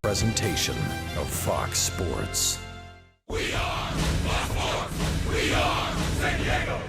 presentation of Fox Sports. We are Fox Sports. We are San Diego.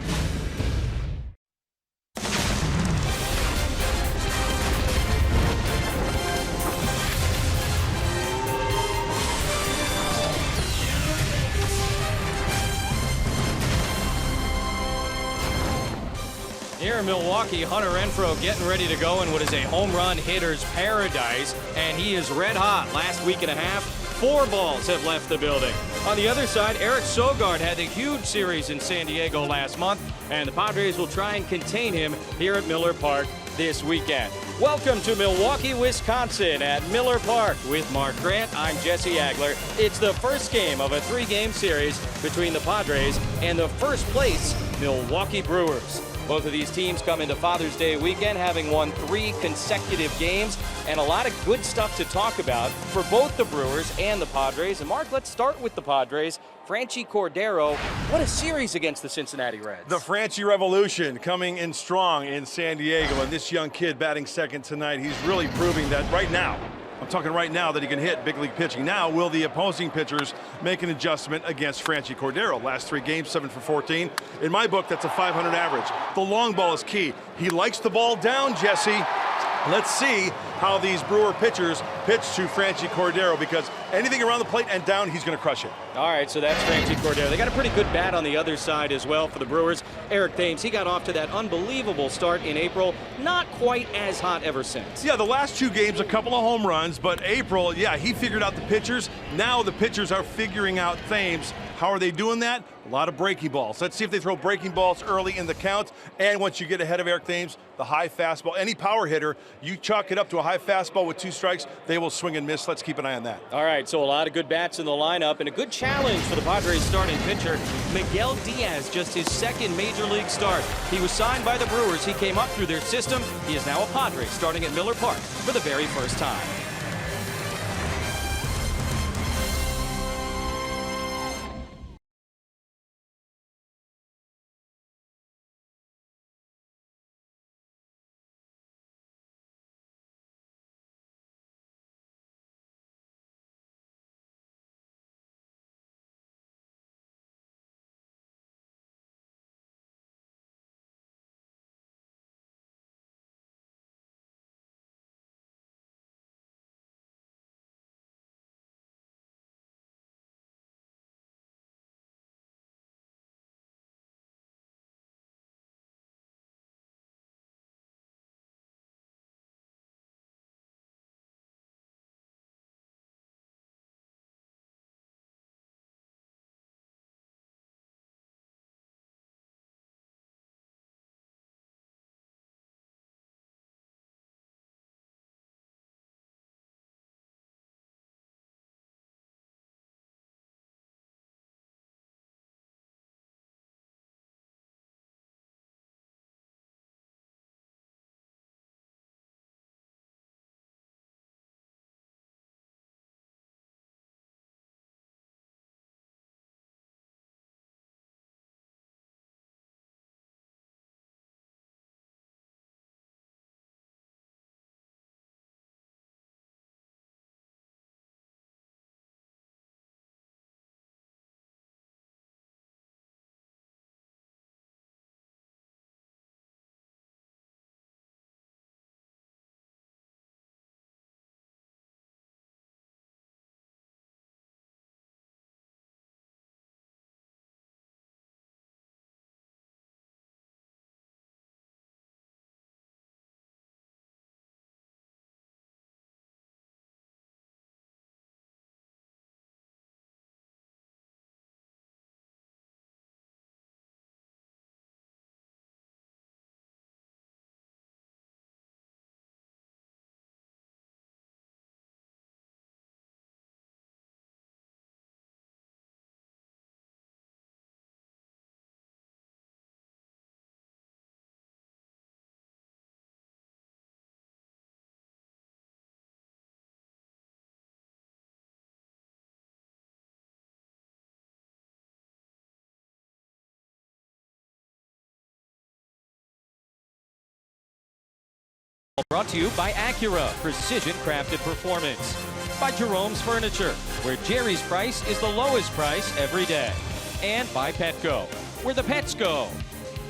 Here in Milwaukee, Hunter Renfroe getting ready to go in what is a home run hitter's paradise, and he is red hot. Last week and a half, 4 balls have left the building. On the other side, Eric Sogard had a huge series in San Diego last month, and the Padres will try and contain him here at Miller Park this weekend. Welcome to Milwaukee, Wisconsin at Miller Park with Mark Grant. I'm Jesse Agler. It's the first game of a 3-game series between the Padres and the first place Milwaukee Brewers. Both of these teams come into Father's Day weekend having won 3 consecutive games, and a lot of good stuff to talk about for both the Brewers and the Padres. And Mark, let's start with the Padres. Franchy Cordero, what a series against the Cincinnati Reds. The Franchy Revolution coming in strong in San Diego, and this young kid batting second tonight, he's really proving that right now. I'm talking right now that he can hit big league pitching. Now, will the opposing pitchers make an adjustment against Franchy Cordero? Last 3 games, 7 for 14. In my book, that's a 500 average. The long ball is key. He likes the ball down, Jesse. Let's see how these Brewer pitchers pitch to Franchy Cordero, because anything around the plate and down, he's going to crush it. All right, so that's Franchy Cordero. They got a pretty good bat on the other side as well for the Brewers. Eric Thames, he got off to that unbelievable start in April. Not quite as hot ever since. Yeah, the last 2 games, a couple of home runs, but April, yeah, he figured out the pitchers. Now the pitchers are figuring out Thames. How are they doing that? A lot of breaking balls. Let's see if they throw breaking balls early in the count. And once you get ahead of Eric Thames, the high fastball, any power hitter, you chalk it up to a high fastball with 2 strikes, they will swing and miss. Let's keep an eye on that. All right, so a lot of good bats in the lineup and a good challenge for the Padres starting pitcher. Miguel Diaz, just his 2nd major league start. He was signed by the Brewers. He came up through their system. He is now a Padre starting at Miller Park for the very first time. Brought to you by Acura, precision crafted performance. by Jerome's Furniture, where Jerry's price is the lowest price every day. And by Petco, where the pets go.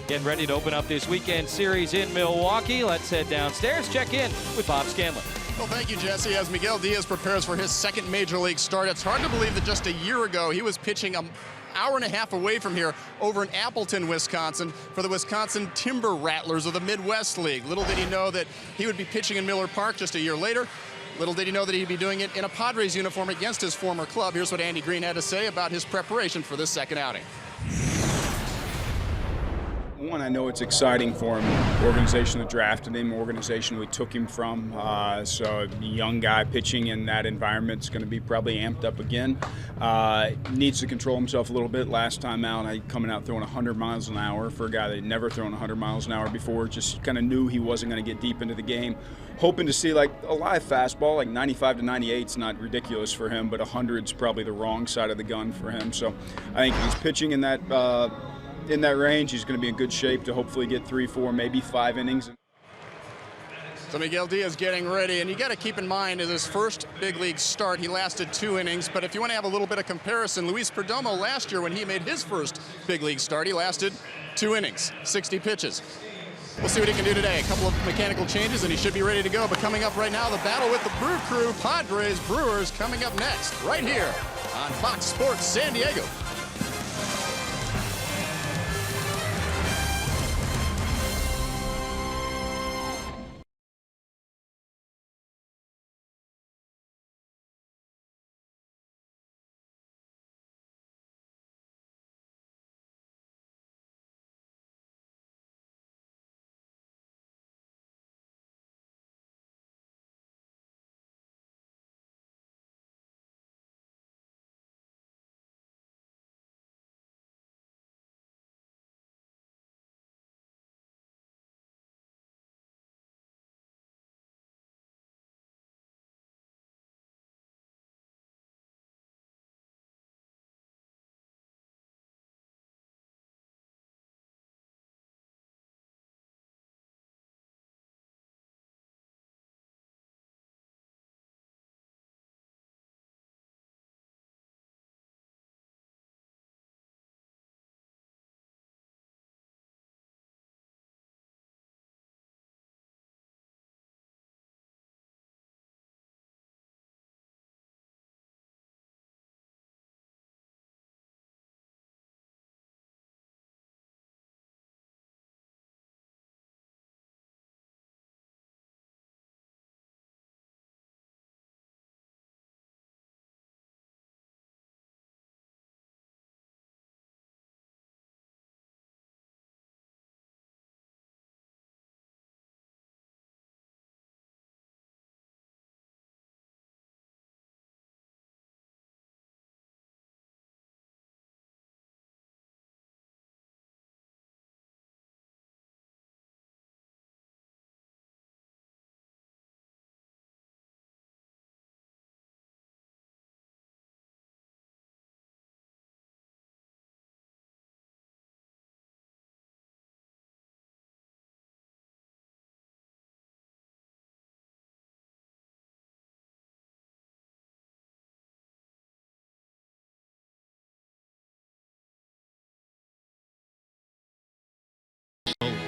Get ready to open up this weekend series in Milwaukee. Let's head downstairs, check in with Bob Scanlon. Well, thank you, Jesse. As Miguel Diaz prepares for his second major league start, it's hard to believe that just a year ago he was pitching an hour and a half away from here over in Appleton, Wisconsin, for the Wisconsin Timber Rattlers of the Midwest League. Little did he know that he would be pitching in Miller Park just a year later. Little did he know that he'd be doing it in a Padres uniform against his former club. Here's what Andy Green had to say about his preparation for this second outing. One, I know it's exciting for him. The organization that drafted him, organization we took him from. So a young guy pitching in that environment is going to be probably amped up again. Needs to control himself a little bit. Last time out, coming out throwing 100 miles an hour for a guy that had never thrown 100 miles an hour before. Just kind of knew he wasn't going to get deep into the game. Hoping to see like a live fastball, like 95 to 98 is not ridiculous for him, but 100 is probably the wrong side of the gun for him. So I think if he's pitching in that range, he's going to be in good shape to hopefully get 3, 4, maybe 5 innings. So Miguel Diaz getting ready, and you got to keep in mind in his first big league start, he lasted 2 innings. But if you want to have a little bit of comparison, Luis Perdomo last year when he made his first big league start, he lasted 2 innings, 60 pitches. We'll see what he can do today. A couple of mechanical changes, and he should be ready to go. But coming up right now, the battle with the Brew Crew, Padres, Brewers, coming up next, right here on Fox Sports San Diego.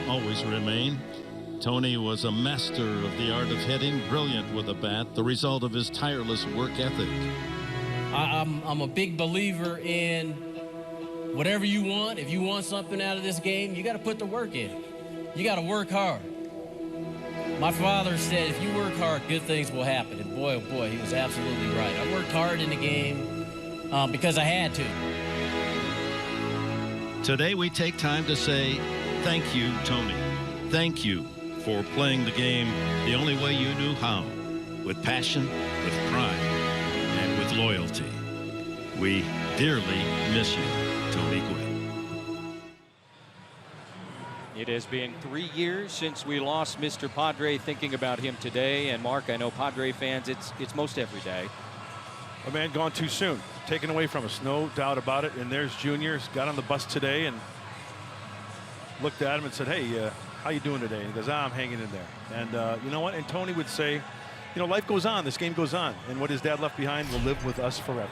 Always remain. Tony was a master of the art of hitting, brilliant with a bat, the result of his tireless work ethic. I'm a big believer in whatever you want. If you want something out of this game, you got to put the work in. You got to work hard. My father said, if you work hard, good things will happen. And boy, oh boy, he was absolutely right. I worked hard in the game because I had to. Today we take time to say thank you, Tony. Thank you for playing the game the only way you knew how, with passion, with pride, and with loyalty. We dearly miss you, Tony Gwynn. It has been 3 years since we lost Mr. Padre. Thinking about him today, and Mark, I know Padre fans, it's most every day. A man gone too soon, taken away from us, no doubt about it. And there's Junior, got on the bus today and looked at him and said, hey, how you doing today? And he goes, I'm hanging in there. And you know what? And Tony would say, you know, life goes on. This game goes on. And what his dad left behind will live with us forever.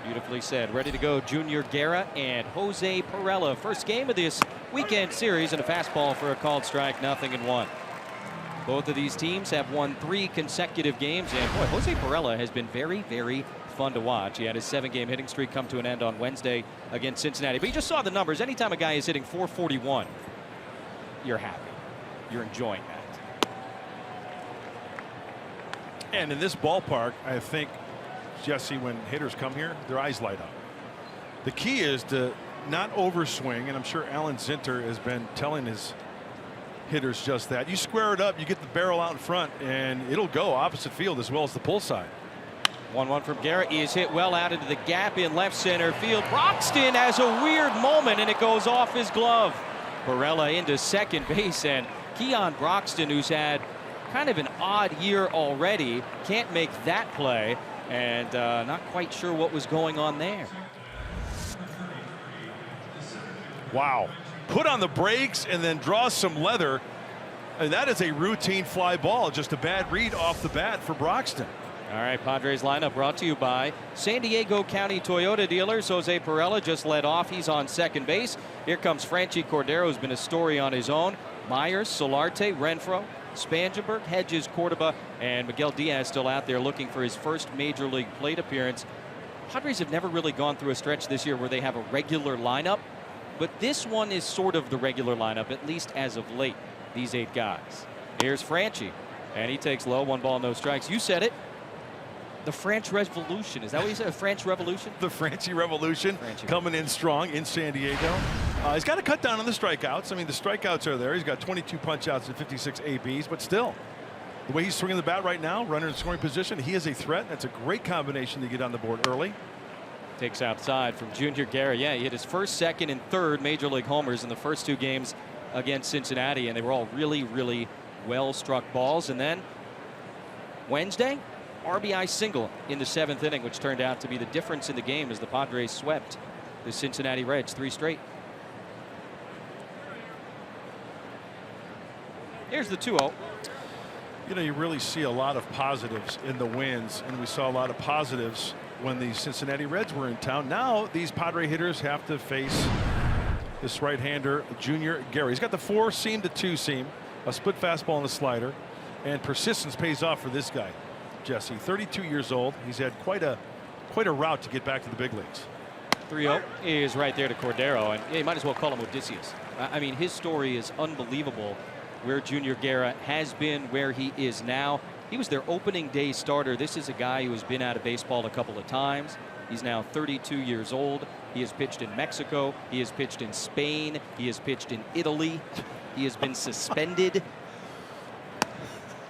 Beautifully said. Ready to go, Junior Guerra and Jose Perella. First game of this weekend series, and a fastball for a called strike, 0-1. Both of these teams have won 3 consecutive games, and boy, Jose Perella has been very, very fun to watch. He had his 7-game hitting streak come to an end on Wednesday against Cincinnati. But you just saw the numbers. Anytime a guy is hitting .441, you're happy. You're enjoying that. And in this ballpark, I think, Jesse, when hitters come here, their eyes light up. The key is to not overswing, and I'm sure Alan Zinter has been telling his hitters just that. You square it up, you get the barrel out in front, and it'll go opposite field as well as the pull side. 1-1 from Garrett. He is hit well out into the gap in left center field. Broxton has a weird moment, and it goes off his glove. Perella into second base, and Keon Broxton, who's had kind of an odd year already, can't make that play, and not quite sure what was going on there. Wow. Put on the brakes and then draw some leather. And that is a routine fly ball. Just a bad read off the bat for Broxton. All right, Padres lineup brought to you by San Diego County Toyota dealers. Jose Perella just led off. He's on second base. Here comes Franchi Cordero, who's been a story on his own. Myers, Solarte, Renfroe, Spangenberg, Hedges, Cordoba, and Miguel Diaz still out there looking for his first major league plate appearance. Padres have never really gone through a stretch this year where they have a regular lineup, but this one is sort of the regular lineup, at least as of late, these 8 guys. Here's Franchi, and he takes low, 1 ball, no strikes. You said it. The French Revolution. Is that what you said? A French Revolution? The Franchi Revolution coming in strong in San Diego. He's got to cut down on the strikeouts. I mean, the strikeouts are there. He's got 22 punch-outs and 56 ABs, but still, the way he's swinging the bat right now, runner in scoring position, he is a threat. That's a great combination to get on the board early. Takes outside from Junior Guerra. Yeah, he hit his first, second, and third major league homers in the first 2 games against Cincinnati, and they were all really, really well-struck balls. And then Wednesday, RBI single in the 7th inning, which turned out to be the difference in the game as the Padres swept the Cincinnati Reds 3 straight. Here's the 2-0. You know, you really see a lot of positives in the wins, and we saw a lot of positives when the Cincinnati Reds were in town. Now these Padre hitters have to face this right-hander, Junior Guerra. He's got the 4-seam to 2-seam, a split fastball and a slider, and persistence pays off for this guy. Jesse, 32 years old. He's had quite a route to get back to the big leagues. 3-0 is right there to Cordero, and you might as well call him Odysseus. I mean, his story is unbelievable, where Junior Guerra has been, where he is now. He was their opening day starter. This is a guy who has been out of baseball a couple of times. He's now 32 years old. He has pitched in Mexico. He has pitched in Spain. He has pitched in Italy. He has been suspended.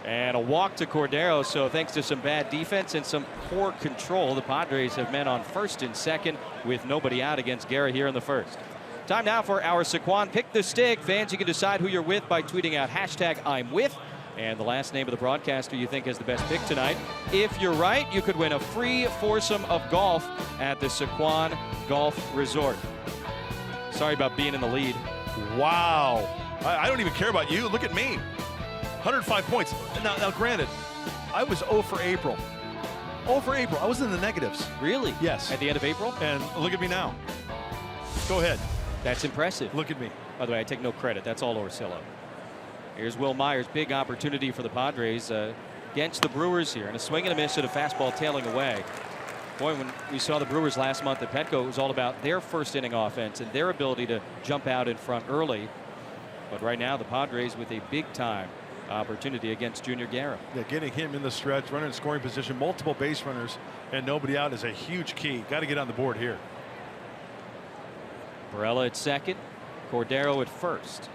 And a walk to Cordero. So thanks to some bad defense and some poor control, the Padres have men on first and second with nobody out against Guerra here in the first. Time now for our Saquon Pick the Stick. Fans, you can decide who you're with by tweeting out #I'mWith and the last name of the broadcaster you think has the best pick tonight. If you're right, you could win a free foursome of golf at the Saquon Golf Resort. Sorry about being in the lead. Wow. I don't even care about you. Look at me. 105 points. Now granted, I was 0 for April. 0 for April. I was in the negatives. Really? Yes. At the end of April? And look at me now. Go ahead. That's impressive. Look at me. By the way, I take no credit. That's all Orsillo. Here's Will Myers. Big opportunity for the Padres against the Brewers here. And a swing and a miss at a fastball tailing away. Boy, when we saw the Brewers last month at Petco, it was all about their first inning offense and their ability to jump out in front early. But right now, the Padres with a big time opportunity against Junior Guerra. Yeah, getting him in the stretch, runner in scoring position, multiple base runners, and nobody out is a huge key. Got to get on the board here. Perella at second, Cordero at first.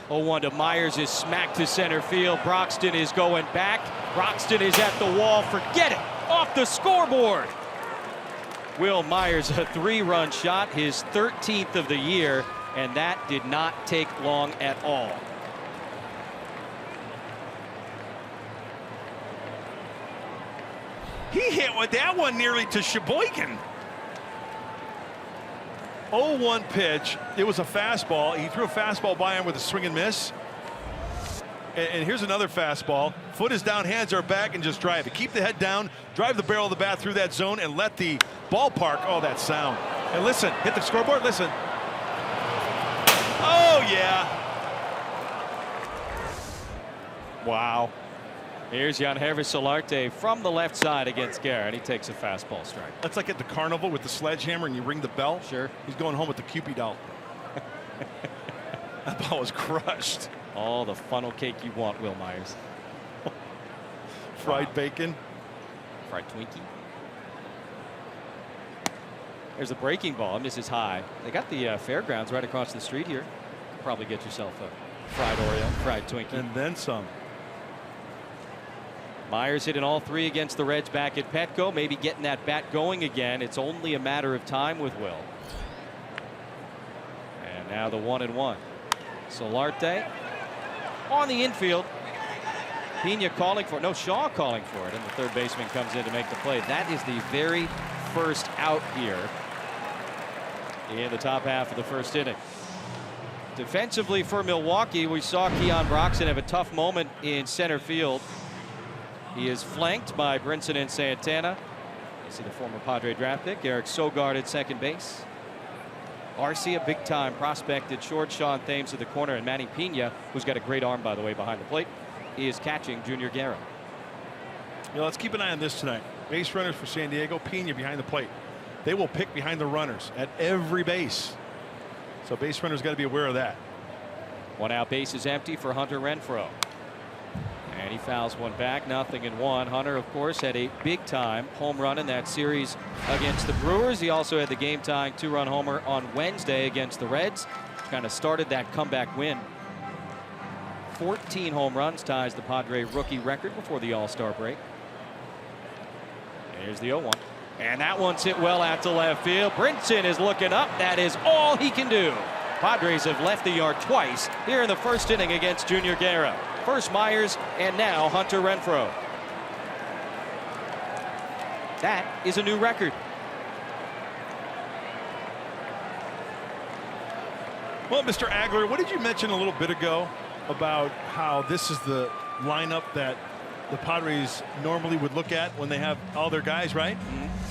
0-1 to Myers is smacked to center field. Broxton is going back. Broxton is at the wall. Forget it. Off the scoreboard. Will Myers, a 3-run shot, his 13th of the year, and that did not take long at all. He hit with that one nearly to Sheboygan. 0-1 pitch. It was a fastball. He threw a fastball by him with a swing and miss. And here's another fastball. Foot is down, hands are back, and just drive it. Keep the head down, drive the barrel of the bat through that zone, and let the ballpark, oh, that sound. And listen, hit the scoreboard, listen. Oh, yeah. Wow. Here's Yangervis Solarte from the left side against Garrett. He takes a fastball strike. That's like at the carnival with the sledgehammer and you ring the bell. Sure. He's going home with the Cupid doll. That ball was crushed. All the funnel cake you want, Will Myers. Fried bacon. Fried Twinkie. There's a breaking ball. Misses high. They got the fairgrounds right across the street here. Probably get yourself a fried Oreo, fried Twinkie. And then some. Myers hitting all 3 against the Reds back at Petco. Maybe getting that bat going again. It's only a matter of time with Will. And now the 1-1. Solarte on the infield. Pena calling for it. No, Shaw calling for it. And the third baseman comes in to make the play. That is the very first out here in the top half of the first inning. Defensively for Milwaukee, we saw Keon Broxton have a tough moment in center field. He is flanked by Brinson and Santana. You see the former Padre draft pick, Eric Sogard at second base. Arcia, a big-time prospect at short. Sean Thames at the corner, and Manny Pena, who's got a great arm, by the way, behind the plate, is catching Junior Guerra. You know, let's keep an eye on this tonight. Base runners for San Diego, Pena behind the plate. They will pick behind the runners at every base. So base runners got to be aware of that. 1 out, base is empty for Hunter Renfroe. And he fouls one back, 0-1. Hunter, of course, had a big-time home run in that series against the Brewers. He also had the game-tying 2-run homer on Wednesday against the Reds. Kind of started that comeback win. 14 home runs, ties the Padre rookie record before the All-Star break. Here's the 0-1. And that one's hit well out to left field. Brinson is looking up. That is all he can do. Padres have left the yard twice here in the first inning against Junior Guerra. First Myers, and now Hunter Renfroe. That is a new record. Well, Mr. Agler, what did you mention a little bit ago about how this is the lineup that the Padres normally would look at when they have all their guys, right?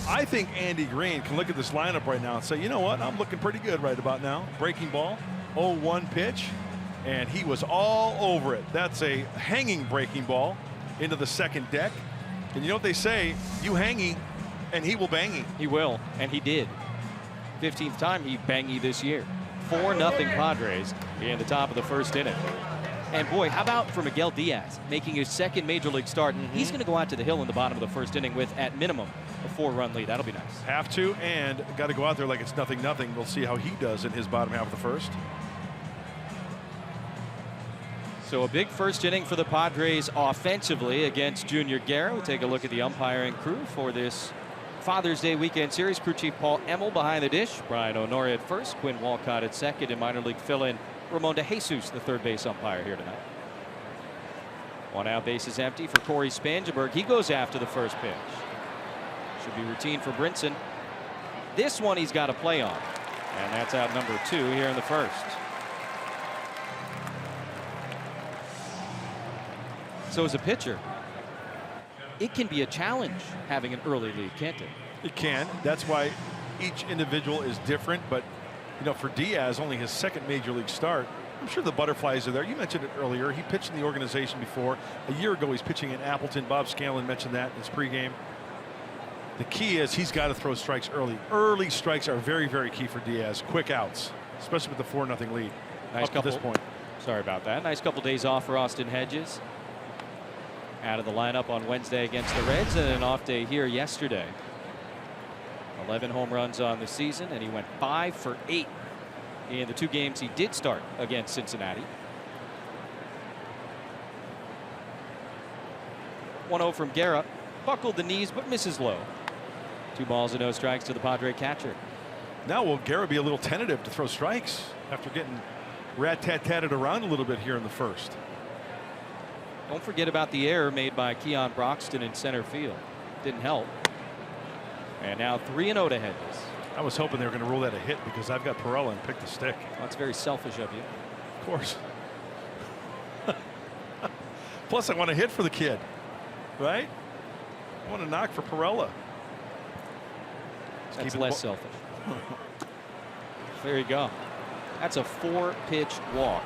I think Andy Green can look at this lineup right now and say, you know what, I'm looking pretty good right about now. Breaking ball, 0-1 pitch, and he was all over it. That's a hanging breaking ball into the second deck. And you know what they say, you hangy and he will bangy. He will, and he did. 15th time he bangy this year. 4-0 Padres in the top of the first inning. And boy, how about for Miguel Diaz making his second major league start? He's going to go out to the hill in the bottom of the first inning with, at minimum, a 4-run lead. That'll be nice. Have to, and got to go out there like it's 0-0. We'll see how he does in his bottom half of the first. So a big first inning for the Padres offensively against Junior Guerra. We'll take a look at the umpiring crew for this Father's Day weekend series. Crew chief Paul Emmel behind the dish. Brian Honoria at first. Quinn Walcott at second. And minor league fill-in Ramon De Jesus, the third base umpire here tonight. 1 out, base is empty for Corey Spangenberg. He goes after the first pitch. Should be routine for Brinson. This one he's got to play on. And that's out number 2 here in the first. So as a pitcher, it can be a challenge having an early lead, can't it? It can. That's why each individual is different. But, you know, for Diaz, only his second major league start, I'm sure the butterflies are there. You mentioned it earlier. He pitched in the organization before. A year ago, he's pitching in Appleton. Bob Scanlon mentioned that in his pregame. The key is he's got to throw strikes early. Early strikes are very, very key for Diaz. Quick outs, especially with the 4-0 lead. Nice up to this point. Sorry about that. Nice couple days off for Austin Hedges. Out of the lineup on Wednesday against the Reds, and an off day here yesterday. 11 home runs on the season, and he went 5 for 8 in the 2 games he did start against Cincinnati. 1-0 from Guerra. Buckled the knees, but misses low. 2 balls and no strikes to the Padre catcher. Now will Guerra be a little tentative to throw strikes after getting rat-tat-tatted around a little bit here in the first? Don't forget about the error made by Keon Broxton in center field. Didn't help. And now 3-0 to Hedges. I was hoping they were going to rule that a hit because I've got Perella and pick the stick. Well, that's very selfish of you. Of course. Plus, I want to hit for the kid, right? I want to knock for Perella. That's less selfish. There you go. That's a 4-pitch walk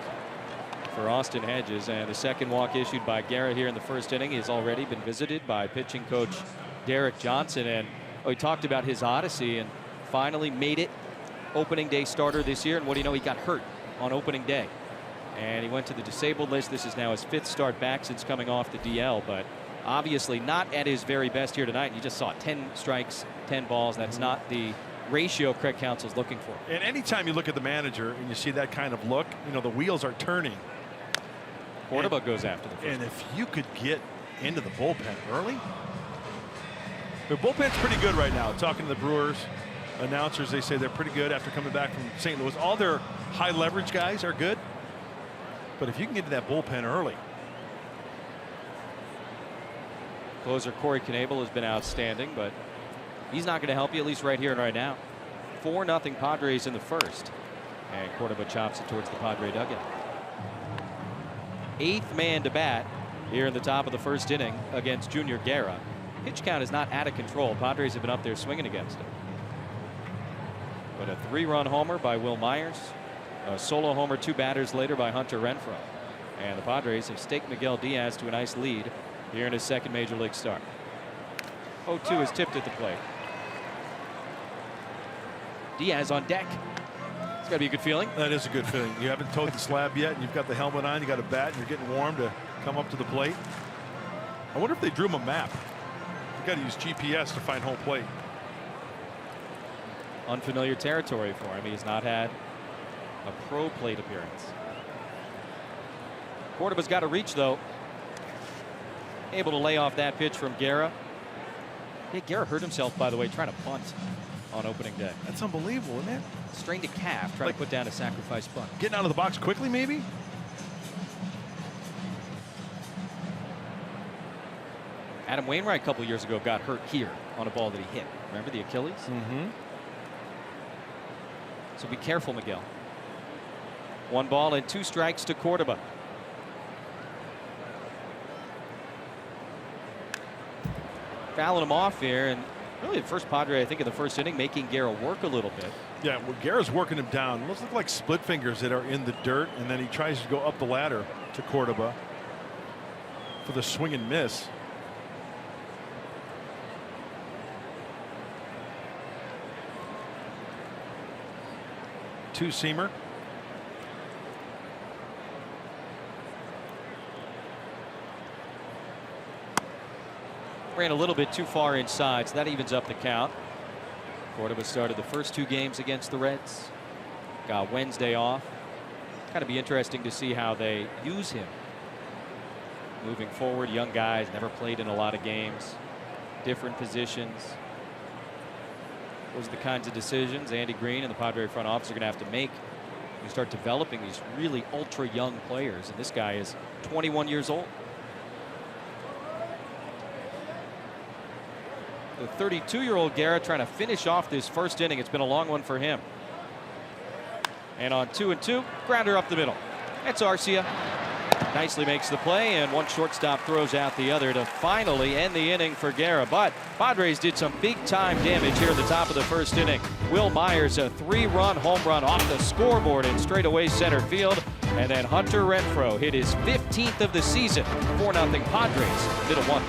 for Austin Hedges, and the second walk issued by Guerra here in the first inning. He's already been visited by pitching coach Derek Johnson, and he talked about his odyssey and finally made it opening day starter this year. And what do you know, he got hurt on opening day, and he went to the disabled list. This is now his 5th start back since coming off the DL, but obviously not at his very best here tonight. You just saw 10 strikes, 10 balls. That's not the ratio Craig Counsell's looking for. And anytime you look at the manager and you see that kind of look, you know, the wheels are turning. Cordoba goes after the first. And if you could get into the bullpen early. The bullpen's pretty good right now. Talking to the Brewers announcers, they say they're pretty good after coming back from St. Louis. All their high leverage guys are good. But if you can get to that bullpen early. Closer Corey Knebel has been outstanding, but he's not going to help you, at least right here and right now. 4-0 Padres in the first. And Cordoba chops it towards the Padre dugout. 8th man to bat here in the top of the first inning against Junior Guerra. Pitch count is not out of control. Padres have been up there swinging against him. But a 3-run homer by Will Myers. A solo homer 2 batters later by Hunter Renfroe. And the Padres have staked Miguel Diaz to a nice lead here in his second major league start. 0-2 is tipped at the plate. Diaz on deck. It's got to be a good feeling. That is a good feeling. You haven't towed the slab yet, and you've got the helmet on, you got a bat, and you're getting warm to come up to the plate. I wonder if they drew him a map. You got to use GPS to find home plate. Unfamiliar territory for him. He's not had a pro plate appearance. Cordoba's got to reach, though. Able to lay off that pitch from Guerra. Yeah, Guerra hurt himself, by the way, trying to bunt on opening day. That's unbelievable, isn't it? Strained a calf, trying to put down a sacrifice bunt. Getting out of the box quickly, maybe? Adam Wainwright a couple years ago got hurt here on a ball that he hit. Remember the Achilles? Mm-hmm. So be careful, Miguel. 1 ball and 2 strikes to Cordoba. Fouling him off here, and really the first Padre, I think, in the first inning, making Guerra work a little bit. Yeah, well, Guerra's working him down. Those look like split fingers that are in the dirt, and then he tries to go up the ladder to Cordoba for the swing and miss. Two-seamer. Ran a little bit too far inside, so that evens up the count. Cordoba started the first 2 games against the Reds. Got Wednesday off. Kind of be interesting to see how they use him moving forward. Young guys, never played in a lot of games, different positions. Those are the kinds of decisions Andy Green and the Padre front office are going to have to make when you start developing these really ultra young players. And this guy is 21 years old. The 32-year-old Guerra trying to finish off this first inning. It's been a long one for him. And on 2-2, grounder up the middle. That's Arcia. Nicely makes the play, and one shortstop throws out the other to finally end the inning for Guerra. But Padres did some big-time damage here at the top of the first inning. Will Myers, a 3-run home run off the scoreboard in straightaway center field. And then Hunter Renfroe hit his 15th of the season. 4-0 Padres, middle one.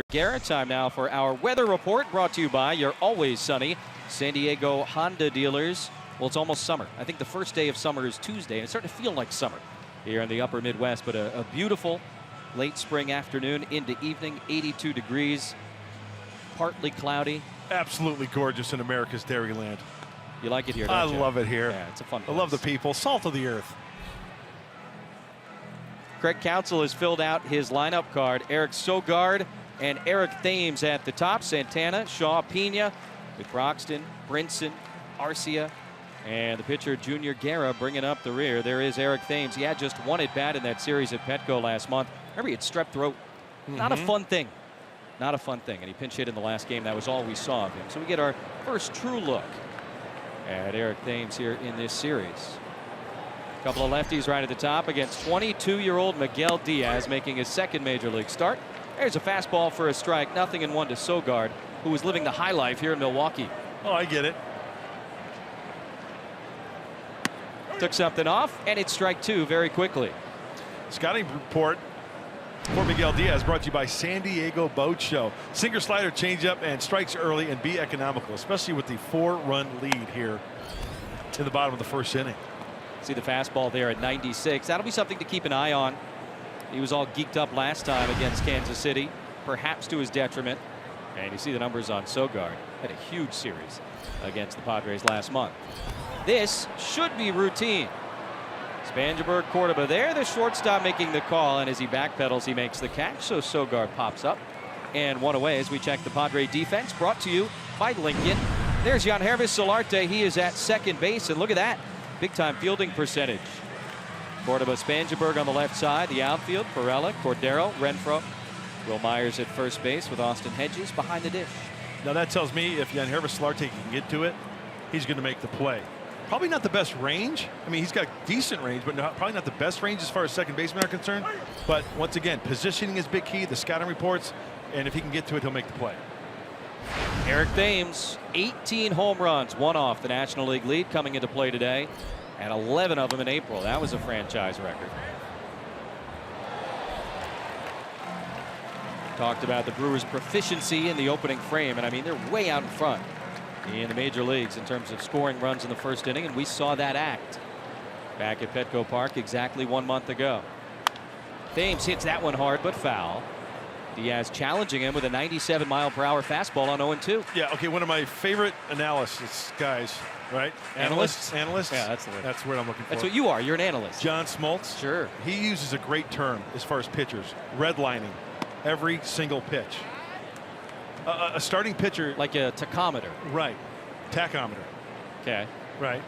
Garrett. Time now for our weather report, brought to you by your always sunny San Diego Honda dealers. Well, it's almost summer. I think the first day of summer is Tuesday, and it's starting to feel like summer here in the upper Midwest. But a beautiful late spring afternoon into evening, 82 degrees, partly cloudy. Absolutely gorgeous in America's Dairyland. You like it here, I don't you? love it here. Yeah, it's a fun I place. love the people. Salt of the earth. Craig Counsell has filled out his lineup card. Eric Sogard and Eric Thames at the top. Santana, Shaw, Pena with Broxton, Brinson, Arcia, and the pitcher Junior Guerra bringing up the rear. There is Eric Thames. He had just one at bat in that series at Petco last month. Remember, he had strep throat. Not a fun thing. Not a fun thing. And he pinch hit in the last game. That was all we saw of him. So we get our first true look at Eric Thames here in this series. A couple of lefties right at the top against 22-year-old Miguel Diaz, making his second major league start. There's a fastball for a strike. 0-1 to Sogard, who is living the high life here in Milwaukee. Oh, I get it. Took something off, and it's strike two very quickly. Scouting report for Miguel Diaz brought to you by San Diego Boat Show. Sinker, slider, changeup, and strikes early and be economical, especially with the 4-run lead here in the bottom of the first inning. See the fastball there at 96. That'll be something to keep an eye on. He was all geeked up last time against Kansas City, perhaps to his detriment. And you see the numbers on Sogard. Had a huge series against the Padres last month. This should be routine. Spangenberg, Cordoba there. The shortstop making the call, and as he backpedals, he makes the catch. So Sogard pops up and one away as we check the Padre defense, brought to you by Lincoln. There's Yangervis Solarte. He is at second base, and look at that. Big time fielding percentage. Cordoba, Spangenberg on the left side. The outfield, Perella, Cordero, Renfroe. Will Myers at first base with Austin Hedges behind the dish. Now that tells me if Yangervis Solarte can get to it, he's going to make the play. Probably not the best range. I mean, he's got decent range, but probably not the best range as far as second basemen are concerned. But once again, positioning is big key, the scouting reports, and if he can get to it, he'll make the play. Eric Thames, 18 home runs, one off the National League lead coming into play today, and 11 of them in April. That was a franchise record. Talked about the Brewers' proficiency in the opening frame, and I mean, they're way out in front in the major leagues in terms of scoring runs in the first inning, and we saw that act back at Petco Park exactly 1 month ago. Thames hits that one hard but foul. Diaz challenging him with a 97-mile-per-hour fastball on 0-2. Yeah, okay, one of my favorite analysis guys, right? Analysts? Analysts. Yeah, that's the word. That's what I'm looking for. That's what you are. You're an analyst. John Smoltz. Sure. He uses a great term as far as pitchers, redlining every single pitch. A starting pitcher. Like a tachometer. Right. Tachometer. Okay. Right.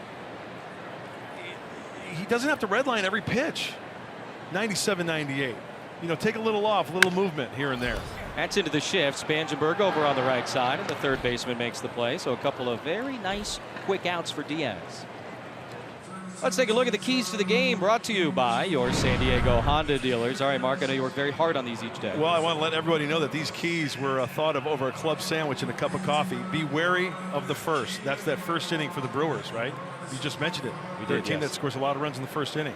He doesn't have to redline every pitch. 97, 98. You know, take a little off, a little movement here and there. That's into the shift. Spangenberg over on the right side, and the third baseman makes the play. So a couple of very nice quick outs for Diaz. Let's take a look at the keys to the game, brought to you by your San Diego Honda dealers. All right, Mark, I know you work very hard on these each day. Well, I want to let everybody know that these keys were thought of over a club sandwich and a cup of coffee. Be wary of the first. That's that first inning for the Brewers, right? You just mentioned it. They're a team that scores a lot of runs in the first inning.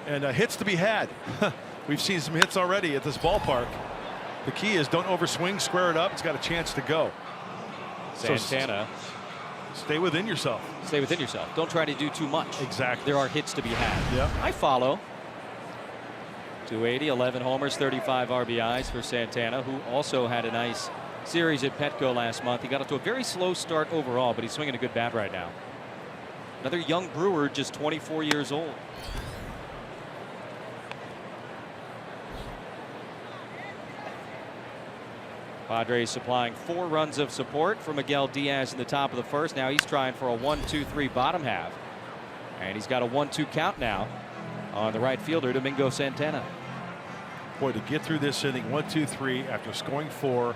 And hits to be had. We've seen some hits already at this ballpark. The key is don't overswing, square it up. It's got a chance to go. Santana. Stay within yourself. Stay within yourself. Don't try to do too much. Exactly. There are hits to be had. Yep. I follow. 280, 11 homers, 35 RBIs for Santana, who also had a nice series at Petco last month. He got off to a very slow start overall, but he's swinging a good bat right now. Another young Brewer, just 24 years old. Padres supplying 4 runs of support for Miguel Diaz in the top of the first. Now he's trying for a 1-2-3 bottom half. And he's got a 1-2 count now on the right fielder, Domingo Santana. Boy, to get through this inning, 1-2-3 after scoring 4, I'll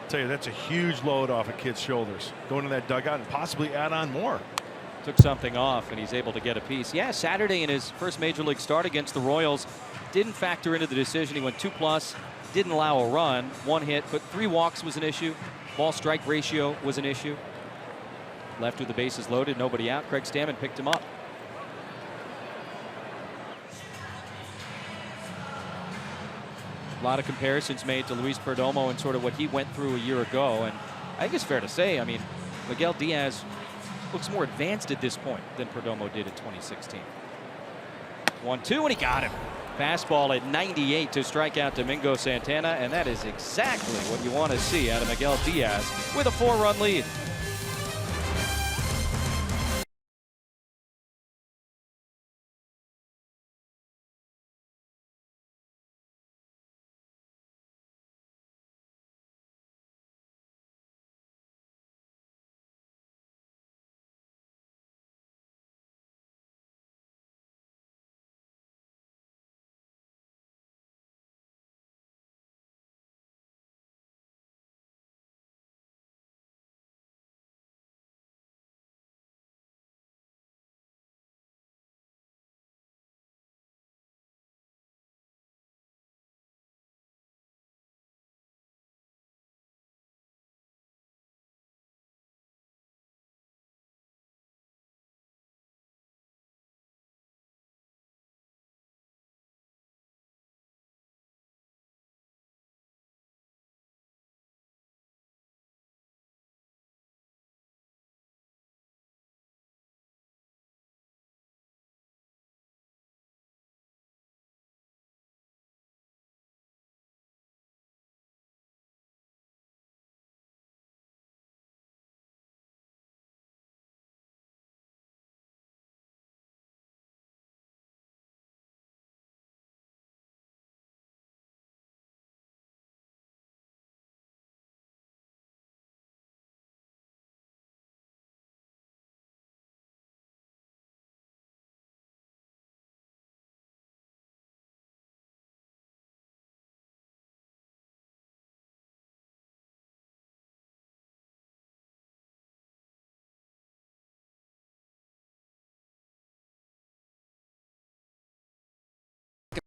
tell you, that's a huge load off a kid's shoulders. Going to that dugout and possibly add on more. Took something off, and he's able to get a piece. Yeah, Saturday in his first major league start against the Royals, didn't factor into the decision. He went 2+. Didn't allow a run, 1 hit, but 3 walks was an issue. Ball strike ratio was an issue. Left with the bases loaded, nobody out. Craig Stammen picked him up. A lot of comparisons made to Luis Perdomo and sort of what he went through a year ago. And I think it's fair to say, I mean, Miguel Diaz looks more advanced at this point than Perdomo did in 2016. 1-2, and he got him. Fastball at 98 to strike out Domingo Santana, and that is exactly what you want to see out of Miguel Diaz with a 4-run lead.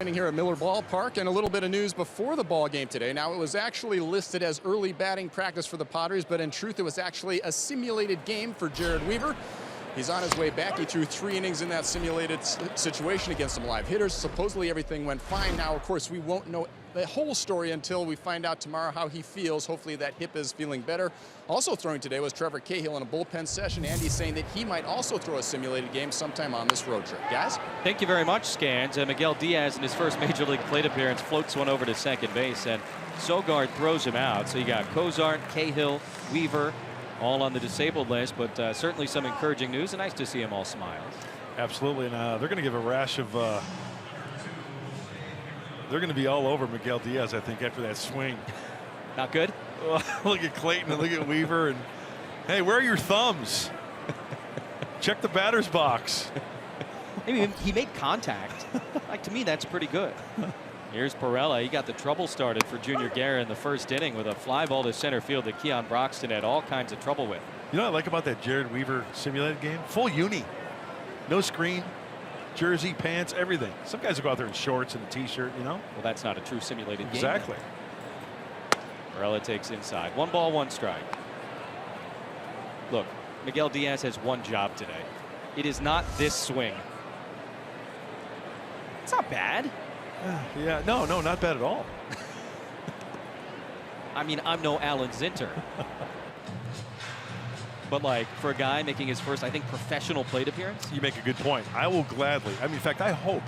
Inning here at Miller Ballpark, and a little bit of news before the ball game today. Now, it was actually listed as early batting practice for the Padres, but in truth, it was actually a simulated game for Jared Weaver. He's on his way back. He threw 3 innings in that simulated situation against some live hitters. Supposedly everything went fine. Now, of course, we won't know the whole story until we find out tomorrow how he feels. Hopefully that hip is feeling better. Also throwing today was Trevor Cahill in a bullpen session. Andy's saying that he might also throw a simulated game sometime on this road trip. Guys? Thank you very much, Scans. Miguel Diaz in his first major league plate appearance floats one over to second base, and Sogard throws him out. So you got Cozart, Cahill, Weaver, all on the disabled list, but certainly some encouraging news, and nice to see them all smile. Absolutely, and they're going to give a rash of they're going to be all over Miguel Diaz, I think, after that swing. Not good? Look at Clayton and look at Weaver, and hey, where are your thumbs? Check the batter's box. I mean, he made contact. Like, to me, that's pretty good. Here's Pirela. He got the trouble started for Junior Guerra in the first inning with a fly ball to center field that Keon Broxton had all kinds of trouble with. You know what I like about that Jared Weaver simulated game? Full uni. No screen, jersey, pants, everything. Some guys will go out there in shorts and a T-shirt, you know? Well, that's not a true simulated game. Exactly. Pirela takes inside. 1 ball, 1 strike. Look, Miguel Diaz has one job today. It is not this swing. It's not bad. Yeah, no, not bad at all. I mean, I'm no Alan Zinter. But, like, for a guy making his first, I think, professional plate appearance. You make a good point. I will gladly. I mean, in fact, I hope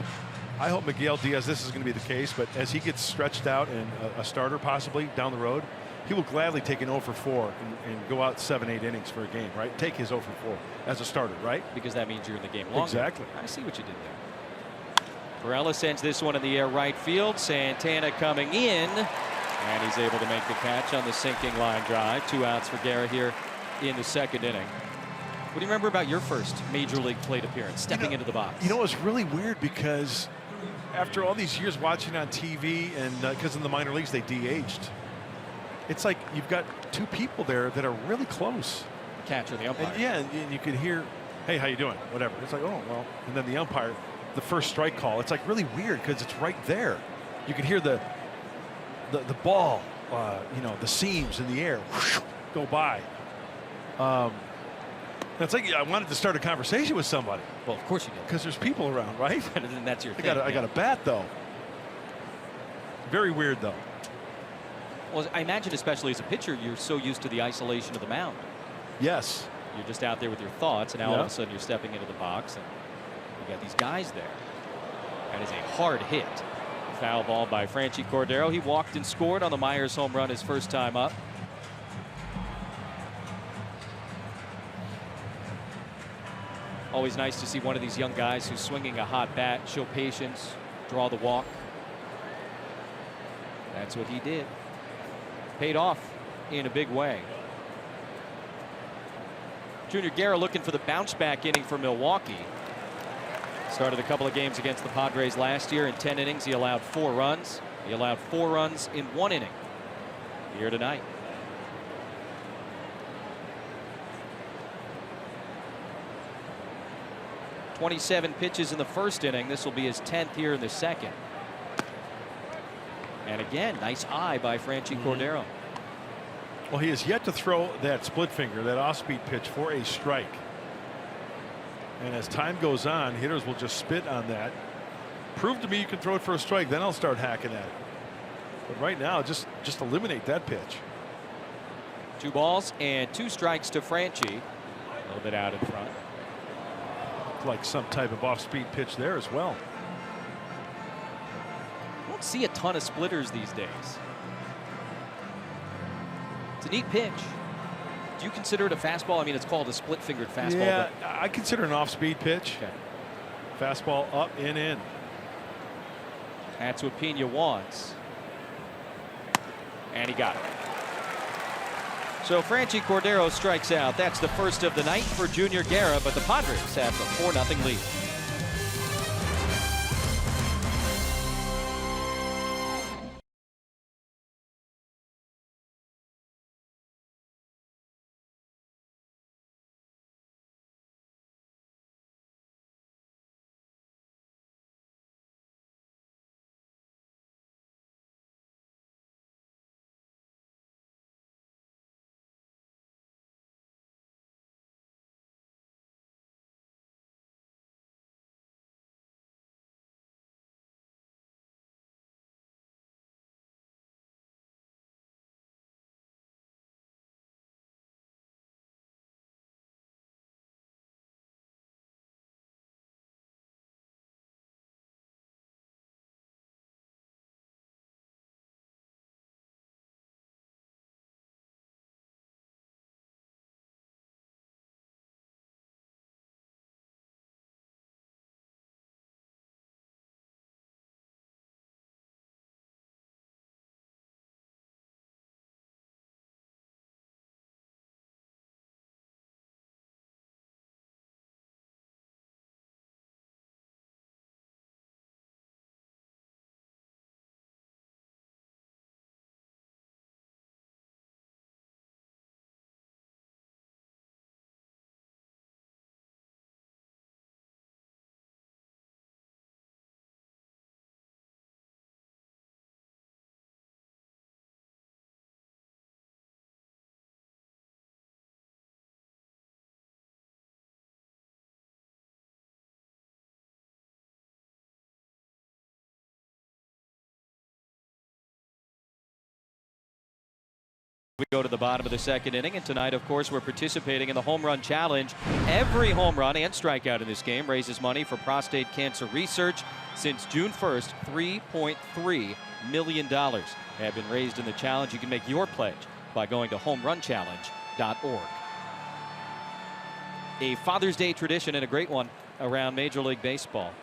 Miguel Diaz, this is going to be the case, but as he gets stretched out and a starter possibly down the road, he will gladly take an 0 for 4 and go out 7-8 innings for a game, right? Take his 0 for 4 as a starter, right? Because that means you're in the game longer. Exactly. I see what you did there. Pirela sends this one in the air right field. Santana coming in, and he's able to make the catch on the sinking line drive. 2 outs for Guerra here in the second inning. What do you remember about your first major league plate appearance, stepping into the box? You know, it's really weird because after all these years watching on TV and because in the minor leagues they DH'd, it's like you've got 2 people there that are really close. The catcher, the umpire. And, yeah, and you could hear, hey, how you doing? Whatever. It's like, oh, well. And then the umpire, the first strike call, it's like really weird because it's right there. You can hear the ball, you know, the seams in the air whoosh, go by. It's like I wanted to start a conversation with somebody. Well, of course you did. Because there's people around, right? And that's your thing. I got a bat, though. Very weird, though. Well, I imagine especially as a pitcher, you're so used to the isolation of the mound. Yes. You're just out there with your thoughts, and now all of a sudden you're stepping into the box, and you got these guys there. That is a hard hit. Foul ball by Franchy Cordero. He walked and scored on the Myers home run his first time up. Always nice to see one of these young guys who's swinging a hot bat show patience, draw the walk. That's what he did. Paid off in a big way. Junior Guerra looking for the bounce back inning for Milwaukee. Started a couple of games against the Padres last year. In 10 innings, he allowed 4 runs. He allowed 4 runs in 1 inning here tonight. .27 pitches in the first inning. This will be his 10th here in the second. And again, nice eye by Franchy Cordero. Well, he has yet to throw that split finger, that off-speed pitch, for a strike. And as time goes on, hitters will just spit on that. Prove to me you can throw it for a strike, then I'll start hacking at it. But right now, just eliminate that pitch. 2 balls and 2 strikes to Franchy. A little bit out in front. Like some type of off-speed pitch there as well. Don't see a ton of splitters these days. It's a neat pitch. Do you consider it a fastball? I mean, it's called a split-fingered fastball. Yeah, I consider an off-speed pitch. Okay. Fastball up and in. That's what Pena wants. And he got it. So Franchy Cordero strikes out. That's the first of the night for Junior Guerra, but the Padres have a 4-0 lead. We go to the bottom of the second inning, and tonight, of course, we're participating in the Home Run Challenge. Every home run and strikeout in this game raises money for prostate cancer research. Since June 1st, $3.3 million have been raised in the challenge. You can make your pledge by going to homerunchallenge.org. A Father's Day tradition, and a great one around Major League Baseball.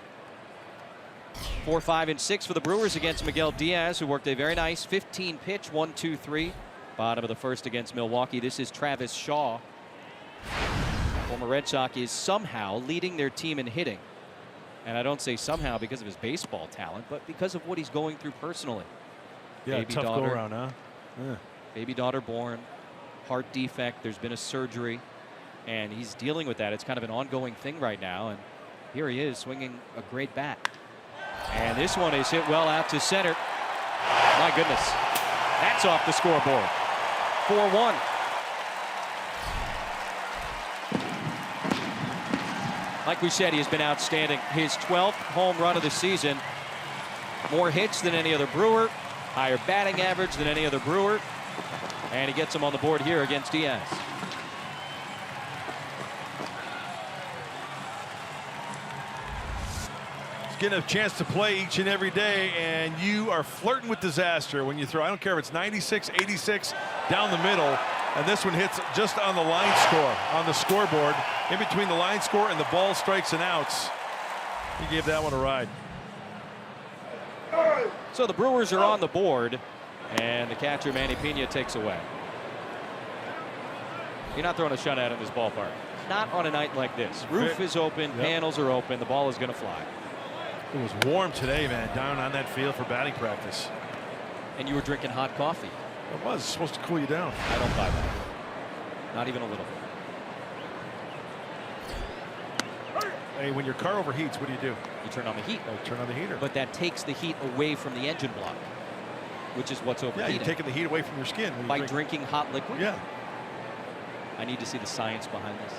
4, 5, and 6 for the Brewers against Miguel Diaz, who worked a very nice 15-pitch 1-2-3. Bottom of the first against Milwaukee. This is Travis Shaw. Former Red Sox is somehow leading their team in hitting. And I don't say somehow because of his baseball talent, but because of what he's going through personally. Yeah, baby tough daughter, go around, huh? Yeah. Baby daughter born, heart defect, there's been a surgery, and he's dealing with that. It's kind of an ongoing thing right now, and here he is swinging a great bat. And this one is hit well out to center. My goodness, that's off the scoreboard. 4-1. Like we said, he has been outstanding. His 12th home run of the season. More hits than any other Brewer. Higher batting average than any other Brewer. And he gets him on the board here against Diaz. Getting a chance to play each and every day, and you are flirting with disaster when you throw. I don't care if it's 96, 86 down the middle, and this one hits just on the line score, on the scoreboard, in between the line score and the ball strikes and outs. He gave that one a ride. So the Brewers are on the board, and the catcher Manny Pena takes away. You're not throwing a shutout in this ballpark. Not on a night like this. Roof is open, panels are open, the ball is going to fly. It was warm today, man, down on that field for batting practice. And you were drinking hot coffee. It was supposed to cool you down. I don't buy that. Not even a little bit. Hey, when your car overheats, what do? You turn on the heat. Oh, turn on the heater. But that takes the heat away from the engine block, which is what's overheating. Yeah, you're taking the heat away from your skin. By drinking hot liquid? Yeah. I need to see the science behind this.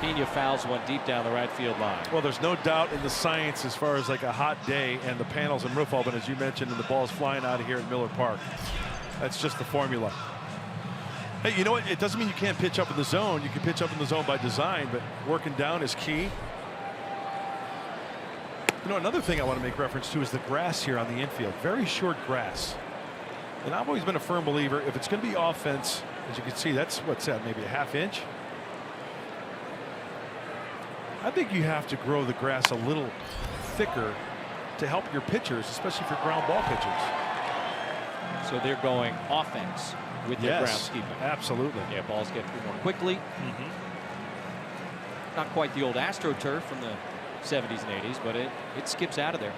Pena fouls one deep down the right field line. Well, there's no doubt in the science as far as like a hot day and the panels and roof open, as you mentioned, and the ball's flying out of here at Miller Park. That's just the formula. Hey, you know what? It doesn't mean you can't pitch up in the zone. You can pitch up in the zone by design, but working down is key. You know, another thing I want to make reference to is the grass here on the infield. Very short grass. And I've always been a firm believer, if it's going to be offense, as you can see, that's what's that, maybe a ½ inch. I think you have to grow the grass a little thicker to help your pitchers, especially for ground ball pitchers. So they're going offense with their groundskeeping. Absolutely. Yeah, balls get through more quickly. Not quite the old AstroTurf from the 70s and 80s, but it skips out of there.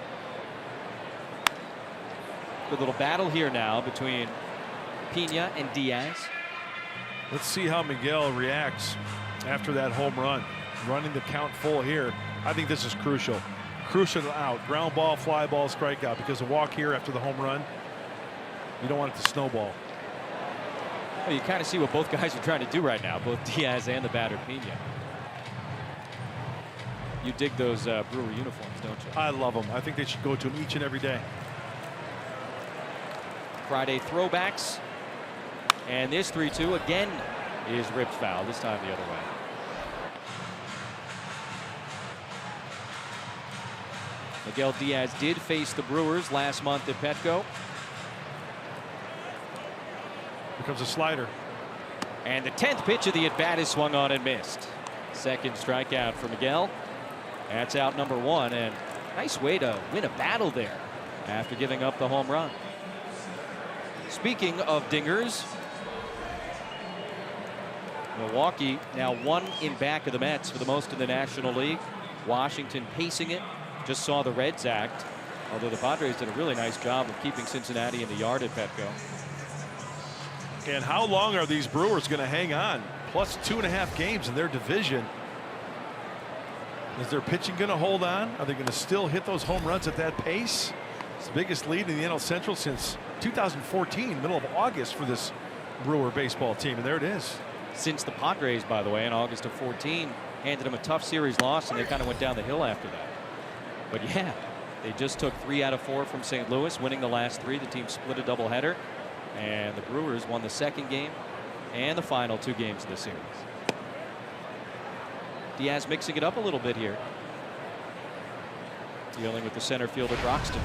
Good little battle here now between Pena and Diaz. Let's see how Miguel reacts after that home run. Running the count full here. I think this is crucial. Crucial out. Ground ball, fly ball, strikeout, because a walk here after the home run, you don't want it to snowball. Well, you kind of see what both guys are trying to do right now, both Diaz and the batter Pena. You dig those Brewer uniforms, don't you? I love them. I think they should go to them each and every day. Friday throwbacks. And this 3-2 again is ripped foul, this time the other way. Miguel Diaz did face the Brewers last month at Petco. Here comes a slider. And the 10th pitch of the at-bat is swung on and missed. Second strikeout for Miguel. That's out number one, and nice way to win a battle there after giving up the home run. Speaking of dingers, Milwaukee now one in back of the Mets for the most in the National League. Washington pacing it. Just saw the Reds act, although the Padres did a really nice job of keeping Cincinnati in the yard at Petco. And how long are these Brewers going to hang on? Plus 2.5 games in their division. Is their pitching going to hold on? Are they going to still hit those home runs at that pace? It's the biggest lead in the NL Central since 2014, middle of August for this Brewer baseball team, and there it is. Since the Padres, by the way, in August of 14, handed them a tough series loss, and they kind of went down the hill after that. But yeah, they just took 3 out of 4 from St. Louis, winning the last 3. The team split a doubleheader, and the Brewers won the second game and the final 2 games of the series. Diaz mixing it up a little bit here, dealing with the center fielder Broxton.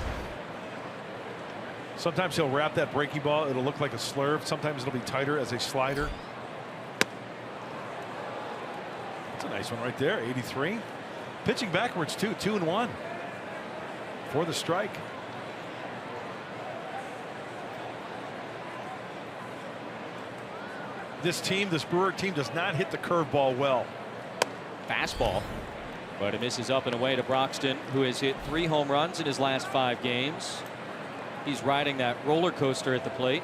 Sometimes he'll wrap that breaking ball. It'll look like a slurve. Sometimes it'll be tighter as a slider. That's a nice one right there. 83. Pitching backwards too. 2-1 for the strike. This team, this Brewer team, does not hit the curveball well. Fastball, but it misses up and away to Broxton, who has hit 3 home runs in his last 5 games. He's riding that roller coaster at the plate.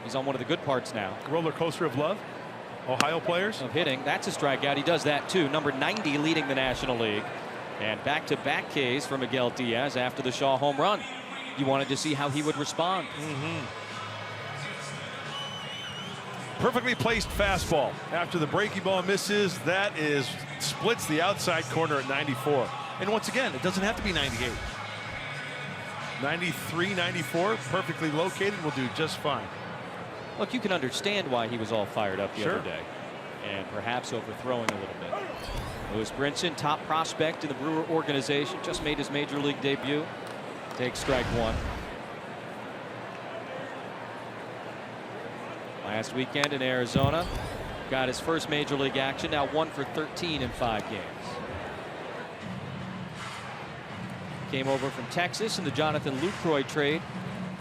He's on one of the good parts now. Roller coaster of love. Ohio players. Of hitting. That's a strikeout. He does that too. Number 90 leading the National League. And back-to-back Ks for Miguel Diaz after the Shaw home run. You wanted to see how he would respond. Perfectly placed fastball. After the breaking ball misses, that splits the outside corner at 94. And once again, it doesn't have to be 98. 93, 94, perfectly located, will do just fine. Look, you can understand why he was all fired up the Sure. other day, and perhaps overthrowing a little bit. Lewis Brinson, top prospect in the Brewer organization, just made his major league debut. Takes strike one. Last weekend in Arizona, got his first major league action. Now 1 for 13 in 5 games. Came over from Texas in the Jonathan Lucroy trade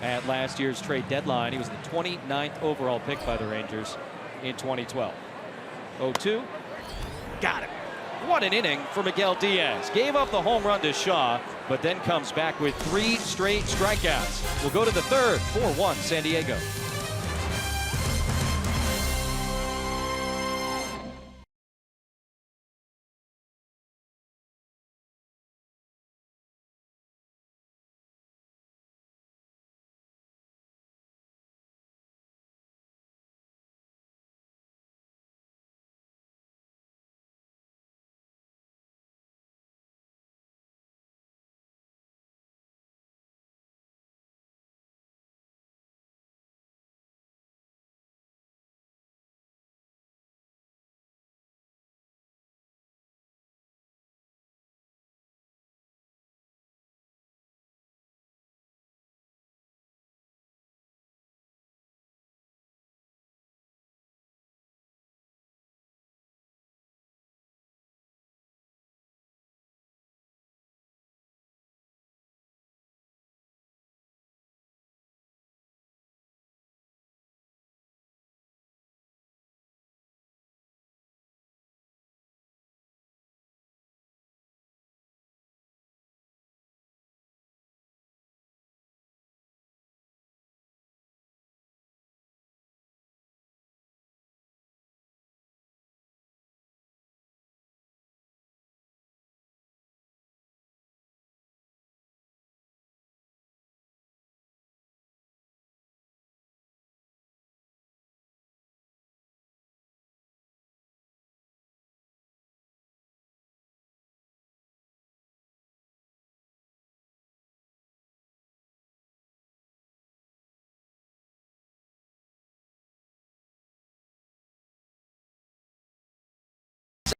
at last year's trade deadline. He was the 29th overall pick by the Rangers in 2012. 0-2. Got it. What an inning for Miguel Diaz. Gave up the home run to Shaw, but then comes back with 3 straight strikeouts. We'll go to the third. 4-1 San Diego.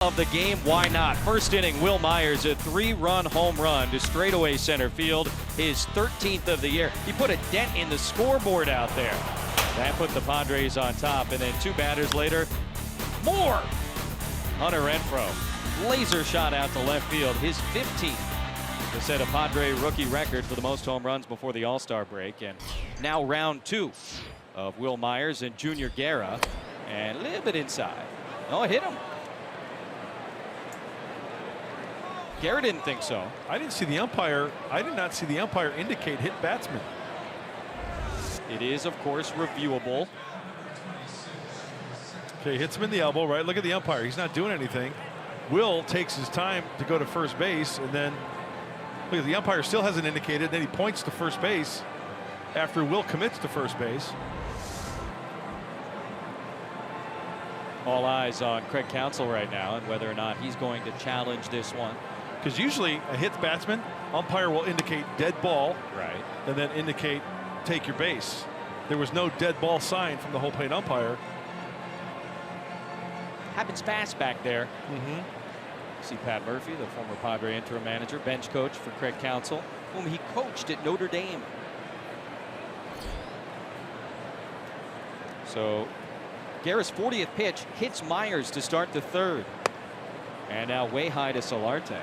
Of the game, why not? First inning, Will Myers, a 3-run home run to straightaway center field, his 13th of the year. He put a dent in the scoreboard out there. That put the Padres on top, and then 2 batters later, more. Hunter Renfroe, laser shot out to left field, his 15th to set a Padre rookie record for the most home runs before the All-Star break. And now round 2 of Will Myers and Junior Guerra, and a little bit inside. Oh, it hit him. Guerra didn't think so. I didn't see the umpire. I did not see the umpire indicate hit batsman. It is, of course, reviewable. Okay, hits him in the elbow, right? Look at the umpire. He's not doing anything. Will takes his time to go to first base, and then look at the umpire still hasn't indicated. Then he points to first base after Will commits to first base. All eyes on Craig Counsell right now and whether or not he's going to challenge this one. Because usually a hit batsman, umpire will indicate dead ball, right, and then indicate take your base. There was no dead ball sign from the whole plate umpire. Happens fast back there. See Pat Murphy, the former Padre interim manager, bench coach for Craig Counsell, whom he coached at Notre Dame. So Guerra's 40th pitch hits Myers to start the third. And now way high to Solarte.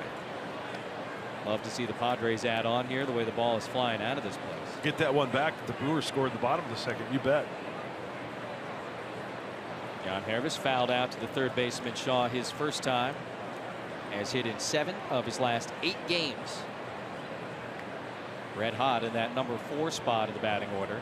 Love to see the Padres add on here, the way the ball is flying out of this place. Get that one back. The Brewers scored the bottom of the second. You bet. John Hervis fouled out to the third baseman Shaw his first time. Has hit in 7 of his last 8 games. Red hot in that number 4 spot in the batting order.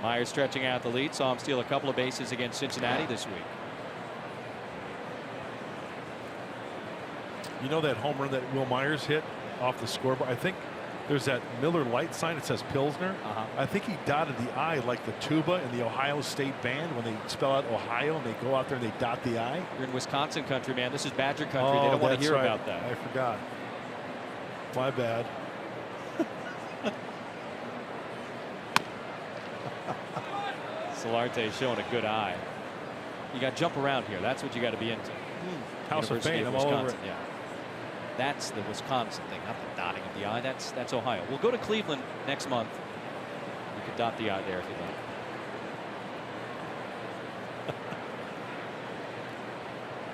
Myers stretching out the lead. Saw him steal a couple of bases against Cincinnati this week. You know that home run that Will Myers hit off the scoreboard? I think There's that Miller Lite sign that says Pilsner. I think he dotted the I like the tuba in the Ohio State band when they spell out Ohio and they go out there and they dot the I. You're in Wisconsin country, man. This is Badger country. They don't want to hear about that. I forgot. My bad. Solarte showing a good eye. You got to jump around here. That's what you got to be into. House of Pain. I'm all over it. Yeah. That's the Wisconsin thing, not the dotting of the I. That's Ohio. We'll go to Cleveland next month. You could dot the I there if you'd like.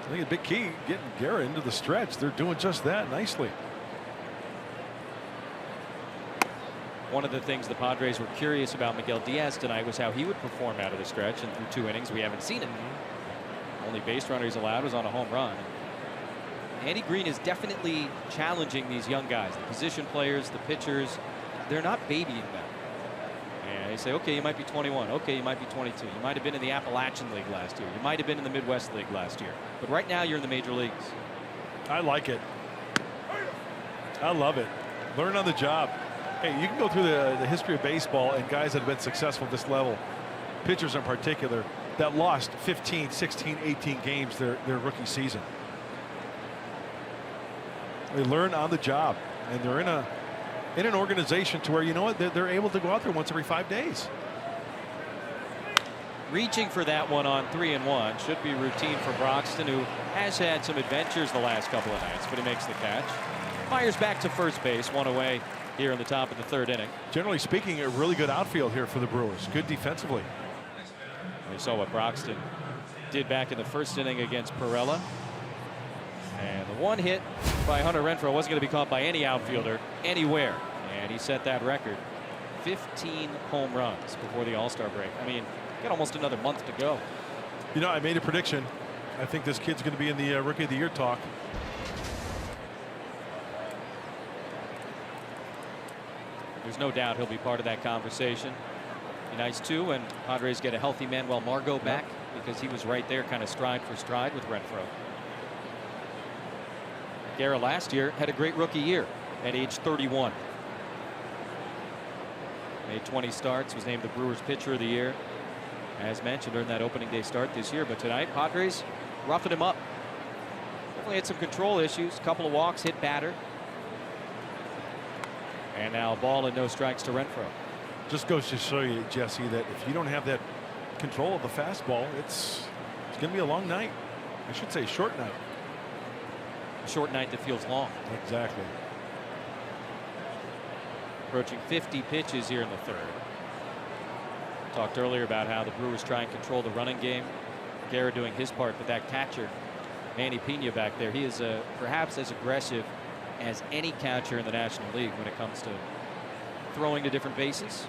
I think a big key getting Guerra into the stretch. They're doing just that nicely. One of the things the Padres were curious about Miguel Diaz tonight was how he would perform out of the stretch, and through 2 innings we haven't seen it. Only base runner he's allowed was on a home run. Andy Green is definitely challenging these young guys, the position players, the pitchers. They're not babying them. And they say, okay, you might be 21. Okay, you might be 22. You might have been in the Appalachian League last year. You might have been in the Midwest League last year. But right now you're in the major leagues. I like it. I love it. Learn on the job. Hey, you can go through the history of baseball and guys that have been successful at this level, pitchers in particular, that lost 15, 16, 18 games their rookie season. They learn on the job, and they're in an organization to where, you know what, they're able to go out there once every 5 days. Reaching for that one on 3-1 should be routine for Broxton, who has had some adventures the last couple of nights, but he makes the catch. Fires back to first base, 1 away here in the top of the 3rd inning. Generally speaking, a really good outfield here for the Brewers. Good defensively. We saw what Broxton did back in the 1st inning against Perella. And the one hit by Hunter Renfroe wasn't going to be caught by any outfielder anywhere. And he set that record. 15 home runs before the All-Star break. I mean, got almost another month to go. You know, I made a prediction. I think this kid's going to be in the Rookie of the Year talk. There's no doubt he'll be part of that conversation. Be nice too, and Padres get a healthy Manuel Margot back, because he was right there kind of stride for stride with Renfroe. Guerra last year had a great rookie year at age 31. Made 20 starts, was named the Brewers pitcher of the year, as mentioned, during that opening day start this year. But tonight Padres roughing him up. Definitely had some control issues, a couple of walks, hit batter. And now a ball and no strikes to Renfroe. Just goes to show you, Jesse, that if you don't have that control of the fastball, it's going to be a long night. I should say short night. A short night that feels long. Exactly. Approaching 50 pitches here in the 3rd. Talked earlier about how the Brewers try and control the running game. Guerra doing his part, but that catcher, Manny Pena, back there, he is perhaps as aggressive as any catcher in the National League when it comes to throwing to different bases.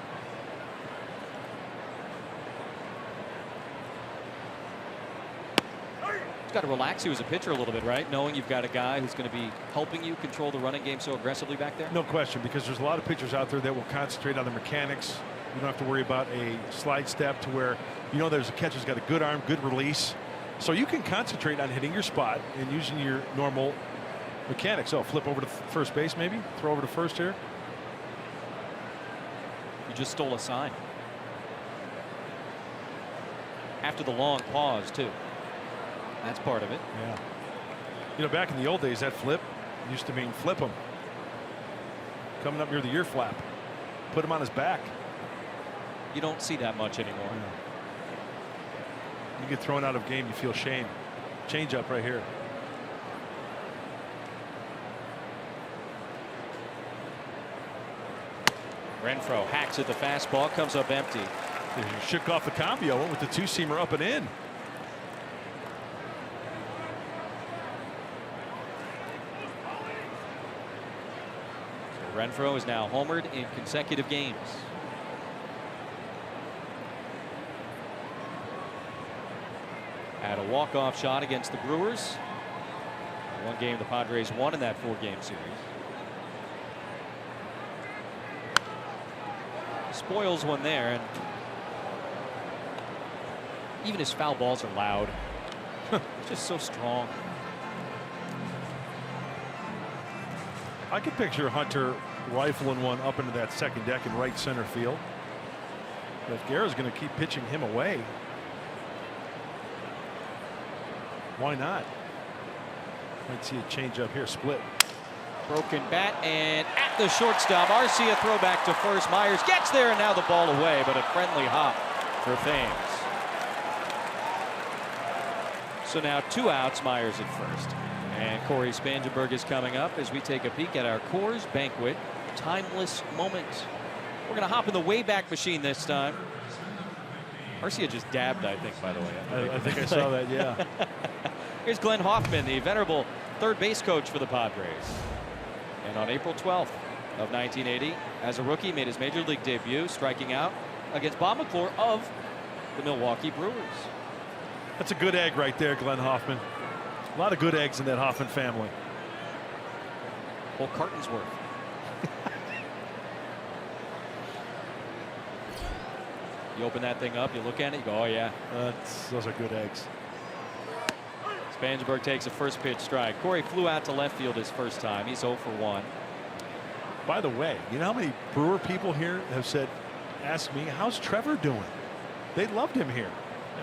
You've got to relax you as a pitcher a little bit, right? Knowing you've got a guy who's going to be helping you control the running game so aggressively back there. No question, because there's a lot of pitchers out there that will concentrate on the mechanics. You don't have to worry about a slide step to where, you know, there's a catcher's got a good arm, good release. So you can concentrate on hitting your spot and using your normal mechanics. So flip over to first base, maybe throw over to first here. You just stole a sign. After the long pause, too. That's part of it. Yeah. You know, back in the old days, that flip used to mean flip him. Coming up near the ear flap. Put him on his back. You don't see that much anymore. Yeah. You get thrown out of game, you feel shame. Change up right here. Renfroe hacks at the fastball, comes up empty. He shook off the combo, went with the 2-seamer up and in. So Renfroe is now homered in consecutive games. Had a walk-off shot against the Brewers. One game the Padres won in that 4-game series. Spoils one there, and even his foul balls are loud. It's just so strong. I can picture Hunter rifling one up into that second deck in right center field. But if Guerra's going to keep pitching him away, why not? Might see a change up here, split. Broken bat, and at the shortstop, Arcia throwback to first. Myers gets there, and now the ball away, but a friendly hop for Thames. So now 2 outs, Myers at first. And Corey Spangenberg is coming up as we take a peek at our Coors Banquet Timeless Moments. We're going to hop in the Wayback Machine this time. Arcia just dabbed, I think, by the way. I think I saw that, yeah. Here's Glenn Hoffman, the venerable third base coach for the Padres. And on April 12th of 1980, as a rookie, made his major league debut, striking out against Bob McClure of the Milwaukee Brewers. That's a good egg right there, Glenn Hoffman. A lot of good eggs in that Hoffman family. Whole carton's worth. You open that thing up, you look at it, you go, oh yeah. Those are good eggs. Spangenberg takes a first pitch strike. Corey flew out to left field his first time. He's 0 for 1. By the way, you know how many Brewer people here have said, ask me, how's Trevor doing? They loved him here.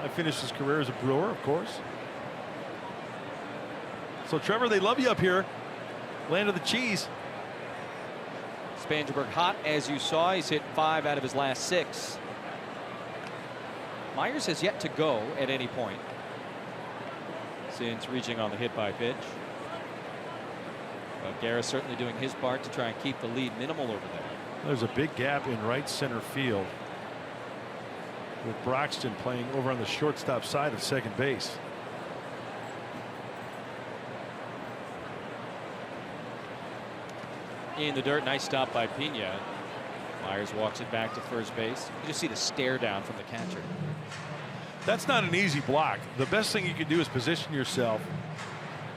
I finished his career as a Brewer, of course. So Trevor, they love you up here. Land of the cheese. Spangenberg hot, as you saw. He's hit 5 out of his last 6. Myers has yet to go at any point since reaching on the hit by pitch. But Guerra certainly doing his part to try and keep the lead minimal over there. There's a big gap in right center field with Broxton playing over on the shortstop side of second base. In the dirt, nice stop by Pena. Myers walks it back to first base. You just see the stare down from the catcher. That's not an easy block. The best thing you can do is position yourself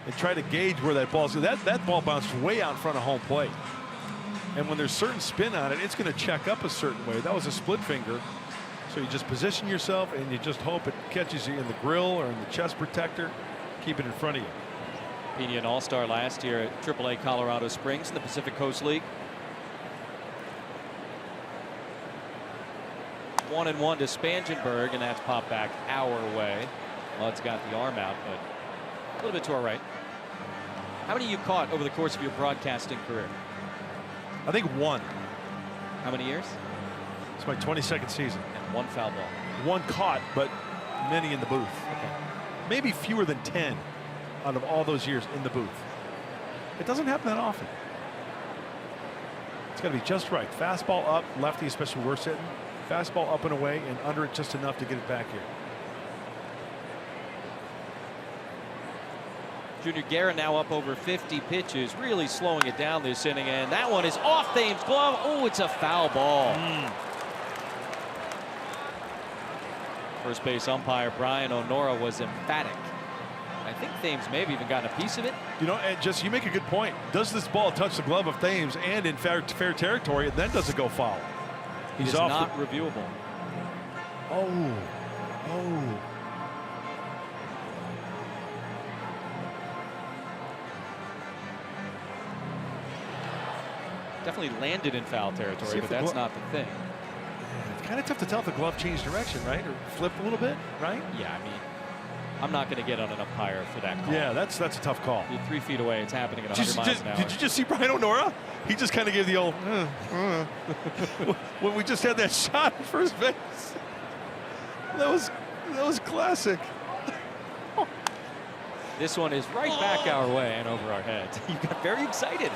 and try to gauge where that ball is. That ball bounced way out in front of home plate. And when there's certain spin on it, it's going to check up a certain way. That was a split finger. So you just position yourself and you just hope it catches you in the grill or in the chest protector. Keep it in front of you. Pena, an all-star last year at AAA Colorado Springs in the Pacific Coast League. 1-1 to Spangenberg, and that's popped back our way. Mudd's got the arm out, but a little bit to our right. How many you caught over the course of your broadcasting career? I think 1. How many years? It's my 22nd season. And 1 foul ball. 1 caught, but many in the booth. Okay. Maybe fewer than 10 out of all those years in the booth. It doesn't happen that often. It's got to be just right. Fastball up, lefty, especially when we're sitting. Fastball up and away and under it just enough to get it back here. Junior Guerra now up over 50 pitches, really slowing it down this inning, and that one is off Thames' glove. Oh, it's a foul ball. First base umpire Brian Onora was emphatic. I think Thames may have even gotten a piece of it. You know, and just you make a good point. Does this ball touch the glove of Thames and in fair territory, and then does it go foul? He's not reviewable. Oh. Definitely landed in foul territory, but that's not the thing. It's kind of tough to tell if the glove changed direction, right? Or flipped a little bit, right? Yeah, I mean, I'm not going to get on an umpire for that call. Yeah, that's a tough call. You're 3 feet away. It's happening at 100 miles an hour. Did you just see Brian Onora? He just kind of gave the old when we just had that shot at first base. That was classic. This one is right back our way and over our heads. You got very excited.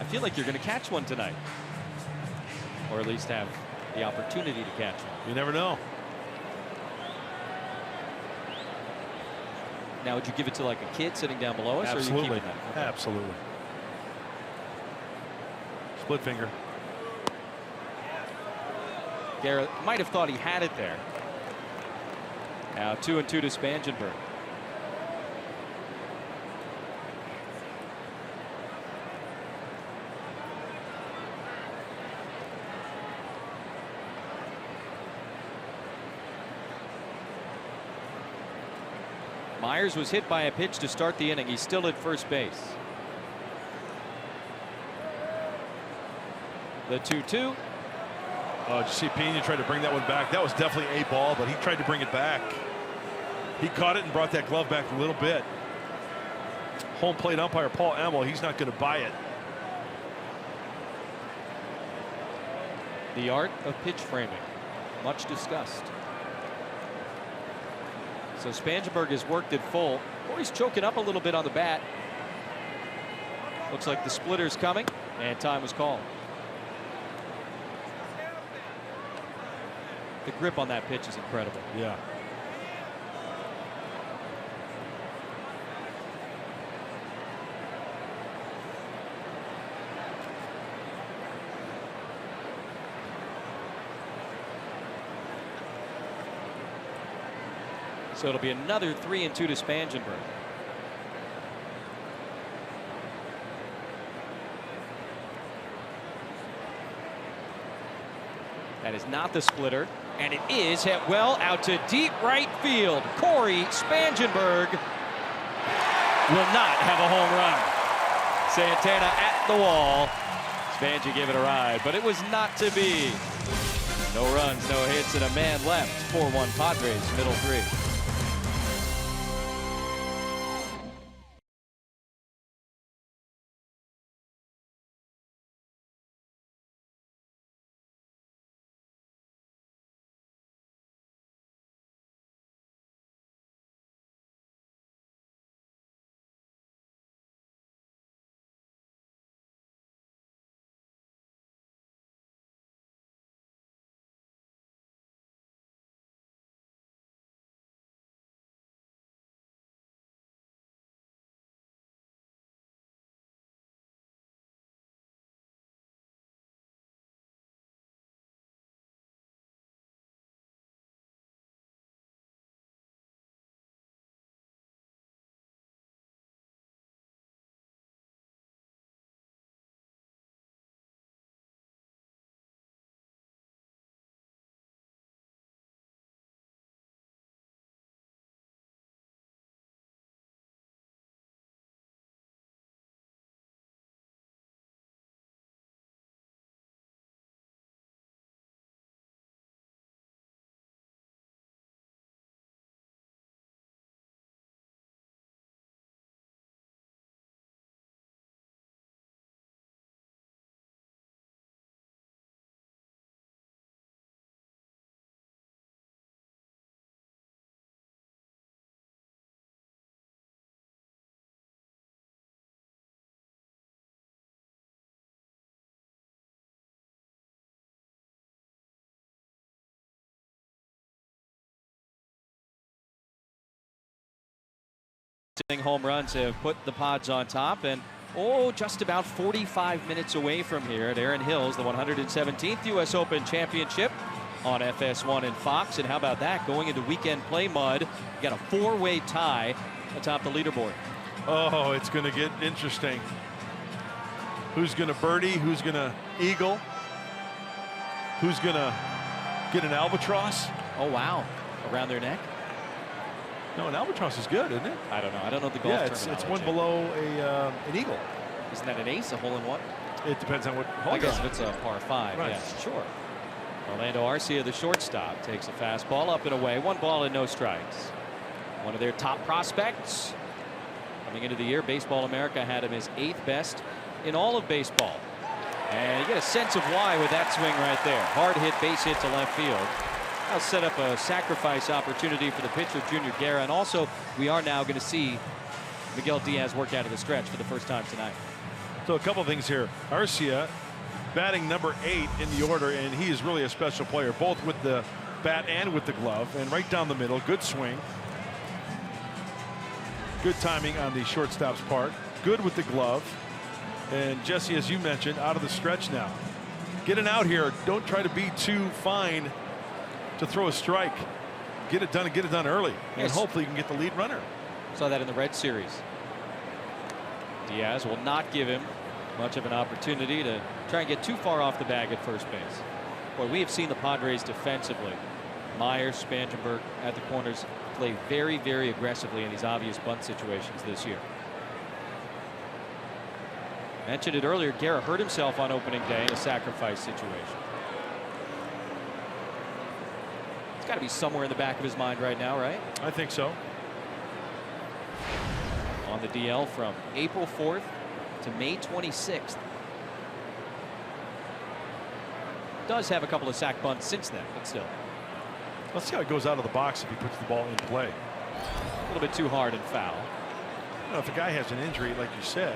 I feel like you're going to catch one tonight, or at least have the opportunity to catch one. You never know. Now, would you give it to like a kid sitting down below us? Absolutely. Or are you keeping that? Okay. Absolutely. Split finger. Garrett might have thought he had it there. Now 2-2 to Spangenberg. Myers was hit by a pitch to start the inning. He's still at first base. The 2-2. Oh, did you see Pena tried to bring that one back? That was definitely a ball, but he tried to bring it back. He caught it and brought that glove back a little bit. Home plate umpire Paul Emmel, he's not going to buy it. The art of pitch framing, much discussed. So Spangenberg has worked it full. Or he's choking up a little bit on the bat. Looks like the splitter's coming, and time was called. The grip on that pitch is incredible. Yeah. So it'll be another 3-2 to Spangenberg. That is not the splitter, and it is hit well out to deep right field. Corey Spangenberg will not have a home run. Santana at the wall. Spangen gave it a ride, but it was not to be. No runs, no hits, and a man left. 4-1 Padres, middle 3. Home runs have put the Pods on top, and just about 45 minutes away from here at Aaron Hills, the 117th U.S. Open Championship on FS1 and Fox. And how about that, going into weekend play mud? You got a 4-way tie atop the leaderboard. Oh, it's going to get interesting. Who's going to birdie? Who's going to eagle? Who's going to get an albatross? Oh, wow. Around their neck? No, an albatross is good, isn't it? I don't know. I don't know the golf terminology. It's one below an eagle. Isn't that an ace, a hole-in-one? It depends on what hole. I guess if it's a par 5, right. Yeah, sure. Orlando Arcia, the shortstop, takes a fastball up and away. 1 ball and no strikes. One of their top prospects. Coming into the year, Baseball America had him as 8th best in all of baseball. And you get a sense of why with that swing right there. Hard hit, base hit to left field. That'll set up a sacrifice opportunity for the pitcher, Junior Guerra. And also, we are now going to see Miguel Diaz work out of the stretch for the first time tonight. So a couple things here. Arcia batting number 8 in the order, and he is really a special player, both with the bat and with the glove, and right down the middle. Good swing. Good timing on the shortstop's part. Good with the glove. And Jesse, as you mentioned, out of the stretch now. Get an out here. Don't try to be too fine to throw a strike. Get it done and get it done early. And Yes. hopefully you can get the lead runner. Saw that in the Red Series. Diaz will not give him much of an opportunity to try and get too far off the bag at first base. Boy, we have seen the Padres defensively Myers, Spangenberg at the corners play very, very aggressively in these obvious bunt situations this year. Mentioned it earlier, Guerra hurt himself on opening day in a sacrifice situation. It's got to be somewhere in the back of his mind right now, right? I think so. On the DL from April 4th to May 26th. Does have a couple of sack bunts since then, but still. Let's see how it goes out of the box if he puts the ball in play. A little bit too hard and foul. You know, if a guy has an injury, like you said,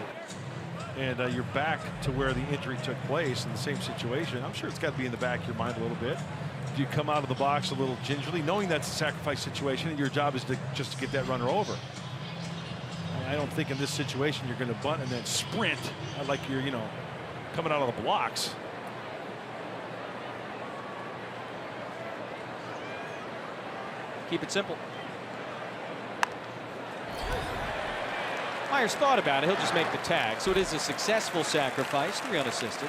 and you're back to where the injury took place in the same situation, I'm sure it's got to be in the back of your mind a little bit. Do you come out of the box a little gingerly, knowing that's a sacrifice situation, and your job is to just to get that runner over? I don't think in this situation you're going to bunt and then sprint like you're, you know, coming out of the blocks. Keep it simple. Myers thought about it. He'll just make the tag. So it is a successful sacrifice, 3 unassisted.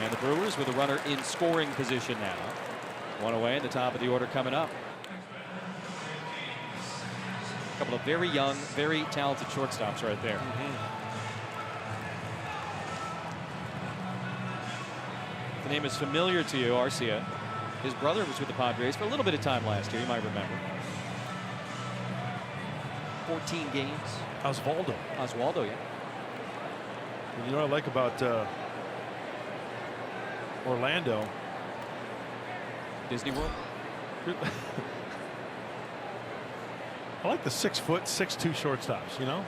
And the Brewers with a runner in scoring position now. 1 away in the top of the order coming up. A couple of very young, very talented shortstops right there. The name is familiar to you, Arcia. His brother was with the Padres for a little bit of time last year. You might remember. 14 games. Osvaldo. Osvaldo, yeah. And you know what I like about Orlando? Disney World. I like the 6'6", 6'2" shortstops, you know?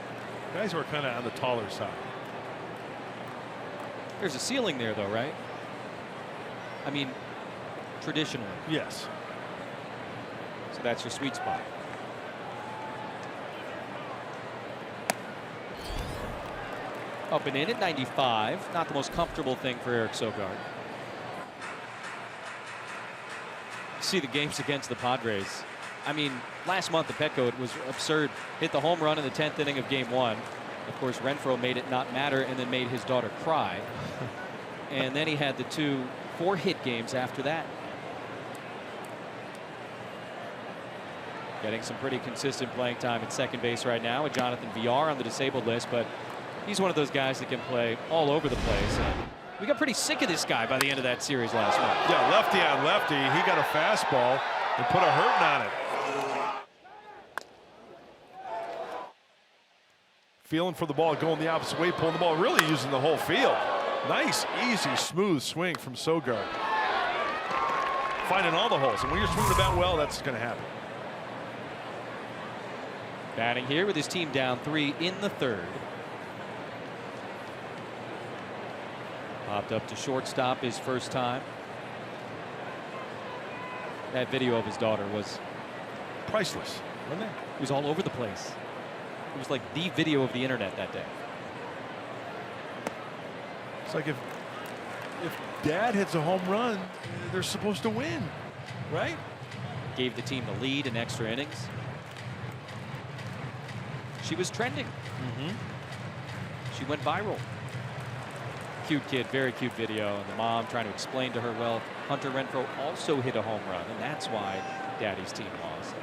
Guys who are kind of on the taller side. There's a ceiling there, though, right? I mean, traditionally. Yes. So that's your sweet spot. Up and in at 95. Not the most comfortable thing for Eric Sogard. See the games against the Padres. I mean, last month at Petco, it was absurd. Hit the home run in the 10th inning of game 1. Of course, Renfroe made it not matter and then made his daughter cry. And then he had the 2 4-hit games after that. Getting some pretty consistent playing time at second base right now with Jonathan VR on the disabled list, but he's one of those guys that can play all over the place. And we got pretty sick of this guy by the end of that series last month. Yeah, lefty on lefty. He got a fastball and put a hurting on it. Feeling for the ball, going the opposite way, pulling the ball, really using the whole field. Nice, easy, smooth swing from Sogard. Finding all the holes. And when you're swinging the bat well, that's going to happen. Batting here with his team down 3 in the 3rd. Popped up to shortstop his first time. That video of his daughter was priceless, wasn't it? It was all over the place. It was like the video of the internet that day. It's like if dad hits a home run, they're supposed to win, right? Gave the team the lead in extra innings. She was trending. She went viral. Cute kid, very cute video. And the mom trying to explain to her, well, Hunter Renfroe also hit a home run, and that's why daddy's team lost.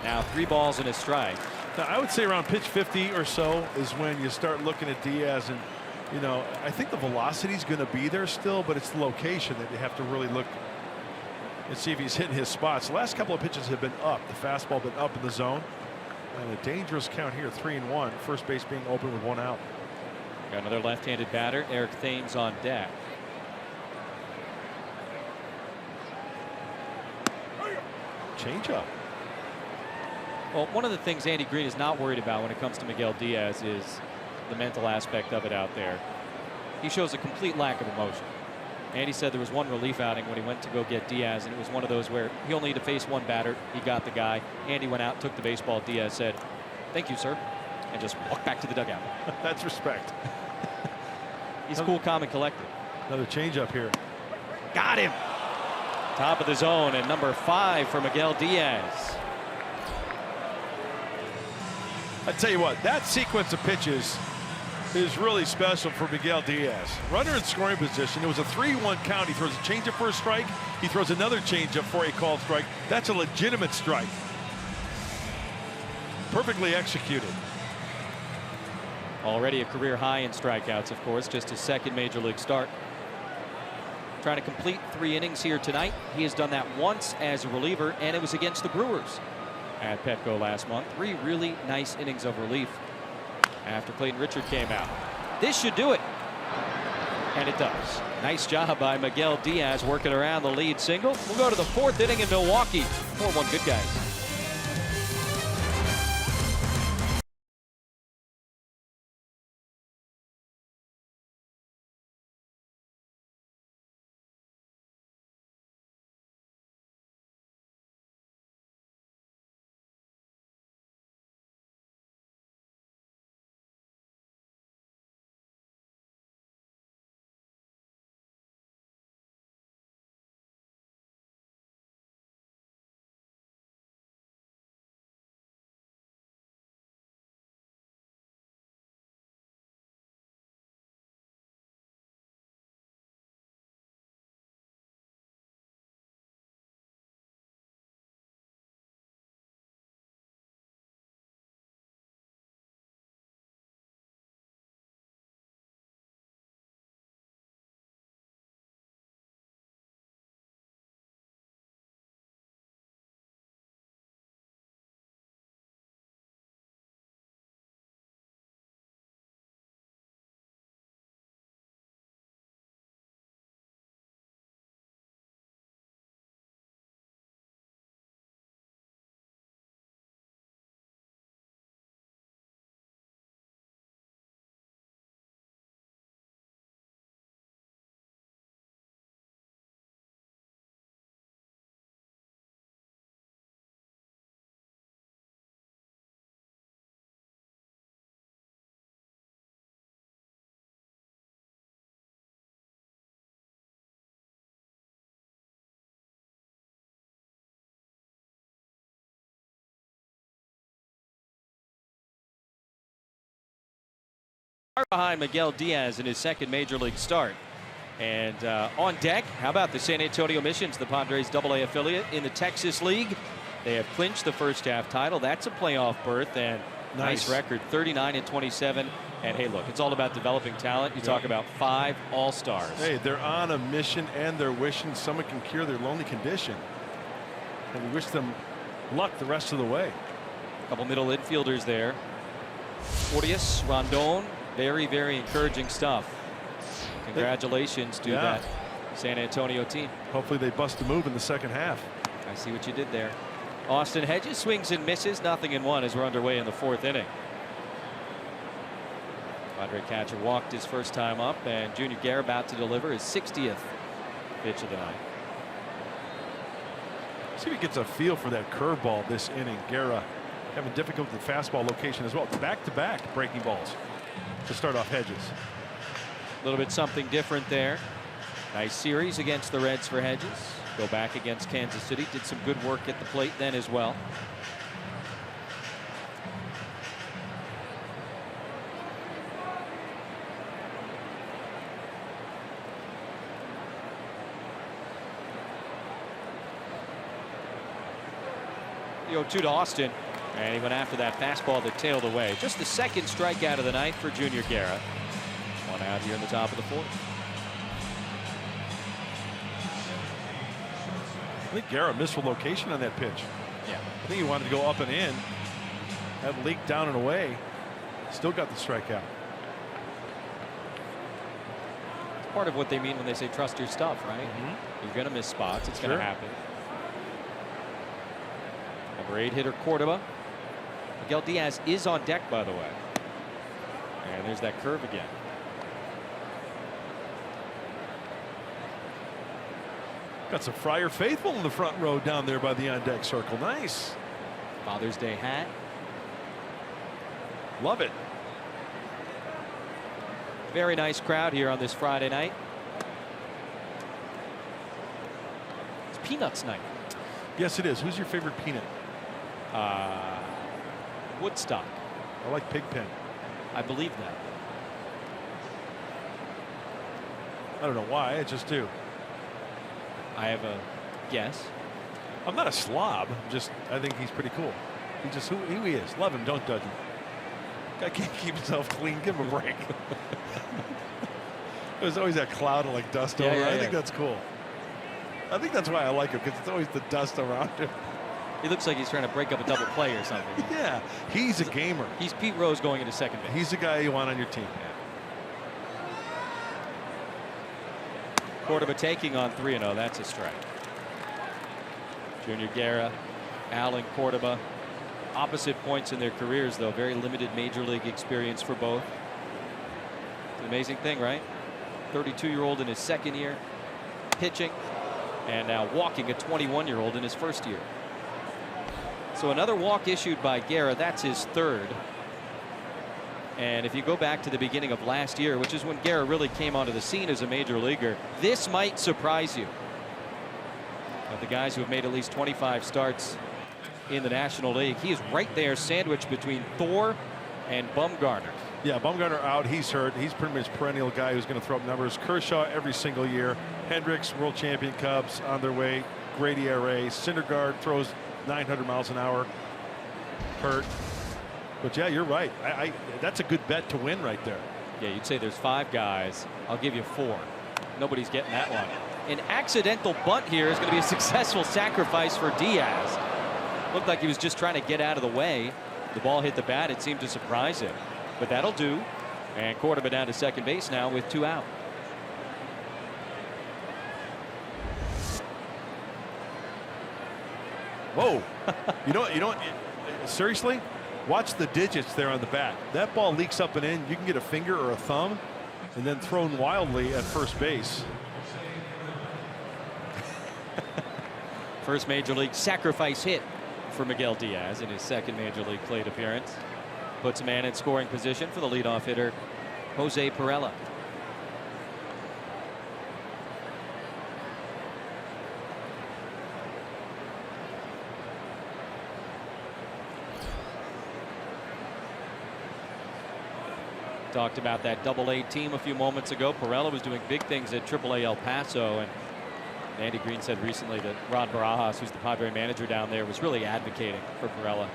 Now 3 balls and a strike. Now, I would say around pitch 50 or so is when you start looking at Diaz, and you know, I think the velocity is going to be there still, but it's the location that you have to really look and see if he's hitting his spots. The last couple of pitches have been up. The fastball been up in the zone, and a dangerous count here, 3-1. First base being open with 1 out. Got another left-handed batter, Eric Thames, on deck. Changeup. Well, one of the things Andy Green is not worried about when it comes to Miguel Diaz is the mental aspect of it out there. He shows a complete lack of emotion. Andy said there was one relief outing when he went to go get Diaz, and it was one of those where he only had to face 1 batter. He got the guy. Andy went out, took the baseball. Diaz said, "Thank you, sir," and just walked back to the dugout. That's respect. He's cool, calm, and collected. Another changeup here. Got him. Top of the zone, and number 5 for Miguel Diaz. I tell you what, that sequence of pitches is really special for Miguel Diaz. Runner in scoring position. It was a 3-1 count. He throws a changeup for a strike. He throws another changeup for a called strike. That's a legitimate strike. Perfectly executed. Already a career high in strikeouts, of course, just his second major league start. Trying to complete 3 innings here tonight. He has done that once as a reliever, and it was against the Brewers at Petco last month. 3 really nice innings of relief after Clayton Richard came out. This should do it. And it does. Nice job by Miguel Diaz working around the lead single. We'll go to the 4th inning in Milwaukee. 4-1 good guys. Behind Miguel Diaz in his second major league start. And on deck, how about the San Antonio Missions, the Padres AA affiliate in the Texas League? They have clinched the first half title. That's a playoff berth, and nice record, 39-27. And hey, look, it's all about developing talent. You talk about 5 all-stars. Hey, they're on a mission, and they're wishing someone can cure their lonely condition. And we wish them luck the rest of the way. A couple middle infielders there. Ortiz, Rondon. Very, very encouraging stuff. Congratulations to that San Antonio team. Hopefully they bust a move in the second half. I see what you did there. Austin Hedges swings and misses, 0-1 as we're underway in the 4th inning. Padre catcher walked his first time up, and Junior Guerra about to deliver his 60th pitch of the night. See if he gets a feel for that curveball this inning. Guerra having difficulty with the fastball location as well. Back-to-back breaking balls to start off Hedges. A little bit something different there. Nice series against the Reds for Hedges. Go back against Kansas City. Did some good work at the plate then as well. The 0-2 to Austin. And he went after that fastball that tailed away. Just the second strikeout of the night for Junior Guerra. 1 out here in the top of the 4th. I think Guerra missed the location on that pitch. Yeah. I think he wanted to go up and in. That leaked down and away. Still got the strikeout. It's part of what they mean when they say trust your stuff, right? You're going to miss spots. It's going to happen. Number 8 hitter Cordoba. Miguel Diaz is on deck, by the way. And there's that curve again. Got some Friar faithful in the front row down there by the on-deck circle. Nice. Father's Day hat. Love it. Very nice crowd here on this Friday night. It's Peanuts night. Yes, it is. Who's your favorite peanut? Woodstock. I like Pigpen. I believe that. I don't know why. I just do. I have a guess. I'm not a slob. I think he's pretty cool. He's just who he is. Love him. Don't judge him. Guy can't keep himself clean. Give him a break. There's always that cloud of like dust over. I think that's cool. I think that's why I like him, because it's always the dust around him. He looks like he's trying to break up a double play or something. Yeah, he's a gamer. He's Pete Rose going into second base. He's the guy you want on your team. Cordoba taking on 3-0. That's a strike. Junior Guerra, Alan Cordoba. Opposite points in their careers, though. Very limited major league experience for both. It's an amazing thing, right? 32-year-old in his second year pitching, and now walking a 21-year-old in his first year. So another walk issued by Guerra. That's his third. And if you go back to the beginning of last year, which is when Guerra really came onto the scene as a major leaguer, this might surprise you. Of the guys who have made at least 25 starts in the National League, he is right there sandwiched between Thor and Bumgarner. Yeah, Bumgarner out. He's hurt. He's pretty much perennial guy who's going to throw up numbers. Kershaw every single year. Hendricks, world champion Cubs, on their way. Great ERA. Syndergaard throws 900 miles an hour. Hurt. But yeah, you're right. That's a good bet to win right there. Yeah, you'd say there's 5 guys. I'll give you 4. Nobody's getting that one. An accidental bunt here is going to be a successful sacrifice for Diaz. Looked like he was just trying to get out of the way. The ball hit the bat. It seemed to surprise him. But that'll do. And Cordoba down to second base now with 2 out. Whoa. you know, seriously, watch the digits there on the bat. That ball leaks up and in. You can get a finger or a thumb and then thrown wildly at first base. First major league sacrifice hit for Miguel Diaz in his second major league plate appearance. Puts a man in scoring position for the leadoff hitter, Jose Perella. Talked about that Double-A team a few moments ago. Perella was doing big things at Triple-A El Paso, and Andy Green said recently that Rod Barajas, who's the Padre manager down there, was really advocating for Perella,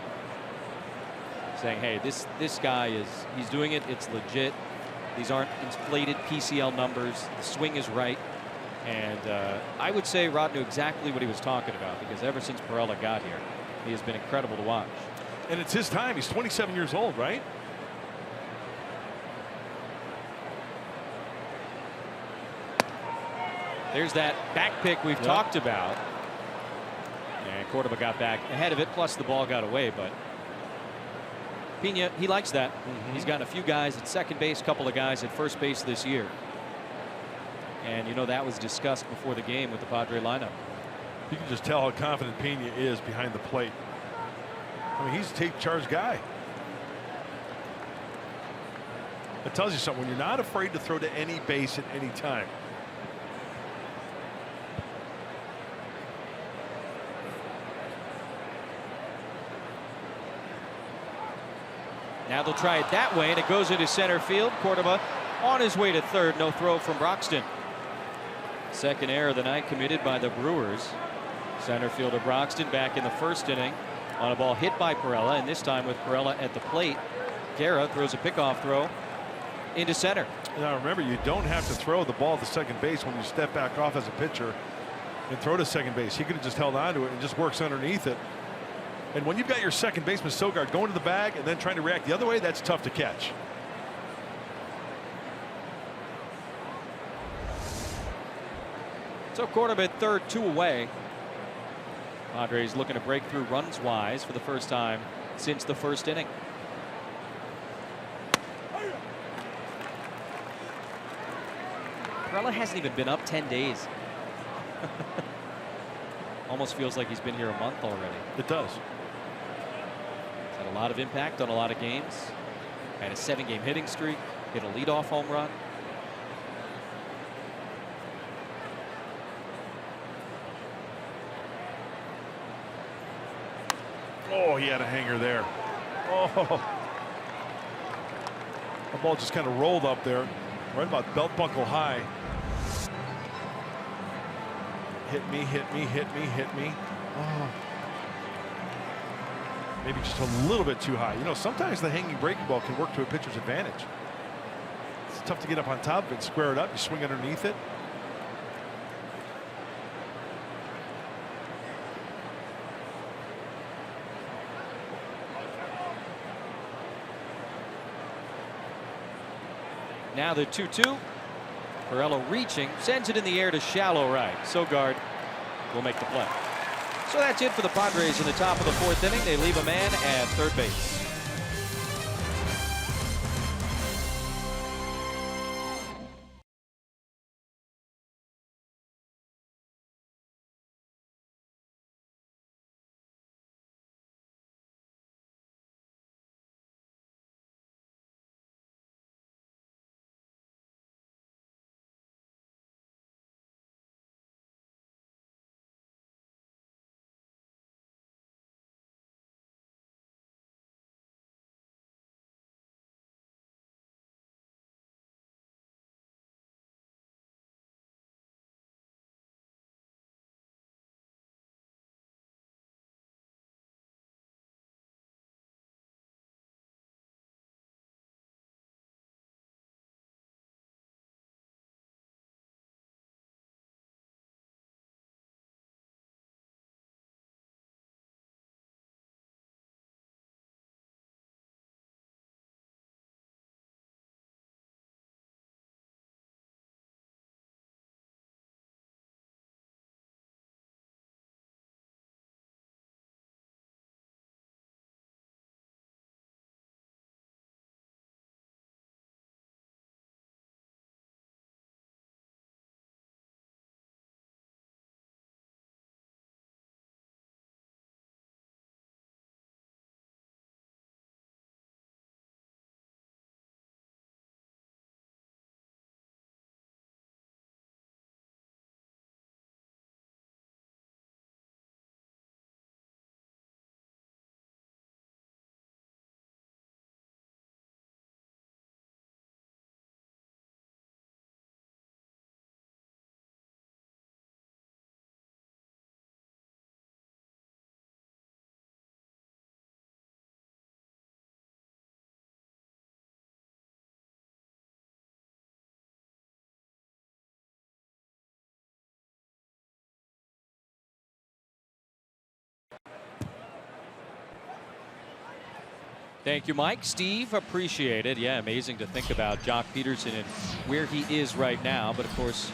saying, hey, this guy he's doing it. It's legit. These aren't inflated PCL numbers. The swing is right. And I would say Rod knew exactly what he was talking about, because ever since Perella got here, he has been incredible to watch. And it's his time. He's 27 years old, right? There's that back pick we've talked about. And Cordoba got back ahead of it, plus the ball got away. But Pena, he likes that. He's gotten a few guys at second base, a couple of guys at first base this year. And, you know, that was discussed before the game with the Padre lineup. You can just tell how confident Pena is behind the plate. I mean, he's a take charge guy. It tells you something when you're not afraid to throw to any base at any time. Now they'll try it that way, and it goes into center field. Cordoba on his way to third. No throw from Broxton. Second error of the night committed by the Brewers. Center fielder Broxton back in the first inning on a ball hit by Perella, and this time with Perella at the plate. Guerra throws a pickoff throw into center. Now remember, you don't have to throw the ball to second base when you step back off as a pitcher and throw to second base. He could have just held on to it and just works underneath it. And when you've got your second baseman Sogard going to the bag and then trying to react the other way, that's tough to catch. So Cordoba at third, 2 away. Padres looking to break through runs wise for the first time since the first inning. Perella hasn't even been up 10 days. Almost feels like he's been here a month already. It does. He's had a lot of impact on a lot of games. Had a 7-game hitting streak. Hit a leadoff home run. Oh, he had a hanger there. Oh. The ball just kind of rolled up there, right about belt buckle high. Hit me, hit me, hit me, hit me. Oh. Maybe just a little bit too high. You know, sometimes the hanging breaking ball can work to a pitcher's advantage. It's tough to get up on top of it, square it up, you swing underneath it. Now the 2-2. Perello reaching, sends it in the air to shallow right. Sogard will make the play. So that's it for the Padres in the top of the 4th inning. They leave a man at third base. Thank you, Mike. Steve, appreciate it. Yeah, amazing to think about Jock Peterson and where he is right now. But of course,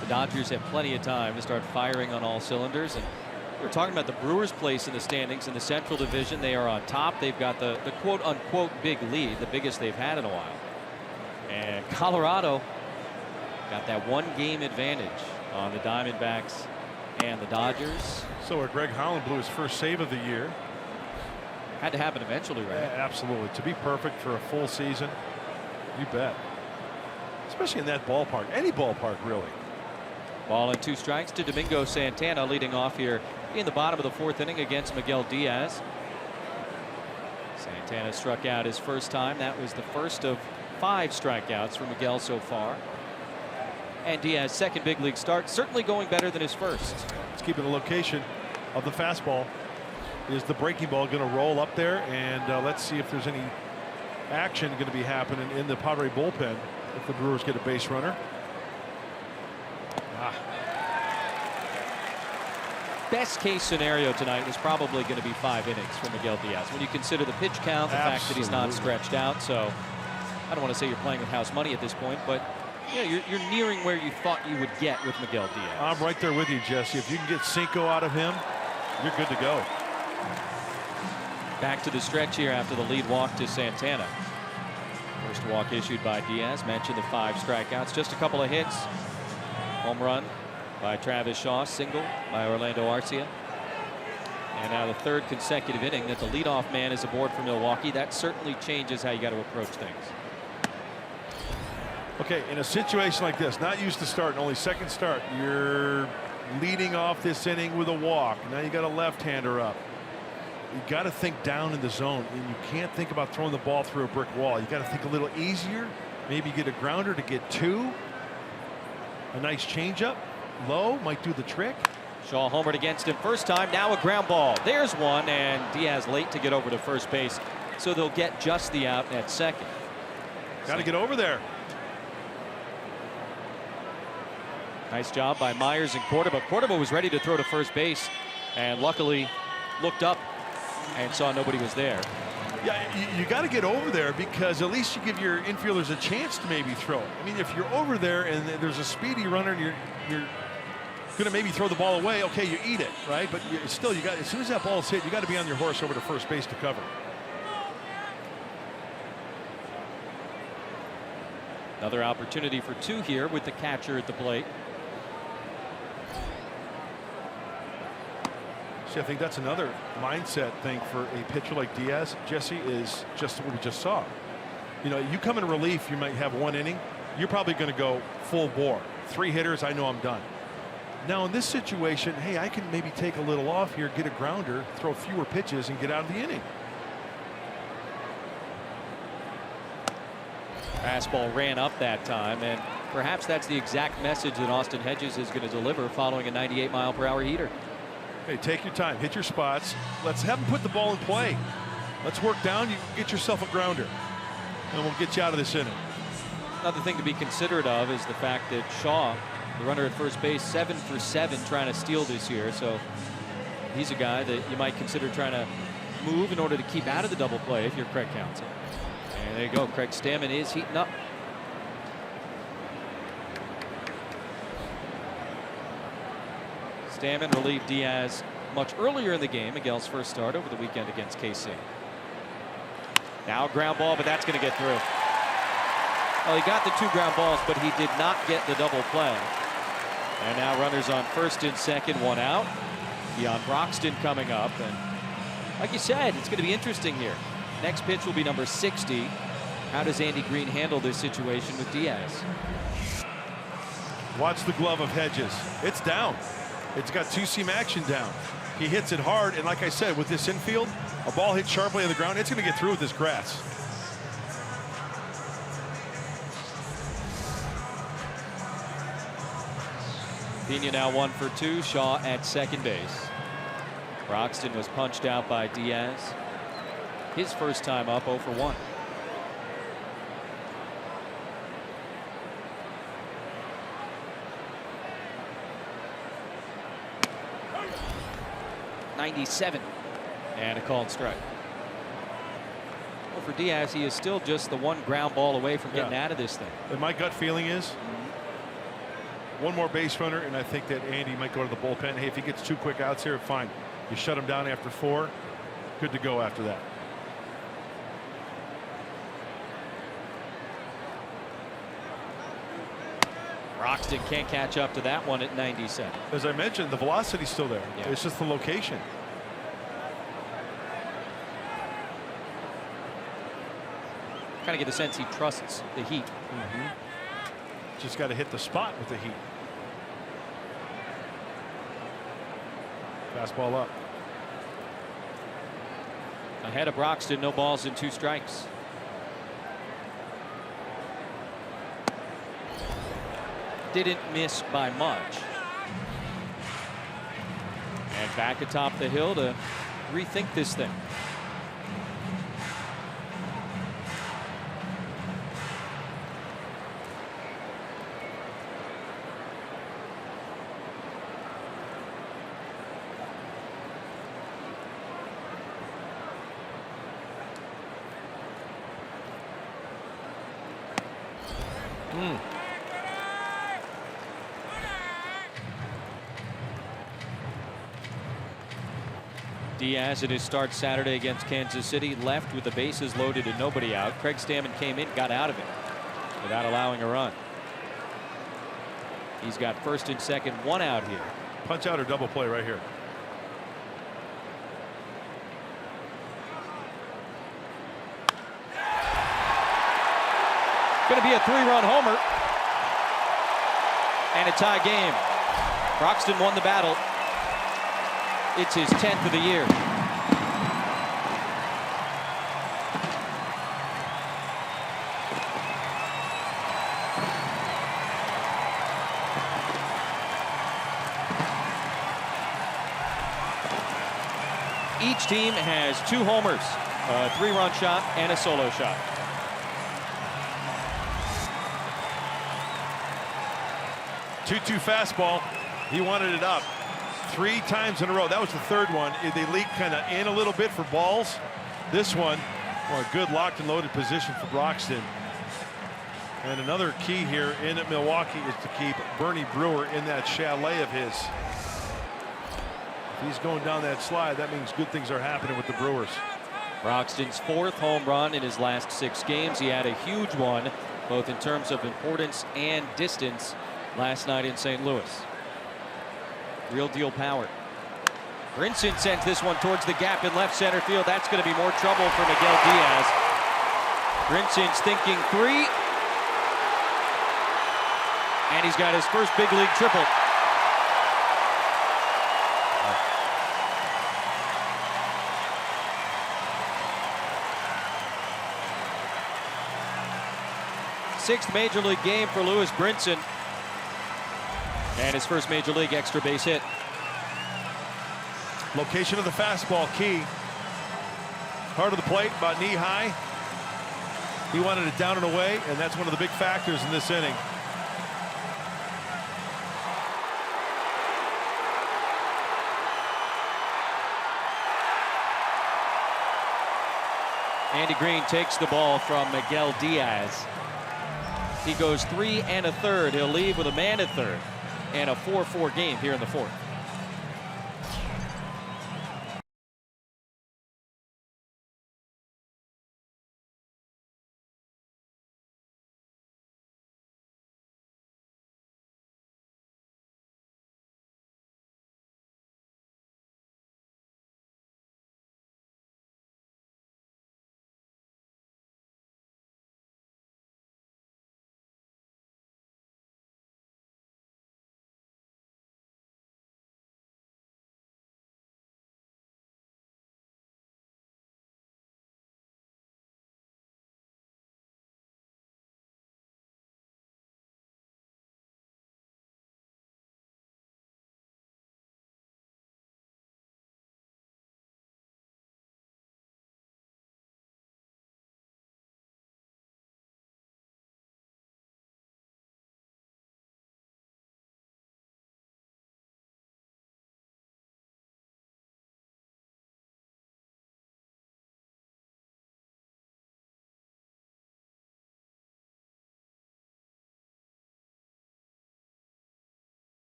the Dodgers have plenty of time to start firing on all cylinders. And we're talking about the Brewers' place in the standings in the Central Division. They are on top. They've got the quote unquote big lead, the biggest they've had in a while. And Colorado got that 1-game advantage on the Diamondbacks and the Dodgers. So where Greg Holland blew his first save of the year. Had to happen eventually, right? Yeah, absolutely. To be perfect for a full season, you bet. Especially in that ballpark, any ballpark really. Ball and 2 strikes to Domingo Santana, leading off here in the bottom of the 4th inning against Miguel Diaz. Santana struck out his first time. That was the first of 5 strikeouts for Miguel so far. And Diaz's second big league start, certainly going better than his first. Let's keep it the location of the fastball. Is the breaking ball going to roll up there? And let's see if there's any action going to be happening in the Padre bullpen if the Brewers get a base runner. Best case scenario tonight is probably going to be 5 innings for Miguel Diaz when you consider the pitch count, the fact that he's not stretched out. So I don't want to say you're playing with house money at this point, but yeah, you're nearing where you thought you would get with Miguel Diaz. I'm right there with you, Jesse. If you can get Cinco out of him, you're good to go. Back to the stretch here after the lead walk to Santana. First walk issued by Diaz. Mentioned the 5 strikeouts. Just a couple of hits. Home run by Travis Shaw. Single by Orlando Arcia. And now the 3rd consecutive inning that the leadoff man is aboard for Milwaukee. That certainly changes how you got to approach things. Okay, in a situation like this, not used to starting, only 2nd start, you're leading off this inning with a walk. Now you got a left-hander up. You got to think down in the zone, and you can't think about throwing the ball through a brick wall. You got to think a little easier. Maybe get a grounder to get 2. A nice changeup. low might do the trick. Shaw homered against him first time. Now a ground ball. There's one, and Diaz late to get over to first base. So they'll get just the out at second. Got to get over there. Nice job by Myers and Córdoba. Córdoba was ready to throw to first base and luckily looked up and saw nobody was there. Yeah, you got to get over there because at least you give your infielders a chance to maybe throw it. I mean, if you're over there and there's a speedy runner and you're going to maybe throw the ball away, okay, you eat it, right? But still, you got, as soon as that ball's hit, you got to be on your horse over to first base to cover. Another opportunity for two here with the catcher at the plate. See, I think that's another mindset thing for a pitcher like Diaz, Jesse, is just what we just saw. You know, you come in relief, you might have one inning. You're probably going to go full bore. 3 hitters, I know I'm done. Now in this situation, hey, I can maybe take a little off here, get a grounder, throw fewer pitches, and get out of the inning. Fastball ran up that time, and perhaps that's the exact message that Austin Hedges is going to deliver following a 98-mile-per-hour heater. Hey, take your time, hit your spots. Let's have him put the ball in play. Let's work down. You get yourself a grounder, and we'll get you out of this inning. Another thing to be considerate of is the fact that Shaw, the runner at first base, 7 for 7 trying to steal this year. So he's a guy that you might consider trying to move in order to keep out of the double play if you're Craig Counsell. And there you go. Craig Stammen is heating up. Stammen relieved Diaz much earlier in the game. Miguel's first start over the weekend against KC. Now ground ball, but that's going to get through. Well, he got the 2 ground balls, but he did not get the double play. And now runners on first and second, 1 out. Keon Broxton coming up. And like you said, it's going to be interesting here. Next pitch will be number 60. How does Andy Green handle this situation with Diaz? Watch the glove of Hedges. It's down. It's got 2-seam action down. He hits it hard, and like I said, with this infield, a ball hit sharply on the ground, it's going to get through with this grass. Pena now 1 for 2. Shaw at second base. Broxton was punched out by Diaz. His first time up, 0 for 1. .97 and a called strike. Well, for Diaz, he is still just the 1 ground ball away from getting out of this thing. And my gut feeling is one more base runner, and I think that Andy might go to the bullpen. Hey, if he gets 2 quick outs here, fine. You shut him down after 4. Good to go after that. Broxton can't catch up to that one at 97. As I mentioned, the velocity's still there. Yeah. It's just the location. Kind of get the sense he trusts the heat. Just got to hit the spot with the heat. Fastball up. Ahead of Broxton, no balls and 2 strikes. Didn't miss by much. And back atop the hill to rethink this thing. Diaz in his start Saturday against Kansas City left with the bases loaded and nobody out. Craig Stammen came in, got out of it without allowing a run. He's got first and second, 1 out here. Punch out or double play right here. Going to be a 3-run homer and a tie game. Broxton won the battle. It's his 10th of the year. Each team has 2 homers, a 3-run shot, and a solo shot. Two-2 fastball. He wanted it up 3 times in a row. That was the 3rd one. They leaked kind of in a little bit for balls. This one, well, a good locked and loaded position for Broxton. And another key here in Milwaukee is to keep Bernie Brewer in that chalet of his. If he's going down that slide, that means good things are happening with the Brewers. Broxton's 4th home run in his last 6 games. He had a huge one, both in terms of importance and distance, last night in St. Louis. Real deal power. Brinson sends this one towards the gap in left center field. That's going to be more trouble for Miguel Diaz. Brinson's thinking 3. And he's got his first big league triple. Sixth major league game for Lewis Brinson. And his first major league extra base hit. Location of the fastball key. Heart of the plate, about knee high. He wanted it down and away, and that's one of the big factors in this inning. Andy Green takes the ball from Miguel Diaz. He goes 3 1/3. He'll leave with a man at third and a 4-4 game here in the 4th.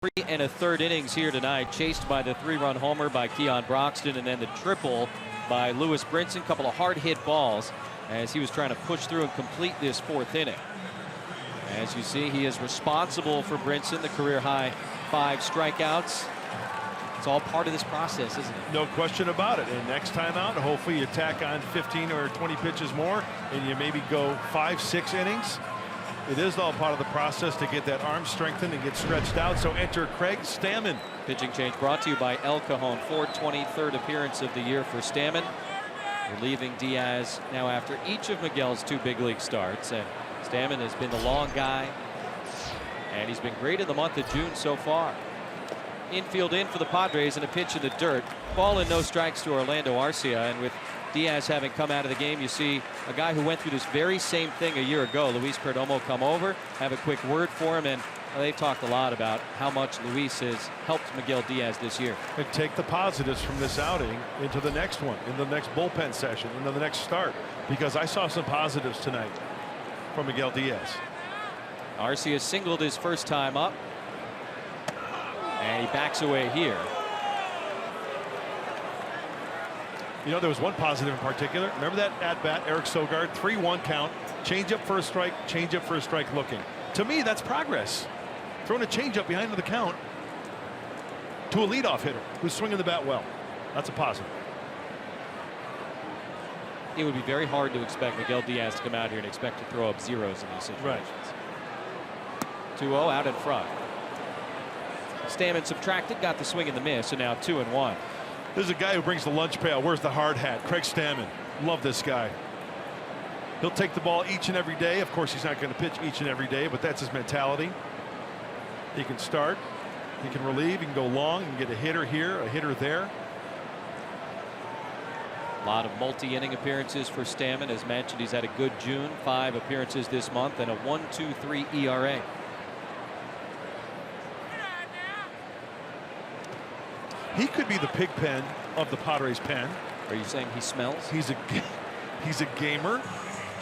Three and a third innings here tonight, chased by the 3-run homer by Keon Broxton, and then the triple by Lewis Brinson. Couple of hard hit balls as he was trying to push through and complete this 4th inning. As you see, he is responsible for Brinson, the career high 5 strikeouts. It's all part of this process, isn't it? No question about it. And next time out, hopefully you tack on 15 or 20 pitches more and you maybe go 5-6 innings. It is all part of the process to get that arm strengthened and get stretched out. So enter Craig Stammen. Pitching change brought to you by El Cajon. 423rd appearance of the year for Stammen. Relieving Diaz now after each of Miguel's 2 big league starts. And Stammen has been the long guy. And he's been great in the month of June so far. Infield in for the Padres and a pitch in the dirt. Ball and no strikes to Orlando Arcia. And with Diaz having come out of the game, you see a guy who went through this very same thing a year ago, Luis Perdomo, come over, have a quick word for him, and they've talked a lot about how much Luis has helped Miguel Diaz this year. And take the positives from this outing into the next one, in the next bullpen session, into the next start, because I saw some positives tonight from Miguel Diaz. Arcia singled his first time up, and he backs away here. You know, there was one positive in particular. Remember that at bat, Eric Sogard, 3-1 count, change up for a strike, change up for a strike looking. To me, that's progress. Throwing a change up behind the count to a leadoff hitter who's swinging the bat well. That's a positive. it would be very hard to expect Miguel Diaz to come out here and expect to throw up zeros in these situations. Right. 2-0 out in front. Stammen subtracted, got the swing and the miss, so now 2-1. This is a guy who brings the lunch pail. Where's the hard hat? Craig Stammen. Love this guy. He'll take the ball each and every day. Of course, he's not going to pitch each and every day, but that's his mentality. He can start, he can relieve, he can go long, he can get a hitter here, a hitter there. A lot of multi-inning appearances for Stammen. As mentioned, he's had a good June, 5 appearances this month, and a 1.23 ERA. He could be the pig pen of the Padres pen. Are you saying he smells? He's a gamer.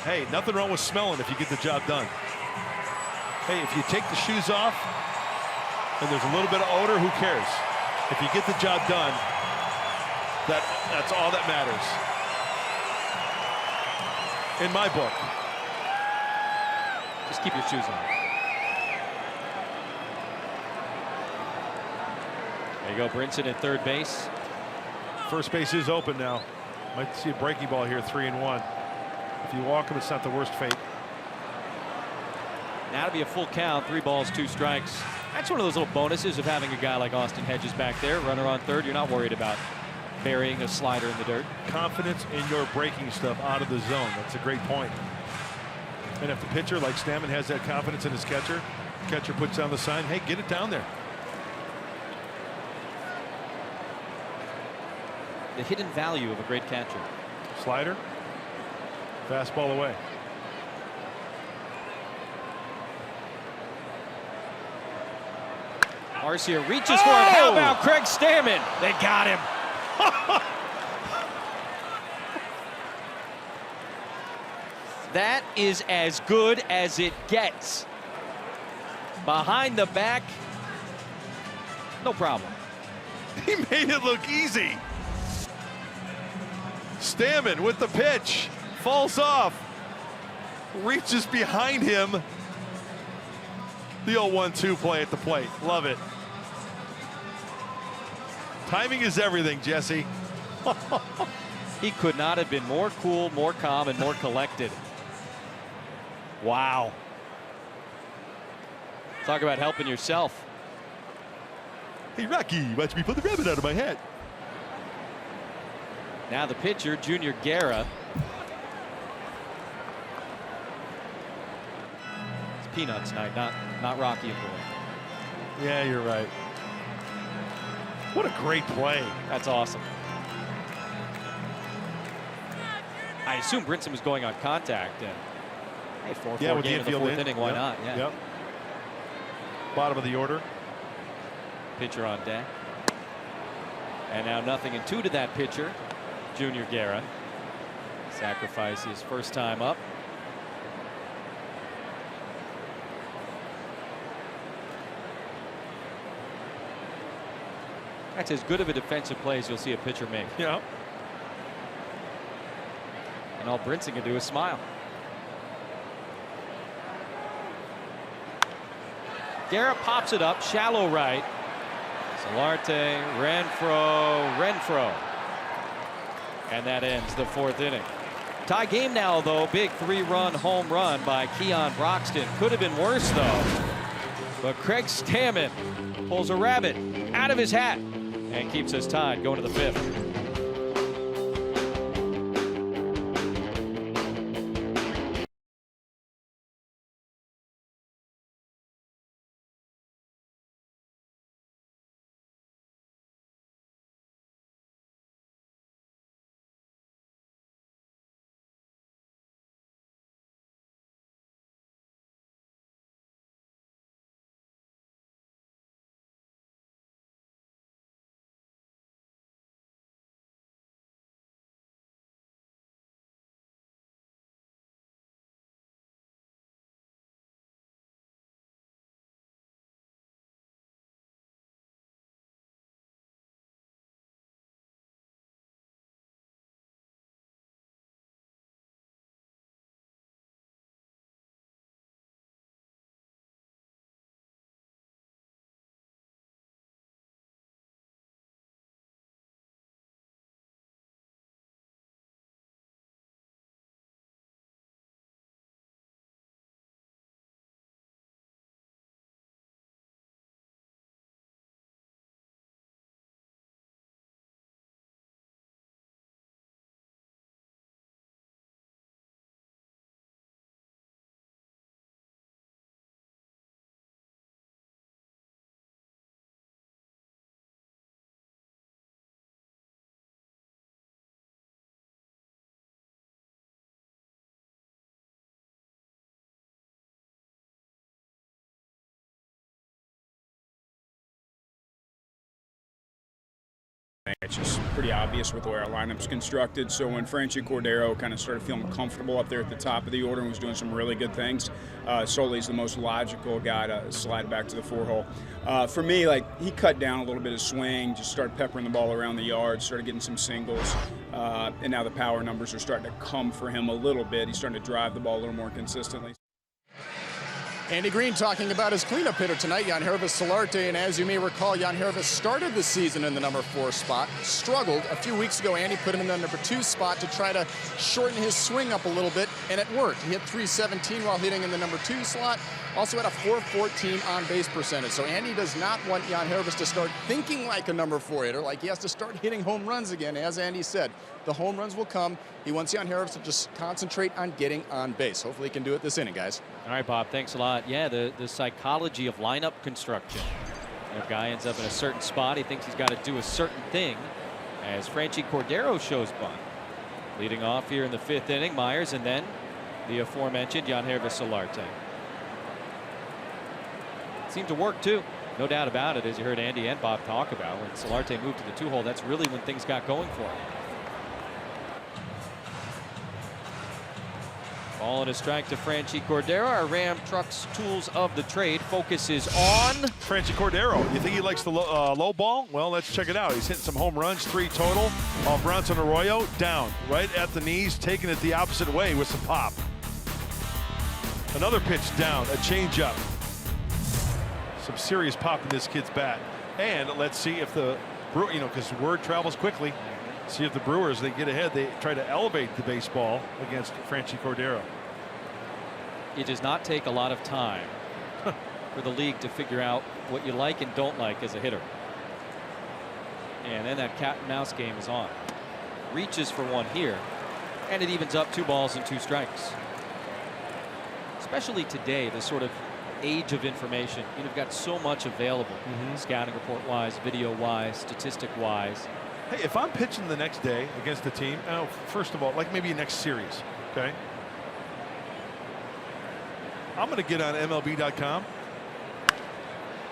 Hey, nothing wrong with smelling if you get the job done. Hey, if you take the shoes off and there's a little bit of odor, who cares? If you get the job done, that's all that matters. In my book. Just keep your shoes on. There you go, Brinson at third base. First base is open now. Might see a breaking ball here, 3-1. If you walk him, it's not the worst fate. Now to be a full count, 3 balls, 2 strikes. That's one of those little bonuses of having a guy like Austin Hedges back there. Runner on third, you're not worried about burying a slider in the dirt. Confidence in your breaking stuff out of the zone. That's a great point. And if the pitcher like Stammen has that confidence in his catcher puts down the sign, hey, get it down there. The hidden value of a great catcher. Slider. Fastball away. Arcia reaches for it. How about Craig Stammen? They got him. That is as good as it gets. Behind the back, no problem. He made it look easy. Stammen with the pitch. Falls off. Reaches behind him. The 0-1-2 play at the plate. Love it. Timing is everything, Jesse. He could not have been more cool, more calm, and more collected. Wow. Talk about helping yourself. Hey, Rocky, watch me pull the rabbit out of my hat. Now the pitcher, Junior Guerra. It's Peanuts night, not Rocky and Boy. Yeah, you're right. What a great play. That's awesome. I assume Brinson was going on contact. And, hey, 4-4 game in the 4th inning. Why not? Yeah. Yep. Bottom of the order. Pitcher on deck. And now 0-2 to that pitcher, Junior Guerra. Sacrifice his first time up. That's as good of a defensive play as you'll see a pitcher make. Yeah. And all Brinson can do is smile. Guerra pops it up, shallow right. Solarte, Renfroe. And that ends the 4th inning. Tie game now, though. Big 3-run home run by Keon Broxton. Could have been worse, though. But Craig Stammen pulls a rabbit out of his hat and keeps us tied going to the 5th. It's just pretty obvious with the way our lineup's constructed. So when Franchy Cordero kind of started feeling comfortable up there at the top of the order and was doing some really good things, Solei's the most logical guy to slide back to the 4-hole. For me, like, he cut down a little bit of swing, just started peppering the ball around the yard, started getting some singles, and now the power numbers are starting to come for him a little bit. He's starting to drive the ball a little more consistently. Andy Green talking about his cleanup hitter tonight, Yangervis Solarte, and as you may recall, Yangervis started the season in the number 4 spot, struggled. A few weeks ago, Andy put him in the number 2 spot to try to shorten his swing up a little bit, and it worked. He hit .317 while hitting in the number 2 slot, also had a .414 on-base percentage. So Andy does not want Yangervis to start thinking like a number 4 hitter, like he has to start hitting home runs again. As Andy said, the home runs will come. He wants Yangervis to just concentrate on getting on base. Hopefully he can do it this inning, guys. All right, Bob, thanks a lot. Yeah, the psychology of lineup construction. If a guy ends up in a certain spot, he thinks he's got to do a certain thing, as Franchy Cordero shows bunt. Leading off here in the 5th inning, Myers, and then the aforementioned Yangervis Solarte. Seemed to work, too. No doubt about it, as you heard Andy and Bob talk about. When Solarte moved to the 2-hole, that's really when things got going for him. Ball and a strike to Franchy Cordero. Our Ram Trucks tools of the trade focuses on Franchy Cordero. You think he likes the low ball? Well, let's check it out. He's hitting some home runs, 3 total. Off Bronson Arroyo, down, right at the knees, taking it the opposite way with some pop. Another pitch down, a changeup. Some serious pop in this kid's bat. And let's see if the Brewers, because word travels quickly. See if the Brewers, they get ahead, they try to elevate the baseball against Franchy Cordero. It does not take a lot of time for the league to figure out what you like and don't like as a hitter. And then that cat and mouse game is on. Reaches for one here, and it evens up 2 balls and 2 strikes. Especially today, the sort of age of information. You've got so much available, scouting report wise, video wise, statistic wise. Hey, if I'm pitching the next day against the team, first of all, like maybe next series, okay? I'm going to get on MLB.com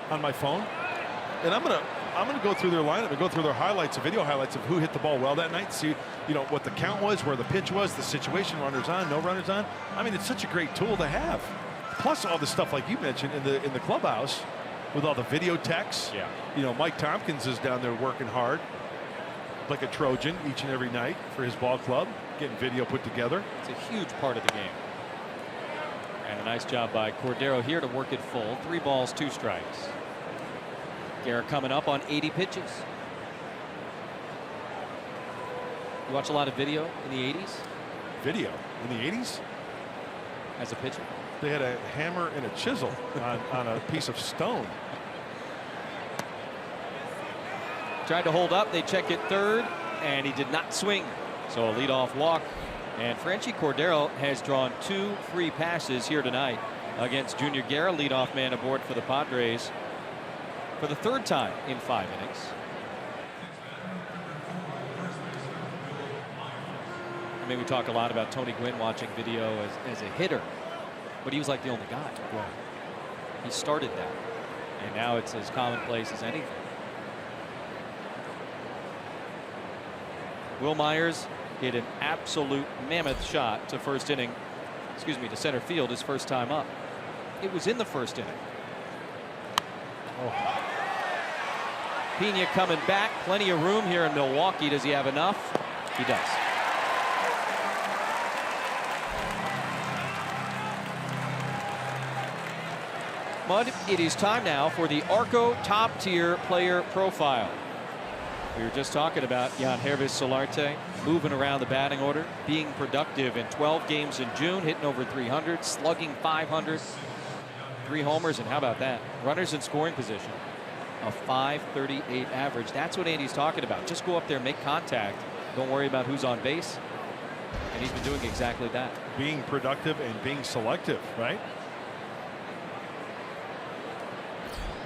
on my phone, and I'm going to go through their lineup and go through their highlights, video highlights of who hit the ball well that night. See, what the count was, where the pitch was, the situation, runners on, no runners on. I mean, it's such a great tool to have. Plus all the stuff like you mentioned in the clubhouse with all the video techs. Yeah. Mike Tompkins is down there working hard, like a Trojan, each and every night for his ball club, getting video put together. It's a huge part of the game. And a nice job by Cordero here to work it full. 3 balls, 2 strikes. Garrett coming up on 80 pitches. You watch a lot of video in the 80s? Video in the 80s? As a pitcher? They had a hammer and a chisel on a piece of stone. Tried to hold up, they check it third, and he did not swing. So a leadoff walk. And Franchy Cordero has drawn 2 free passes here tonight against Junior Guerra, leadoff man aboard for the Padres for the 3rd time in 5 innings. I mean, we talk a lot about Tony Gwynn watching video as a hitter, but he was like the only guy. Yeah. He started that, and now it's as commonplace as anything. Will Myers hit an absolute mammoth shot to to center field his first time up. It was in the 1st inning. Oh. Pena coming back, plenty of room here in Milwaukee. Does he have enough? He does. Mud, it is time now for the Arco top tier player profile. We were just talking about Yangervis Solarte moving around the batting order, being productive in 12 games in June, hitting over 300, slugging 500, 3 homers, and how about that? Runners in scoring position, a .538 average. That's what Andy's talking about. Just go up there, make contact. Don't worry about who's on base. And he's been doing exactly that. Being productive and being selective, right?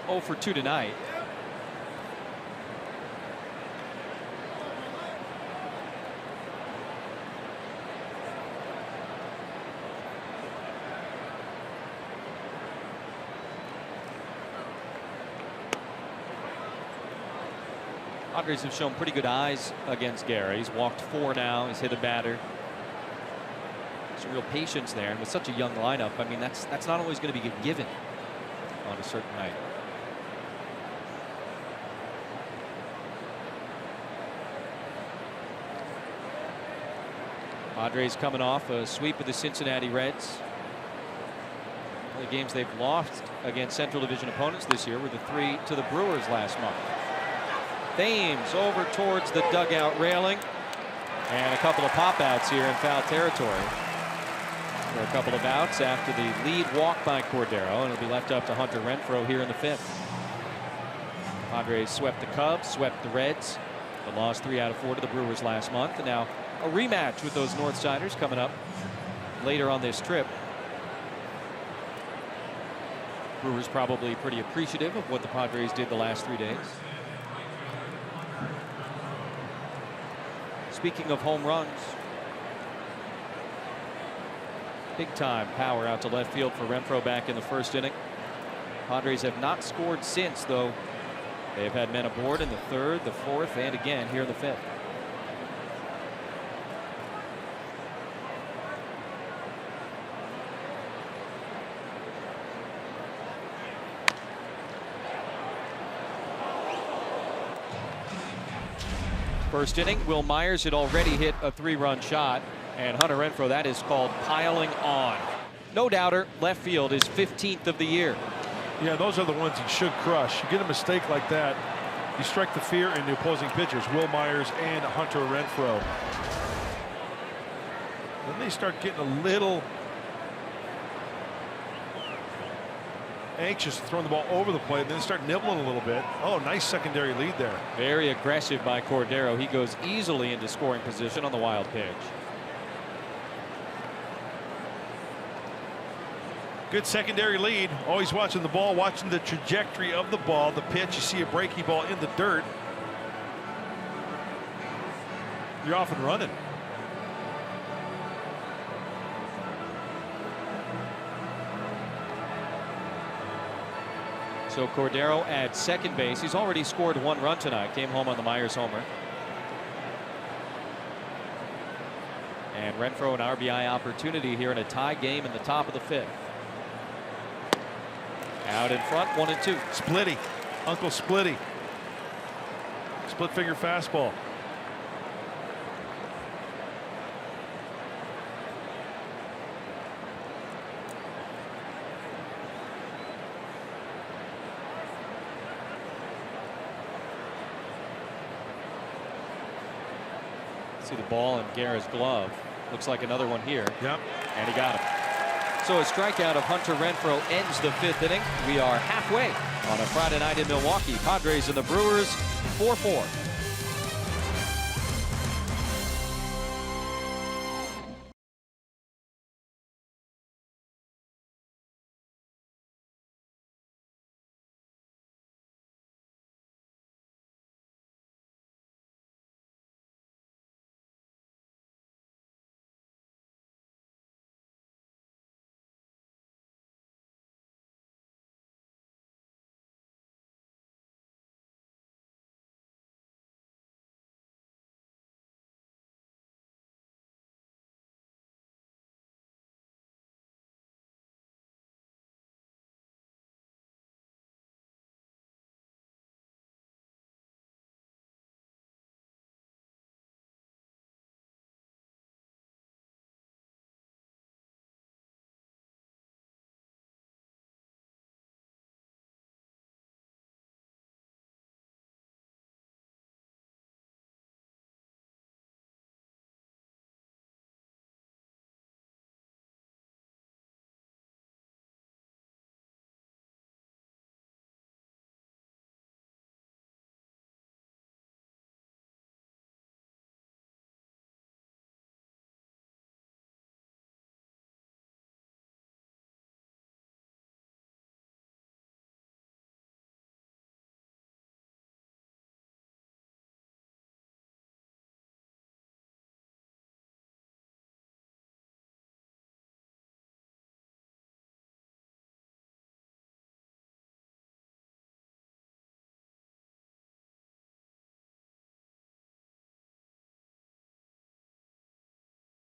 0 for 2 tonight. Padres have shown pretty good eyes against Guerra. He's walked 4 now. He's hit a batter. There's real patience there, and with such a young lineup, I mean, that's not always going to be given on a certain night. Padres coming off a sweep of the Cincinnati Reds. The games they've lost against Central Division opponents this year were the 3 to the Brewers last month. Thames over towards the dugout railing, and a couple of pop outs here in foul territory. For a couple of outs after the lead walk by Cordero, and it'll be left up to Hunter Renfroe here in the 5th. Padres swept the Cubs, swept the Reds, but lost 3 out of 4 to the Brewers last month, and now a rematch with those Northsiders coming up later on this trip. Brewers probably pretty appreciative of what the Padres did the last 3 days. Speaking of home runs, big time power out to left field for Renfroe back in the 1st inning. Padres have not scored since, though. They have had men aboard in the 3rd, the 4th, and again here in the 5th. First inning, Will Myers had already hit a 3-run shot, and Hunter Renfroe, that is called piling on. No doubter, left field is 15th of the year. Yeah, those are the ones you should crush. You get a mistake like that, you strike the fear in the opposing pitchers, Will Myers and Hunter Renfroe. Then they start getting a little anxious, throwing the ball over the plate, and then start nibbling a little bit. Oh, nice secondary lead there. Very aggressive by Cordero. He goes easily into scoring position on the wild pitch. Good secondary lead. Always watching the ball, watching the trajectory of the ball, the pitch. You see a breaky ball in the dirt, you're off and running. So Cordero at second base. He's already scored 1 run tonight. Came home on the Myers homer. And Renfroe an RBI opportunity here in a tie game in the top of the 5th. Out in front, 1 and 2. Splitty, Uncle Splitty. Split finger fastball. See the ball in Guerra's glove. Looks like another one here. Yep. And he got him. So a strikeout of Hunter Renfroe ends the 5th inning. We are halfway on a Friday night in Milwaukee. Padres and the Brewers 4-4.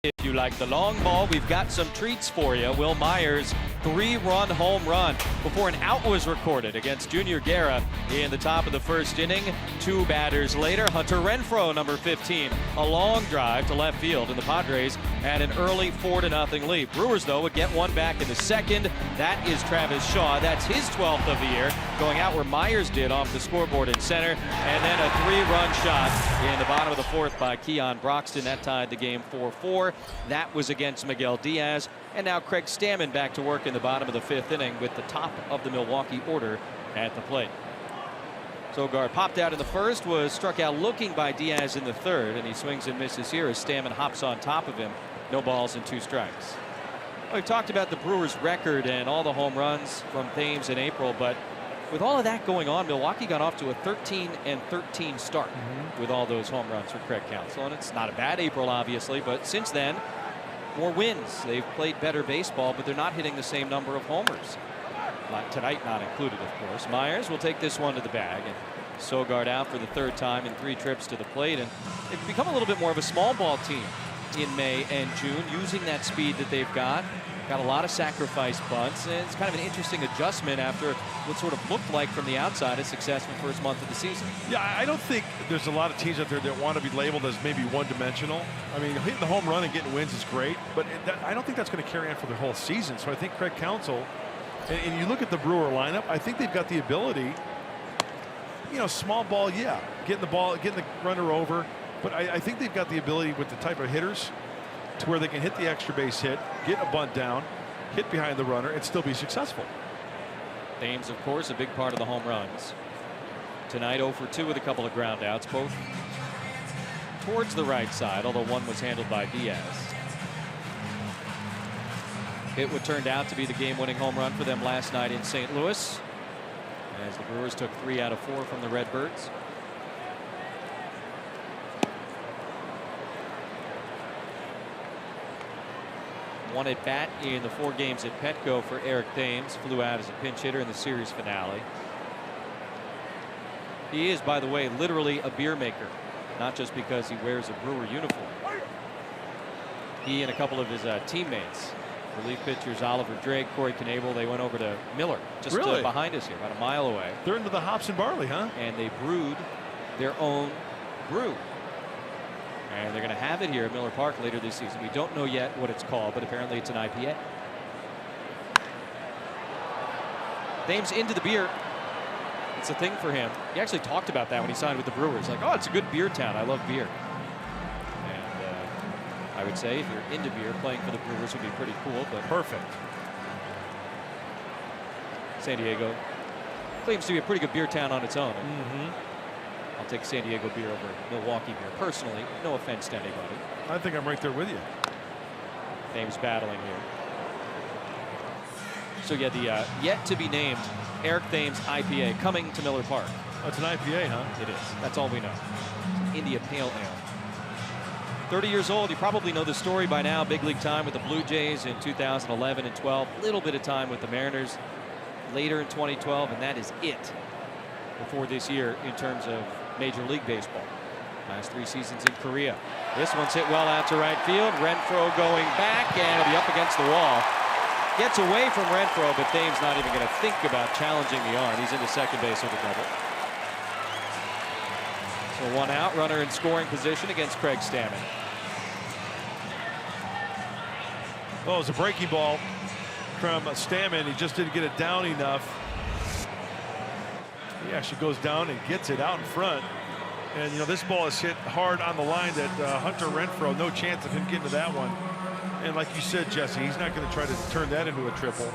If you like the long ball, we've got some treats for you. Will Myers' 3-run home run before an out was recorded against Junior Guerra in the top of the first inning. 2 batters later, Hunter Renfroe, number 15, a long drive to left field, and the Padres had an early 4-0 lead. Brewers, though, would get one back in the second. That is Travis Shaw. That's his 12th of the year, going out where Myers did off the scoreboard in center, and then a 3-run shot in the bottom of the 4th by Keon Broxton. That tied the game 4-4. That was against Miguel Diaz. And now Craig Stammen back to work in the bottom of the 5th inning with the top of the Milwaukee order at the plate. Sogard popped out in the first, was struck out looking by Diaz in the 3rd, and he swings and misses here as Stammen hops on top of him. No balls and 2 strikes. Well, we've talked about the Brewers' record and all the home runs from Thames in April, but with all of that going on, Milwaukee got off to a 13-13 start with all those home runs for Craig Counsell. And it's not a bad April, obviously, but since then, more wins. They've played better baseball, but they're not hitting the same number of homers. Tonight not included, of course. Myers will take this one to the bag, and Sogard out for the 3rd time in 3 trips to the plate. And they've become a little bit more of a small ball team in May and June, using that speed that they've got. Got a lot of sacrifice bunts, and it's kind of an interesting adjustment after what sort of looked like from the outside a successful first month of the season. Yeah, I don't think there's a lot of teams out there that want to be labeled as maybe one-dimensional. I mean, hitting the home run and getting wins is great, but I don't think that's going to carry on for the whole season. So I think Craig Counsell, and you look at the Brewer lineup, I think they've got the ability, you know, small ball, yeah, getting the runner over, but I think they've got the ability with the type of hitters to where they can hit the extra base hit, get a bunt down, hit behind the runner, and still be successful. Thames, of course, a big part of the home runs. Tonight 0 for 2 with a couple of ground outs, both towards the right side, although one was handled by Diaz. It would turned out to be the game-winning home run for them last night in St. Louis, as the Brewers took 3 out of 4 from the Redbirds. One at bat in the 4 games at Petco for Eric Thames. Flew out as a pinch hitter in the series finale. He is, by the way, literally a beer maker, not just because he wears a Brewer uniform. He and a couple of his teammates, relief pitchers Oliver Drake, Corey Knebel, they went over to Miller, just behind us here, about a mile away. They're into the hops and barley, huh? And they brewed their own brew. And they're going to have it here at Miller Park later this season. We don't know yet what it's called, but apparently it's an IPA. Thames into the beer. It's a thing for him. He actually talked about that when he signed with the Brewers. Like, oh, it's a good beer town. I love beer. And I would say if you're into beer, playing for the Brewers would be pretty cool. But perfect. San Diego claims to be a pretty good beer town on its own. I'll take San Diego beer over Milwaukee beer personally. No offense to anybody. I think I'm right there with you. Thames battling here. So yeah, the yet to be named Eric Thames IPA coming to Miller Park. Oh, it's an IPA, huh? It is. That's all we know. India Pale Ale. 30 years old. You probably know the story by now. Big league time with the Blue Jays in 2011 and 12. Little bit of time with the Mariners later in 2012, and that is it before this year in terms of Major League Baseball. Last 3 seasons in Korea. This one's hit well out to right field. Renfroe going back, and it'll be up against the wall. Gets away from Renfroe, but Thames not even going to think about challenging the arm. He's into second base with a double. So 1 out, runner in scoring position against Craig Stammen. Oh, it was a breaking ball from Stammen. He just didn't get it down enough. He actually goes down and gets it out in front. And, you know, this ball is hit hard on the line that Hunter Renfroe, no chance of him getting to that one. And like you said, Jesse, he's not going to try to turn that into a triple.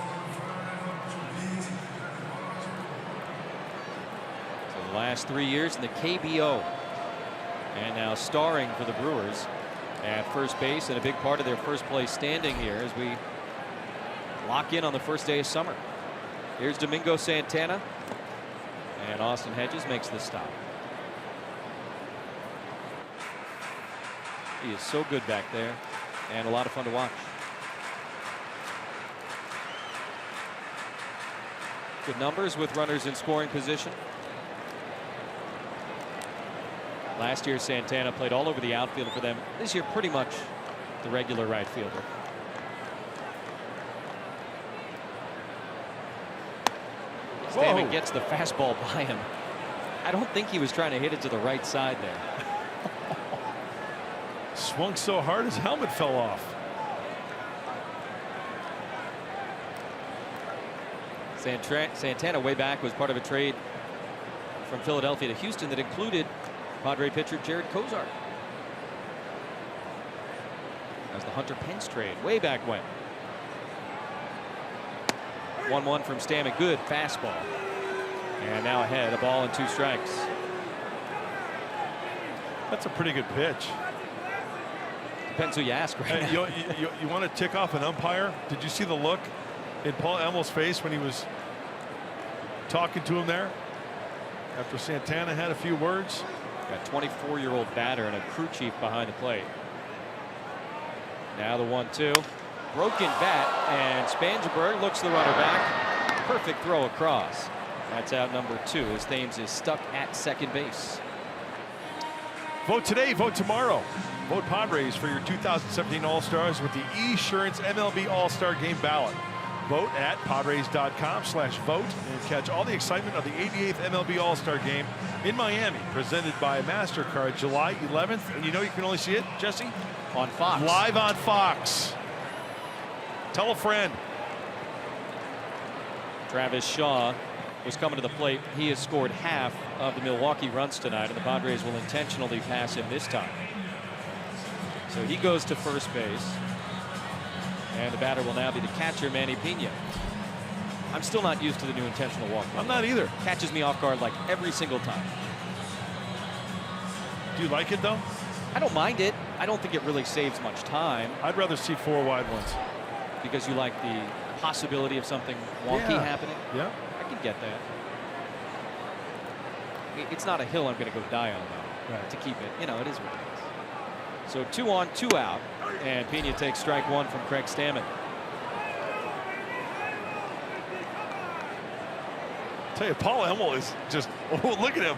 So the last 3 years in the KBO. And now starring for the Brewers at first base, and a big part of their first place standing here as we lock in on the first day of summer. Here's Domingo Santana. And Austin Hedges makes the stop. He is so good back there and a lot of fun to watch. Good numbers with runners in scoring position. Last year Santana played all over the outfield for them. This year pretty much the regular right fielder. Stammen gets the fastball by him. I don't think he was trying to hit it to the right side there. Swung so hard his helmet fell off. Santana way back was part of a trade from Philadelphia to Houston that included Padre pitcher Jared Kozar. That was the Hunter Pence trade way back when. 1-1 from Stammen. Good fastball. And now ahead, a ball and 2 strikes. That's a pretty good pitch. Depends who you ask right now. You want to tick off an umpire? Did you see the look in Paul Emmel's face when he was talking to him there after Santana had a few words? Got 24-year-old batter and a crew chief behind the plate. Now the 1-2. Broken bat, and Spangenberg looks the runner back. Perfect throw across. That's out number 2 as Thames is stuck at second base. Vote today, vote tomorrow. Vote Padres for your 2017 All-Stars with the Esurance MLB All-Star Game ballot. Vote at Padres.com/vote and catch all the excitement of the 88th MLB All-Star Game in Miami, presented by MasterCard, July 11th. And you know you can only see it, Jesse? On Fox. Live on Fox. Tell a friend. Travis Shaw was coming to the plate. He has scored half of the Milwaukee runs tonight, and the Padres will intentionally pass him this time. So he goes to first base, and the batter will now be the catcher, Manny Pena. I'm still not used to the new intentional walk. I'm not either. Catches me off guard like every single time. Do you like it though? I don't mind it. I don't think it really saves much time. I'd rather see 4 wide ones. Because you like the possibility of something wonky happening? Yeah. I can get that. It's not a hill I'm going to go die on, though, right, to keep it. You know, it is what it is. So 2 on, 2 out, and Pena takes strike 1 from Craig Stammen. Tell you, Paul Emmel is just, oh, look at him.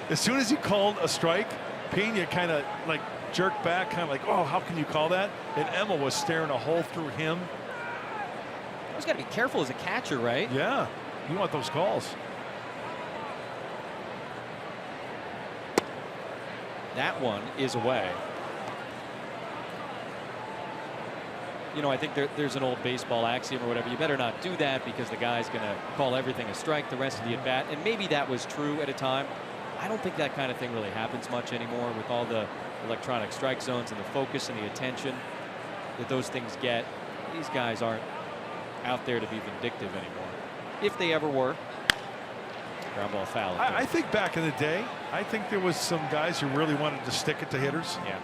As soon as he called a strike, Pena kind of like jerked back, kind of like, oh, how can you call that? And Emmel was staring a hole through him. He's got to be careful as a catcher, right? Yeah, you want those calls. That one is away. You know, I think there's an old baseball axiom or whatever. You better not do that because the guy's going to call everything a strike the rest of the at-bat. And maybe that was true at a time. I don't think that kind of thing really happens much anymore with all the electronic strike zones and the focus and the attention that those things get. These guys aren't out there to be vindictive anymore. If they ever were. Ground ball foul. I think back in the day, I think there was some guys who really wanted to stick it to hitters. Yeah.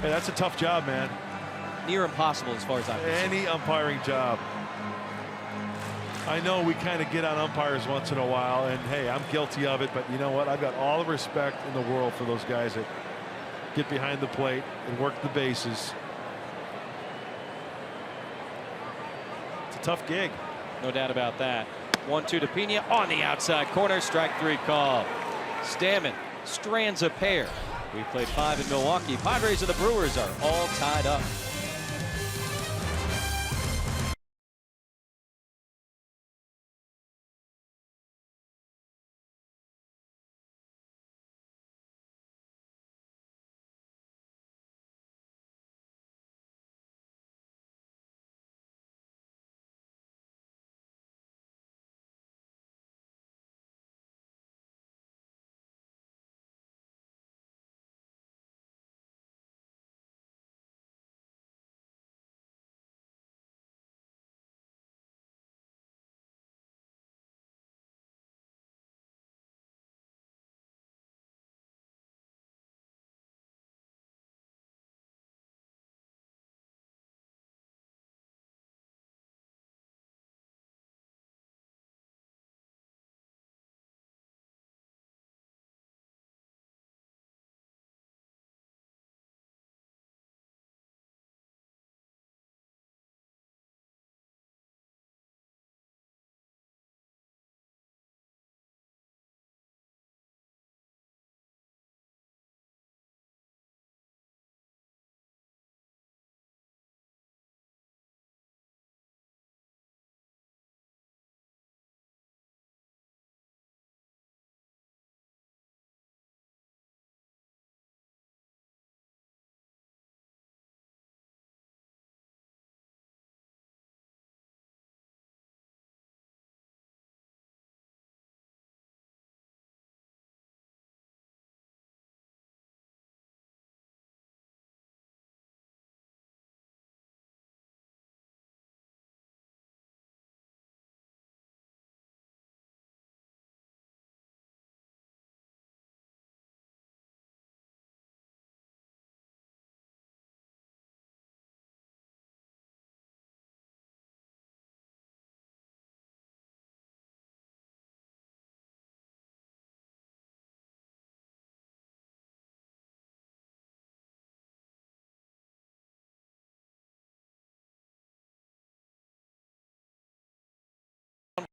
Hey, that's a tough job, man. Near impossible as far as I'm concerned. Any umpiring job. I know we kind of get on umpires once in a while, and hey, I'm guilty of it, but you know what? I've got all the respect in the world for those guys that get behind the plate and work the bases. It's a tough gig. No doubt about that. 1-2 to Pena on the outside corner. Strike 3 call. Stammen strands a pair. We played 5 in Milwaukee. Padres and the Brewers are all tied up.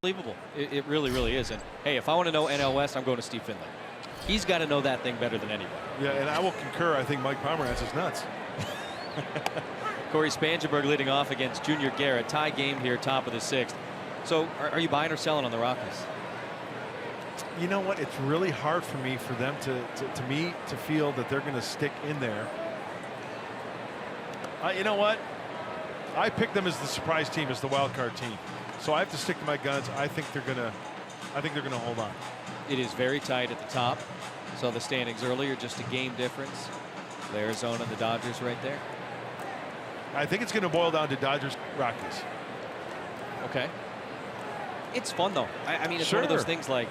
Unbelievable. It really, really is. And hey, if I want to know NL West, I'm going to Steve Finley. He's got to know that thing better than anybody. Yeah, and I will concur. I think Mike Pomerantz is nuts. Corey Spangenberg leading off against Junior Garrett. Tie game here, top of the 6th. So are you buying or selling on the Rockies? You know what? It's really hard for me for them to feel that they're going to stick in there. You know what? I picked them as the surprise team, as the wild card team. So I have to stick to my guns. I think they're gonna hold on. It is very tight at the top. So the standings earlier, just a game difference. The Arizona and the Dodgers right there. I think it's going to boil down to Dodgers Rockies. Okay. It's fun though. I mean, it's one of those things like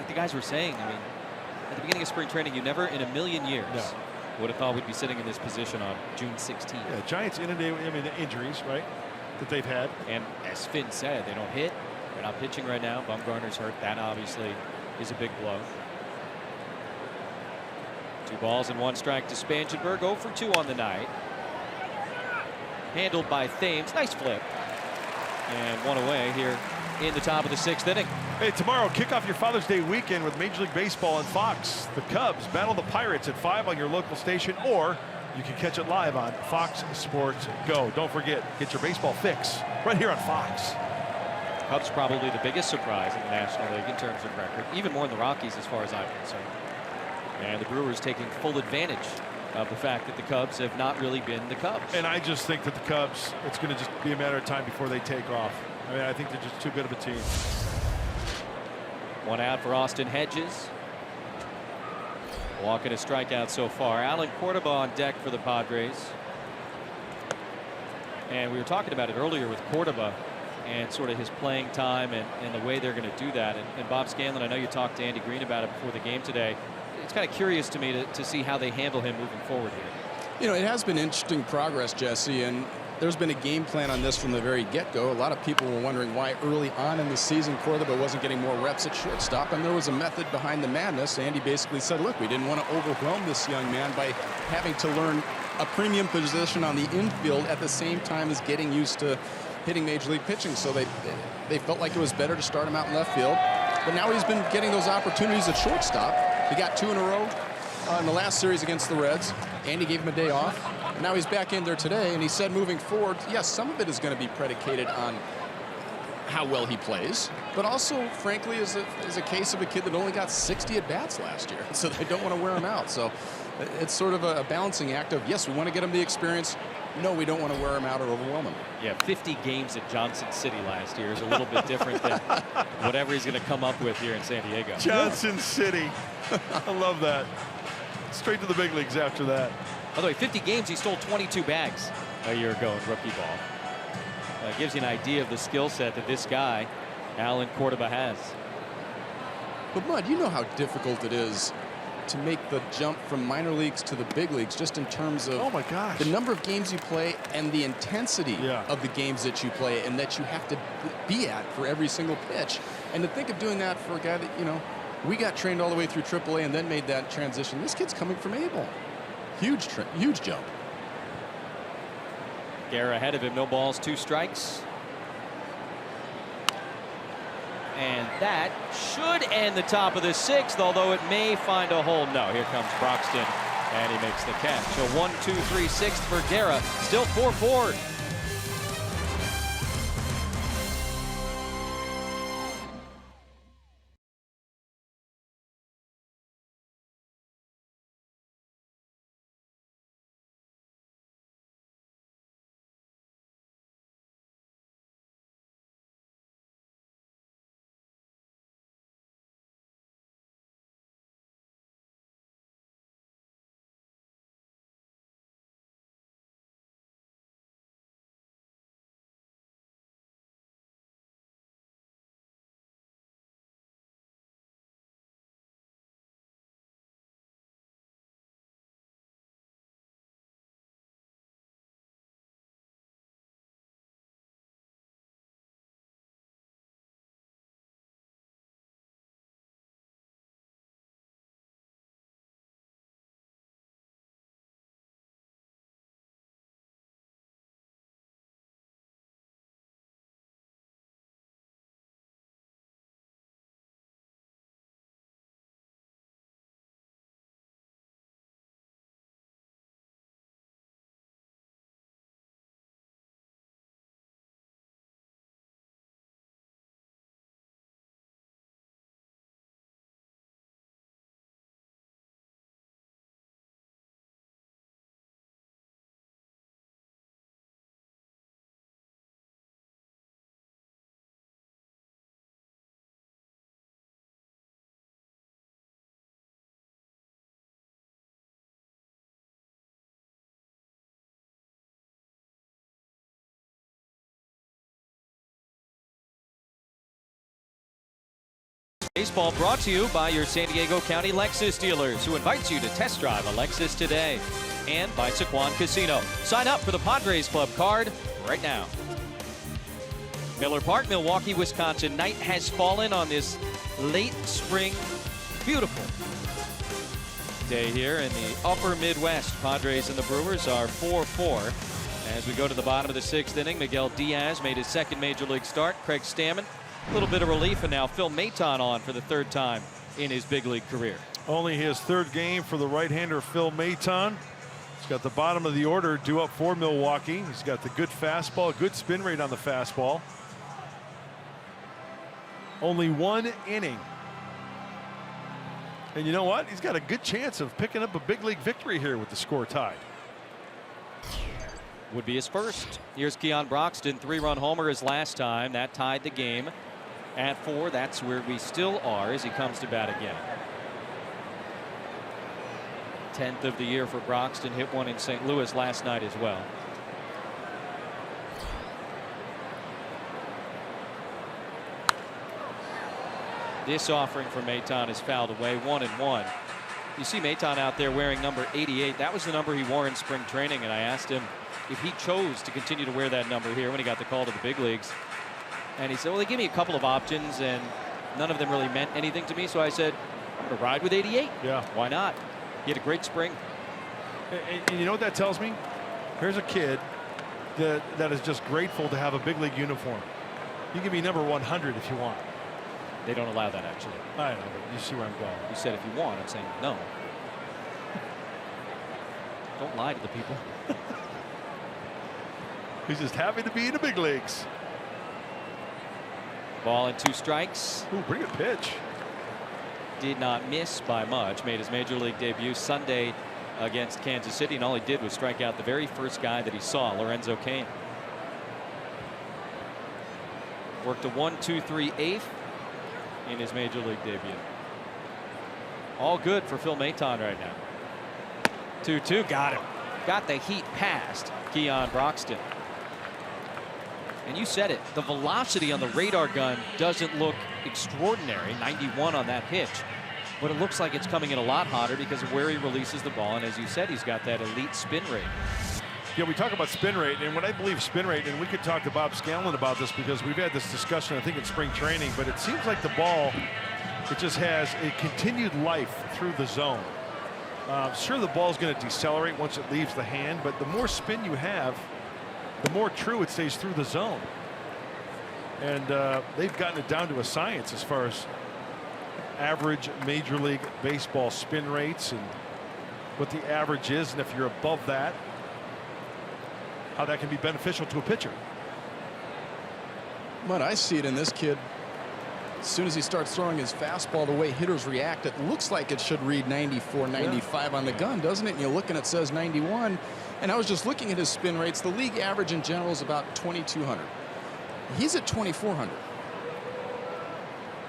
the guys were saying. I mean, at the beginning of spring training, you never in a million years would have thought we'd be sitting in this position on June 16th. Yeah, Giants inundated. I mean, the injuries, right, that they've had. And as Finn said, they don't hit. They're not pitching right now. Bumgarner's hurt. That obviously is a big blow. 2 balls and 1 strike to Spangenberg. 0 for 2 on the night. Handled by Thames. Nice flip. And 1 away here in the top of the 6th inning. Hey, tomorrow, kick off your Father's Day weekend with Major League Baseball on Fox. The Cubs battle the Pirates at 5 on your local station, or you can catch it live on Fox Sports Go. Don't forget, get your baseball fix right here on Fox. Cubs probably the biggest surprise in the National League in terms of record, even more than the Rockies as far as I'm concerned. And the Brewers taking full advantage of the fact that the Cubs have not really been the Cubs. And I just think that the Cubs, it's going to just be a matter of time before they take off. I mean, I think they're just too good of a team. 1 out for Austin Hedges. Walking a strikeout so far. Alan Cordoba on deck for the Padres. And we were talking about it earlier with Cordoba and sort of his playing time and the way they're going to do that. And Bob Scanlon, I know you talked to Andy Green about it before the game today. It's kind of curious to me to see how they handle him moving forward here. You know, it has been interesting progress, Jesse, and there's been a game plan on this from the very get-go. A lot of people were wondering why early on in the season Cordoba wasn't getting more reps at shortstop, and there was a method behind the madness. Andy basically said, look, we didn't want to overwhelm this young man by having to learn a premium position on the infield at the same time as getting used to hitting Major League pitching. So they felt like it was better to start him out in left field. But now he's been getting those opportunities at shortstop. He got 2 in a row in the last series against the Reds. Andy gave him a day off. Now he's back in there today, and he said moving forward, yes, some of it is going to be predicated on how well he plays, but also, frankly, is a case of a kid that only got 60 at-bats last year, so they don't want to wear him out. So it's sort of a balancing act of, yes, we want to get him the experience. No, we don't want to wear him out or overwhelm him. Yeah, 50 games at Johnson City last year is a little bit different than whatever he's going to come up with here in San Diego. Johnson City. I love that. Straight to the big leagues after that. By the way, 50 games, he stole 22 bags a year ago in rookie ball. Gives you an idea of the skill set that this guy, Alan Cordoba, has. But, Mud, you know how difficult it is to make the jump from minor leagues to the big leagues, just in terms of the number of games you play and the intensity of the games that you play and that you have to be at for every single pitch. And to think of doing that for a guy that, you know, we got trained all the way through AAA and then made that transition. This kid's coming from Able. Huge jump. Guerra ahead of him, no balls, 2 strikes. And that should end the top of the 6th, although it may find a hole. No, here comes Broxton, and he makes the catch. So 1, 2, 3, 6th for Guerra. Still 4-4. Baseball brought to you by your San Diego County Lexus dealers, who invites you to test drive a Lexus today. And by Sequan Casino. Sign up for the Padres Club card right now. Miller Park, Milwaukee, Wisconsin. Night has fallen on this late spring, beautiful day here in the upper Midwest. Padres and the Brewers are 4-4. As we go to the bottom of the 6th inning, Miguel Diaz made his second major league start. Craig Stammen, a little bit of relief, and now Phil Maton on for the 3rd time in his big league career. Only his 3rd game for the right-hander Phil Maton. He's got the bottom of the order due up for Milwaukee. He's got the good fastball, good spin rate on the fastball. Only 1 inning. And you know what? He's got a good chance of picking up a big league victory here with the score tied. Would be his first. Here's Keon Broxton, 3-run homer his last time. That tied the game at 4. That's where we still are as he comes to bat again. 10th of the year for Broxton. Hit one in St. Louis last night as well. This offering for Maton is fouled away, 1-1. You see Maton out there wearing number 88. That was the number he wore in spring training, and I asked him if he chose to continue to wear that number here when he got the call to the big leagues. And he said, well, they gave me a couple of options, and none of them really meant anything to me. So I said, I'm going to ride with 88. Yeah. Why not? He had a great spring. And you know what that tells me? Here's a kid that is just grateful to have a big league uniform. You can be number 100 if you want. They don't allow that, actually. I know, but you see where I'm going. You said if you want. I'm saying no. Don't lie to the people. He's just happy to be in the big leagues. Ball and 2 strikes. Ooh, pretty good pitch. Did not miss by much. Made his major league debut Sunday against Kansas City, and all he did was strike out the very first guy that he saw, Lorenzo Cain. Worked a 1-2-3-8 in his major league debut. All good for Phil Maton right now. 2-2, got him. Got the heat past Keon Broxton. And you said it, the velocity on the radar gun doesn't look extraordinary, 91 on that pitch, but it looks like it's coming in a lot hotter because of where he releases the ball, and as you said, he's got that elite spin rate. Yeah, we talk about spin rate, and what I believe spin rate, and we could talk to Bob Scanlon about this because we've had this discussion, I think, in spring training, but it seems like the ball, it just has a continued life through the zone. Sure, the ball's going to decelerate once it leaves the hand, but the more spin you have, the more true it stays through the zone. And they've gotten it down to a science as far as average Major League Baseball spin rates and what the average is, and if you're above that, how that can be beneficial to a pitcher. But I see it in this kid. As soon as he starts throwing his fastball, the way hitters react, it looks like it should read 94, 95 on the gun, doesn't it? And you look and it says 91. And I was just looking at his spin rates. The league average in general is about 2,200. He's at 2,400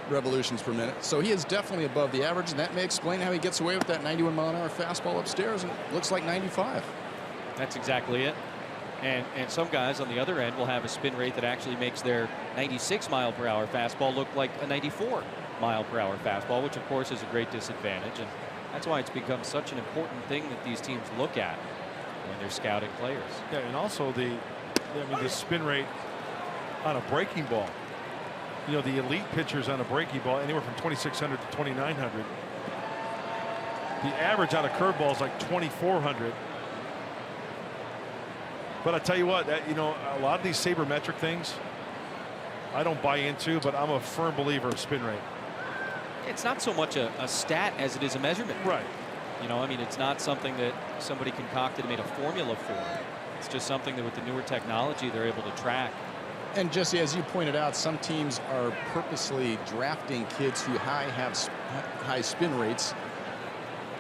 revolutions per minute. So he is definitely above the average, and that may explain how he gets away with that 91-mile-an-hour fastball upstairs, and it looks like 95. That's exactly it. And some guys on the other end will have a spin rate that actually makes their 96-mile-per-hour fastball look like a 94-mile-per-hour fastball, which of course is a great disadvantage. And that's why it's become such an important thing that these teams look at when they're scouting players. Yeah, and also the spin rate on a breaking ball. You know, the elite pitchers on a breaking ball anywhere from 2,600 to 2,900. The average on a curveball is like 2,400. But I tell you what, you know, a lot of these sabermetric things I don't buy into, but I'm a firm believer of spin rate. It's not so much a stat as it is a measurement. Right. You know, I mean, it's not something that somebody concocted and made a formula for. It's just something that with the newer technology they're able to track. And Jesse, as you pointed out, some teams are purposely drafting kids who have high spin rates.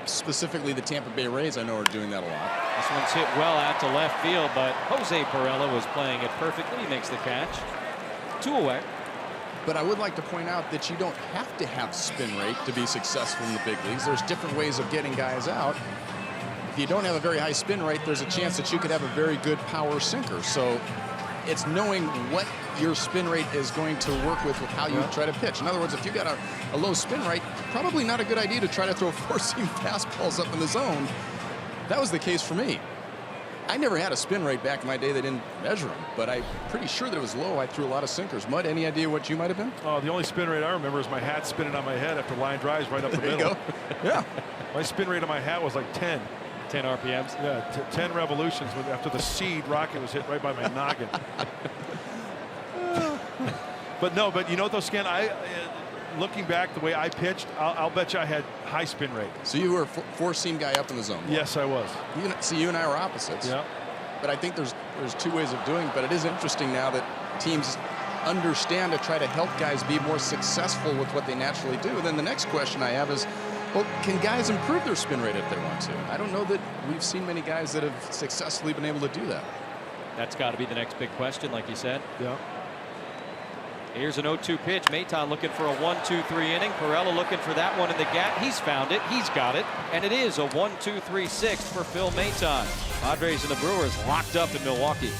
Specifically, the Tampa Bay Rays, I know, are doing that a lot. This one's hit well out to left field, but Jose Perella was playing it perfectly. He makes the catch. 2 away. But I would like to point out that you don't have to have spin rate to be successful in the big leagues. There's different ways of getting guys out. If you don't have a very high spin rate, there's a chance that you could have a very good power sinker. So It's knowing what your spin rate is going to work with how you try to pitch. In other words, if you got a low spin rate, probably not a good idea to try to throw four-seam fastballs up in the zone. That was the case for me. I never had a spin rate back in my day. They didn't measure them, but I'm pretty sure that it was low. I threw a lot of sinkers. Mud, any idea what you might have been? Oh, the only spin rate I remember is my hat spinning on my head after line drives right up the middle. There you go. Yeah. My spin rate on my hat was like 10. 10 RPMs? Yeah, 10 revolutions after the seed rocket was hit right by my noggin. But you know what, though, Scan? Looking back the way I pitched, I'll bet you I had high spin rate. So you were a four-seam guy up in the zone? Yes, I was. You and I were opposites. Yeah. But I think there's two ways of doing it. But it is interesting now that teams understand to try to help guys be more successful with what they naturally do. And then the next question I have is, well, can guys improve their spin rate if they want to? I don't know that we've seen many guys that have successfully been able to do that. That's got to be the next big question, like you said. Yeah. Here's an 0-2 pitch. Maton looking for a 1-2-3 inning. Perella looking for that one in the gap. He's found it. He's got it. And it is a 1-2-3-6 for Phil Maton. Padres and the Brewers locked up in Milwaukee.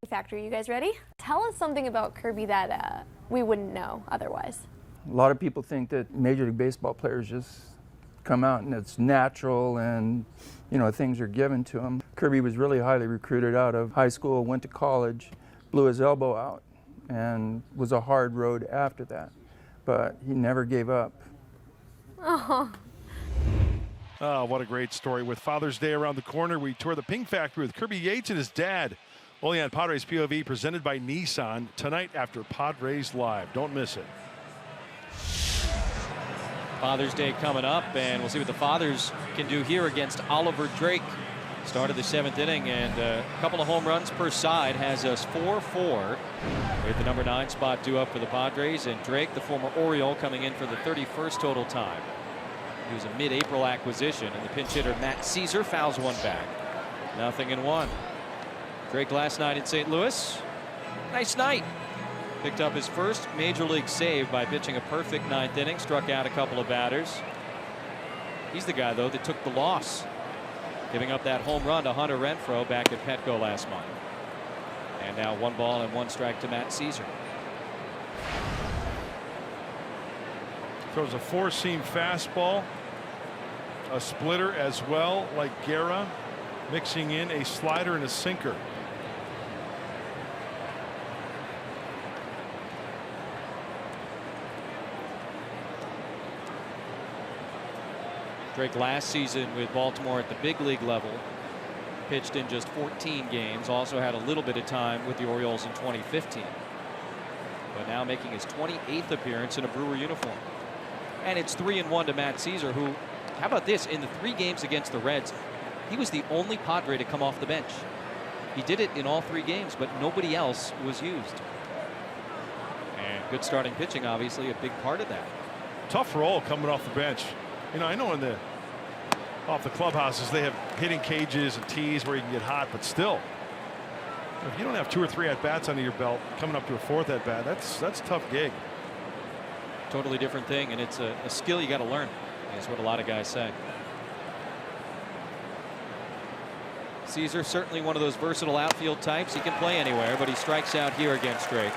Factory, you guys ready? Tell us something about Kirby that we wouldn't know otherwise. A lot of people think that Major League Baseball players just come out and it's natural and, you know, things are given to them. Kirby was really highly recruited out of high school, went to college, blew his elbow out, and was a hard road after that. But he never gave up. Oh. Oh, what a great story. With Father's Day around the corner, we tour the Ping Factory with Kirby Yates and his dad. Only on Padres POV, presented by Nissan, tonight after Padres Live. Don't miss it. Father's Day coming up, and we'll see what the fathers can do here against Oliver Drake. Started the 7th inning, and a couple of home runs per side has us 4-4. With the number 9 spot due up for the Padres, and Drake, the former Oriole, coming in for the 31st total time. He was a mid-April acquisition, and the pinch hitter Matt Caesar fouls one back. 0-1. Drake last night in St. Louis. Nice night. Picked up his first major league save by pitching a perfect 9th inning. Struck out a couple of batters. He's the guy, though, that took the loss, giving up that home run to Hunter Renfroe back at Petco last month. And now 1 ball and 1 strike to Matt Caesar. Throws a 4-seam fastball, a splitter as well, like Guerra, mixing in a slider and a sinker. Drake last season with Baltimore at the big league level pitched in just 14 games. Also had a little bit of time with the Orioles in 2015. But now making his 28th appearance in a Brewer uniform. And it's 3-1 to Matt Caesar, who, how about this, in the 3 games against the Reds, he was the only Padre to come off the bench. He did it in all 3 games, but nobody else was used. And good starting pitching, obviously, a big part of that. Tough role coming off the bench. You know, I know off the clubhouses they have hitting cages and tees where you can get hot, but still, if you don't have 2 or 3 at-bats under your belt coming up to a 4th at-bat, that's a tough gig. Totally different thing, and it's a skill you got to learn, is what a lot of guys say. Caesar certainly one of those versatile outfield types. He can play anywhere, but he strikes out here against Drake.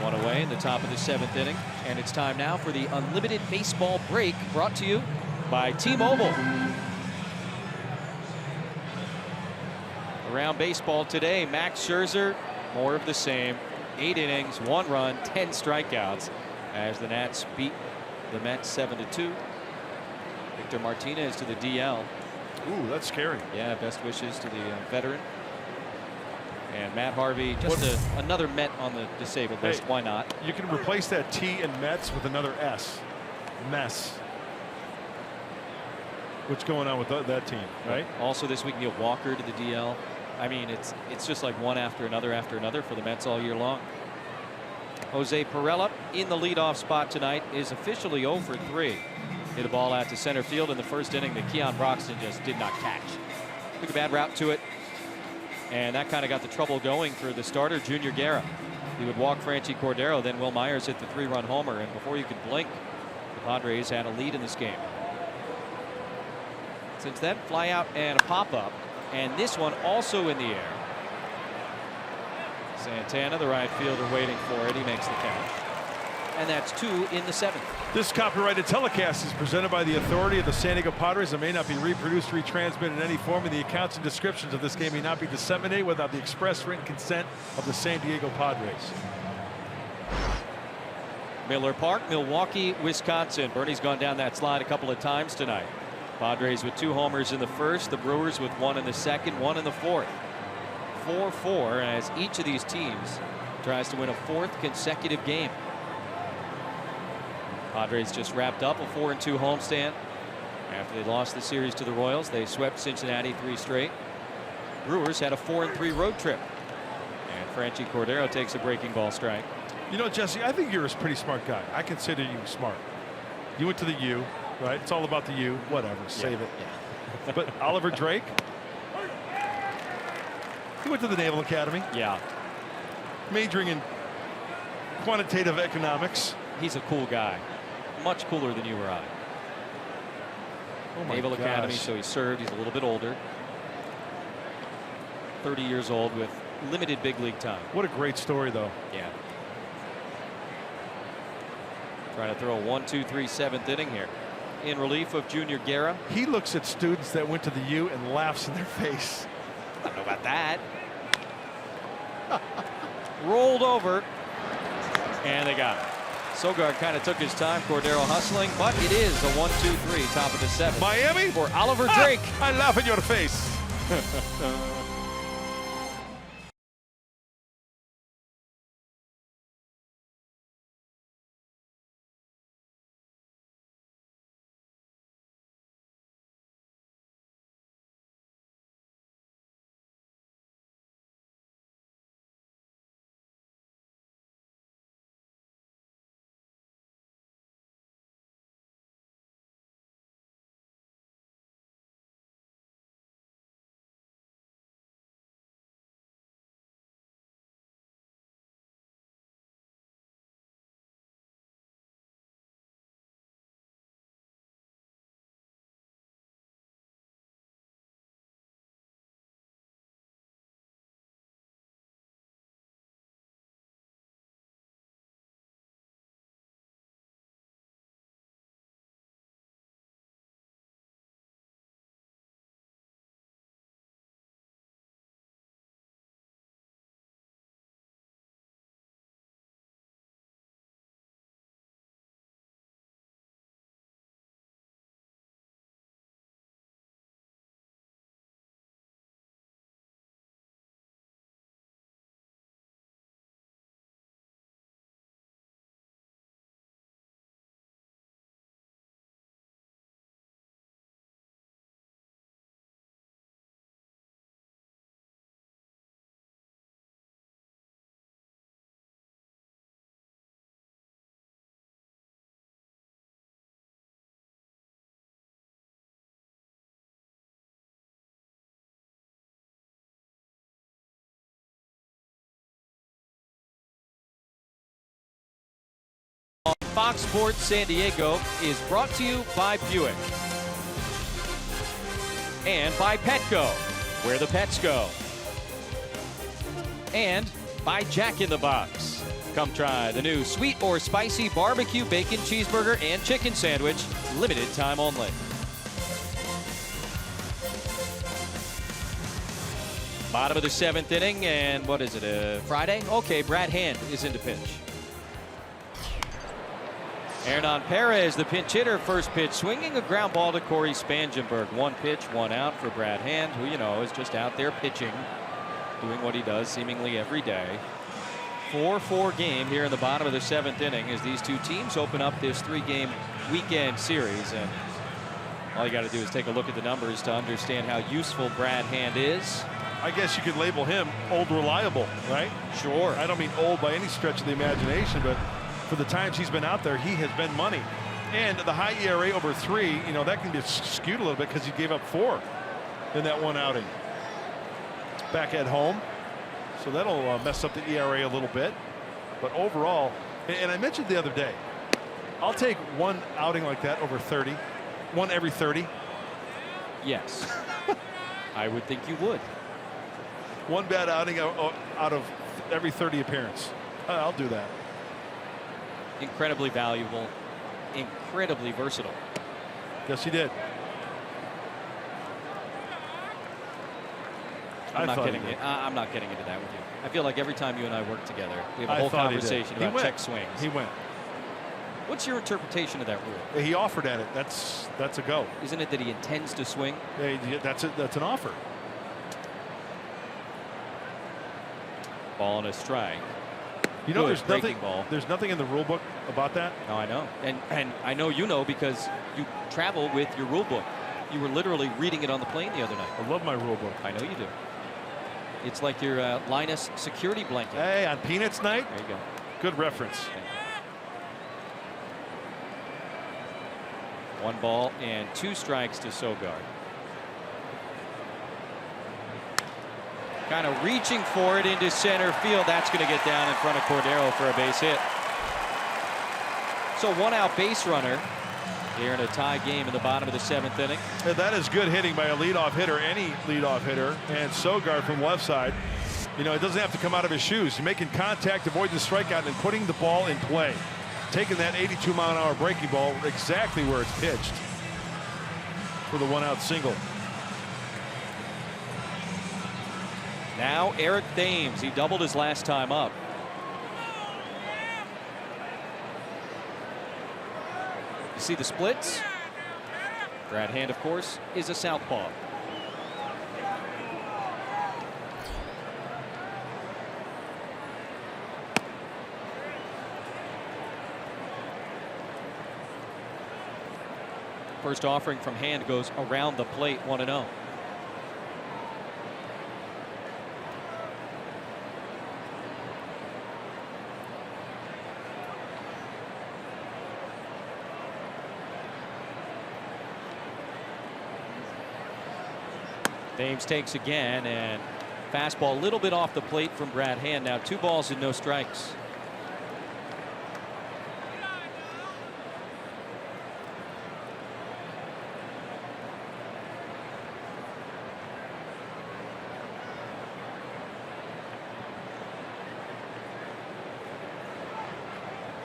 1 away in the top of the 7th inning, and it's time now for the Unlimited Baseball Break, brought to you by T-Mobile. Around baseball today, Max Scherzer, more of the same. 8 innings, 1 run, 10 strikeouts as the Nats beat the Mets 7-2. Victor Martinez to the DL. Ooh, that's scary. Yeah, best wishes to the veteran. And Matt Harvey, just another Met on the disabled list. Why not? You can replace that T in Mets with another S. Mess. What's going on with that team, right? Also this week, Neil Walker to the DL. I mean, it's just like one after another for the Mets all year long. Jose Pirela in the leadoff spot tonight is officially 0 for 3. Hit a ball out to center field in the first inning that Keon Broxton just did not catch. Took a bad route to it, and that kind of got the trouble going for the starter, Junior Guerra. He would walk Franchi Cordero, then Will Myers hit the 3-run homer, and before you could blink, the Padres had a lead in this game. Since then, fly out and a pop-up, and this one also in the air. Santana, the right fielder, waiting for it. He makes the catch. And that's 2 in the 7th. This copyrighted telecast is presented by the authority of the San Diego Padres and may not be reproduced, retransmitted in any form, and the accounts and descriptions of this game may not be disseminated without the express written consent of the San Diego Padres. Miller Park, Milwaukee, Wisconsin. Bernie's gone down that slide a couple of times tonight. Padres with 2 homers in the first, the Brewers with 1 in the second, 1 in the fourth. 4-4 as each of these teams tries to win a 4th consecutive game. Padres just wrapped up a 4-2 homestand. After they lost the series to the Royals, they swept Cincinnati 3 straight. Brewers had a 4-3 road trip. And Franchi Cordero takes a breaking ball strike. You know, Jesse, I think you're a pretty smart guy. I consider you smart. You went to the U, right? It's all about the U. Whatever, save it. Yeah. But Oliver Drake, he went to the Naval Academy. Yeah. Majoring in quantitative economics. He's a cool guy. Much cooler than you or I. Oh my Naval gosh. Academy, so he served. He's a little bit older. 30 years old with limited big league time. What a great story, though. Yeah. Trying to throw a 1-2-3 7th inning here. In relief of Junior Guerra. He looks at students that went to the U and laughs in their face. I don't know about that. Rolled over. And they got it. Sogard kind of took his time. Cordero hustling, but it is a 1-2-3, top of the 7th. Miami for Oliver Drake. I laugh in your face. Fox Sports San Diego is brought to you by Buick and by Petco, where the pets go, and by Jack in the Box. Come try the new sweet or spicy barbecue bacon cheeseburger and chicken sandwich, limited time only. Bottom of the 7th inning, and what is it, Friday? Okay, Brad Hand is in to pitch. Hernan Perez, the pinch hitter, first pitch, swinging a ground ball to Corey Spangenberg. 1 pitch, 1 out for Brad Hand, who, you know, is just out there pitching, doing what he does seemingly every day. 4-4 game here in the bottom of the 7th inning as these two teams open up this 3-game weekend series. And all you got to do is take a look at the numbers to understand how useful Brad Hand is. I guess you could label him old reliable, right? Sure. I don't mean old by any stretch of the imagination, but for the times he's been out there, he has been money. And the high ERA over 3, you know, that can be skewed a little bit because he gave up 4 in that one outing. Back at home, so that'll mess up the ERA a little bit. But overall, and I mentioned the other day, I'll take one outing like that over 30, 1 every 30. Yes. I would think you would. 1 bad outing out of every 30 appearance. I'll do that. Incredibly valuable, incredibly versatile. Yes, he did. I'm not getting into that with you. I feel like every time you and I work together, we have a whole conversation about check swings. He went. What's your interpretation of that rule? He offered at it. That's a go. Isn't it that he intends to swing? That's it. That's an offer. Ball and a strike. You know, Good, there's nothing in the rule book about that. No, I know. And I know you know because you travel with your rule book. You were literally reading it on the plane the other night. I love my rule book. I know you do. It's like your Linus security blanket. Hey, on Peanuts night? There you go. Good reference. 1 ball and 2 strikes to Sogard. Kind of reaching for it into center field. That's going to get down in front of Cordero for a base hit. So 1 out base runner here in a tie game in the bottom of the 7th inning. And that is good hitting by a leadoff hitter, any leadoff hitter. And Sogard from left side, you know, it doesn't have to come out of his shoes. He's making contact, avoiding the strikeout, and putting the ball in play. Taking that 82-mile-an-hour breaking ball exactly where it's pitched for the 1 out single. Now Eric Thames. He doubled his last time up. You see the splits? Brad Hand, of course, is a southpaw. First offering from Hand goes around the plate, 1-0. Thames takes again, and fastball a little bit off the plate from Brad Hand. Now 2 balls and no strikes.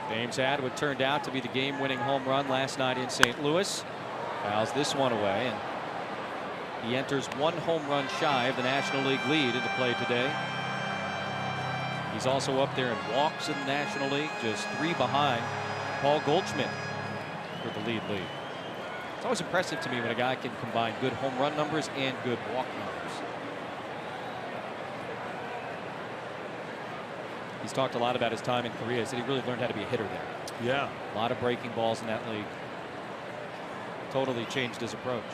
Thames had what turned out to be the game-winning home run last night in St. Louis. Fouls this one away, and he enters 1 home run shy of the National League lead into play today. He's also up there in walks in the National League, just 3 behind Paul Goldschmidt for the lead. It's always impressive to me when a guy can combine good home run numbers and good walk numbers. He's talked a lot about his time in Korea. He said he really learned how to be a hitter there. Yeah. A lot of breaking balls in that league. Totally changed his approach.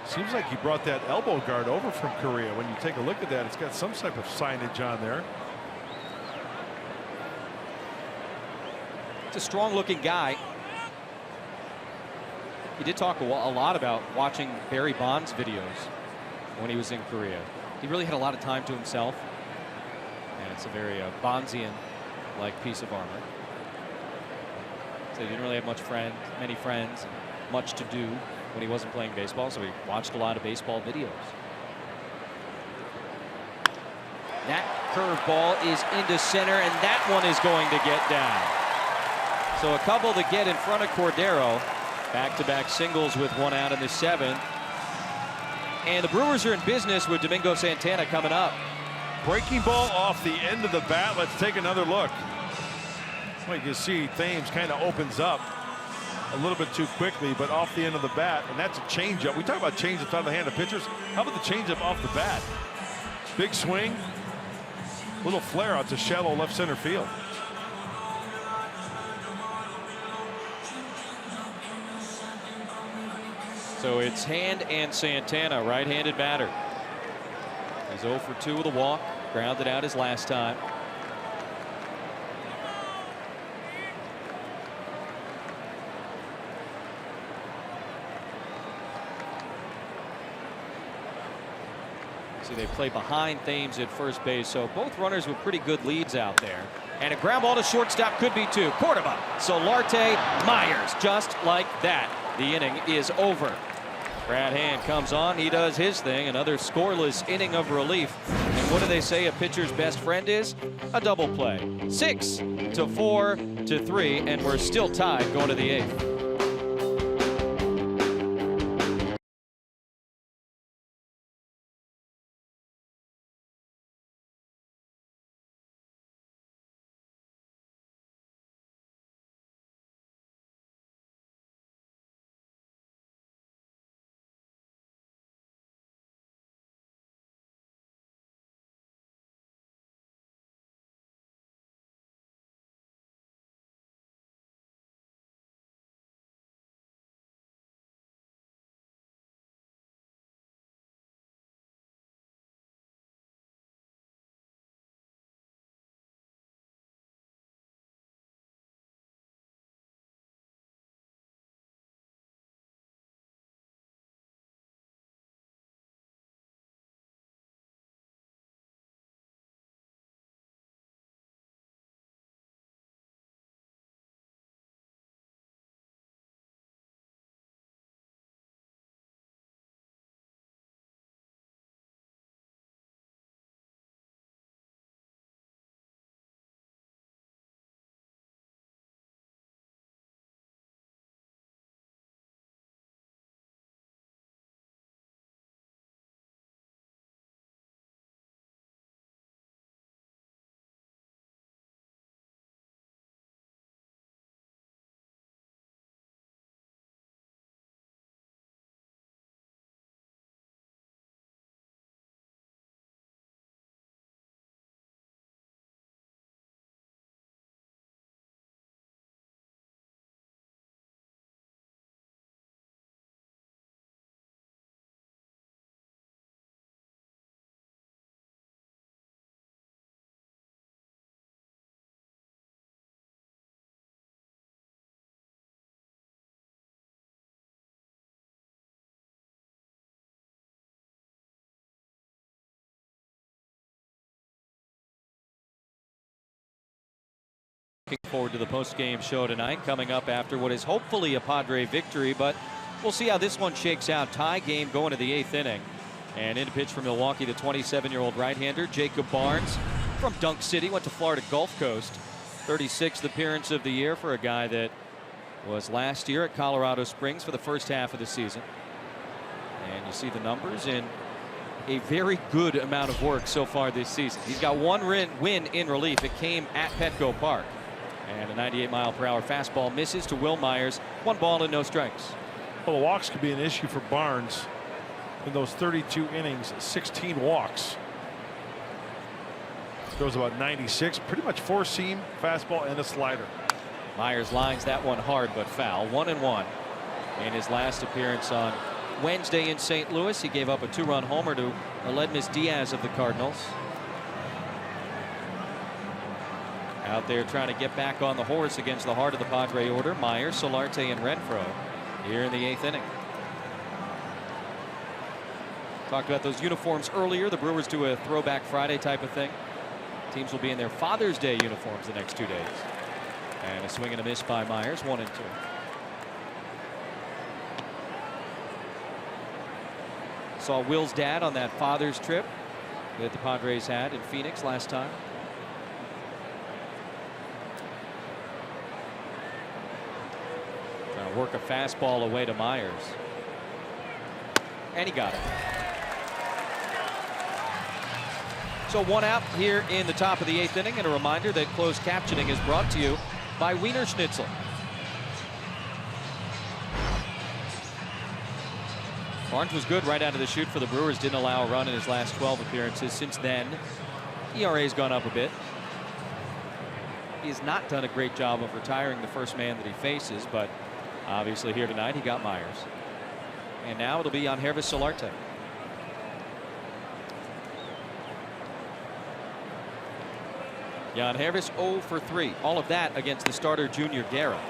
Seems like he brought that elbow guard over from Korea. When you take a look at that, it's got some type of signage on there. It's a strong-looking guy. He did talk a lot about watching Barry Bonds videos when he was in Korea. He really had a lot of time to himself. And it's a very Bondsian-like piece of armor. So he didn't really have many friends, much to do when he wasn't playing baseball. So he watched a lot of baseball videos. That curveball is into center, and that one is going to get down. So a couple to get in front of Cordero. Back-to-back singles with one out in the 7th. And the Brewers are in business with Domingo Santana coming up. Breaking ball off the end of the bat. Let's take another look. Well, you can see Thames kind of opens up a little bit too quickly, but off the end of the bat, and that's a changeup. We talk about changeups out of the hand of pitchers. How about the changeup off the bat? Big swing, little flare out to shallow left center field. So it's Hand and Santana, right-handed batter. He's 0 for 2 with a walk, grounded out his last time. See, they play behind Thames at first base, so both runners with pretty good leads out there. And a ground ball to shortstop could be 2. Córdoba, Solarte, Myers, just like that. The inning is over. Brad Hand comes on. He does his thing. Another scoreless inning of relief. And what do they say a pitcher's best friend is? A double play. 6 to 4 to 3, and we're still tied going to the 8th. Looking forward to the post-game show tonight, coming up after what is hopefully a Padre victory, but we'll see how this one shakes out. Tie game going to the 8th inning. And in to pitch for Milwaukee, the 27-year-old right-hander, Jacob Barnes from Dunk City, went to Florida Gulf Coast. 36th appearance of the year for a guy that was last year at Colorado Springs for the first half of the season. And you see the numbers in a very good amount of work so far this season. He's got one win in relief. It came at Petco Park. And a 98-mile-per-hour fastball misses to Will Myers. 1 ball and no strikes. Well, the walks could be an issue for Barnes in those 32 innings. 16 walks. Throws about 96. Pretty much 4-seam fastball and a slider. Myers lines that one hard but foul. 1-1 in his last appearance on Wednesday in St. Louis. He gave up a 2-run homer to Aledmys Diaz of the Cardinals. Out there trying to get back on the horse against the heart of the Padre order. Myers, Solarte, and Renfroe here in the 8th inning. Talked about those uniforms earlier. The Brewers do a throwback Friday type of thing. Teams will be in their Father's Day uniforms the next 2 days. And a swing and a miss by Myers, 1-2. Saw Will's dad on that father's trip that the Padres had in Phoenix last time. Trying to work a fastball away to Myers. And he got it. So 1 out here in the top of the 8th inning, and a reminder that closed captioning is brought to you by Wiener Schnitzel. Barnes was good right out of the chute for the Brewers. Didn't allow a run in his last 12 appearances. Since then, ERA's gone up a bit. He has not done a great job of retiring the first man that he faces, but obviously here tonight he got Myers. And now it'll be on Yangervis Solarte. Yangervis 0 for 3. All of that against the starter Junior Guerra.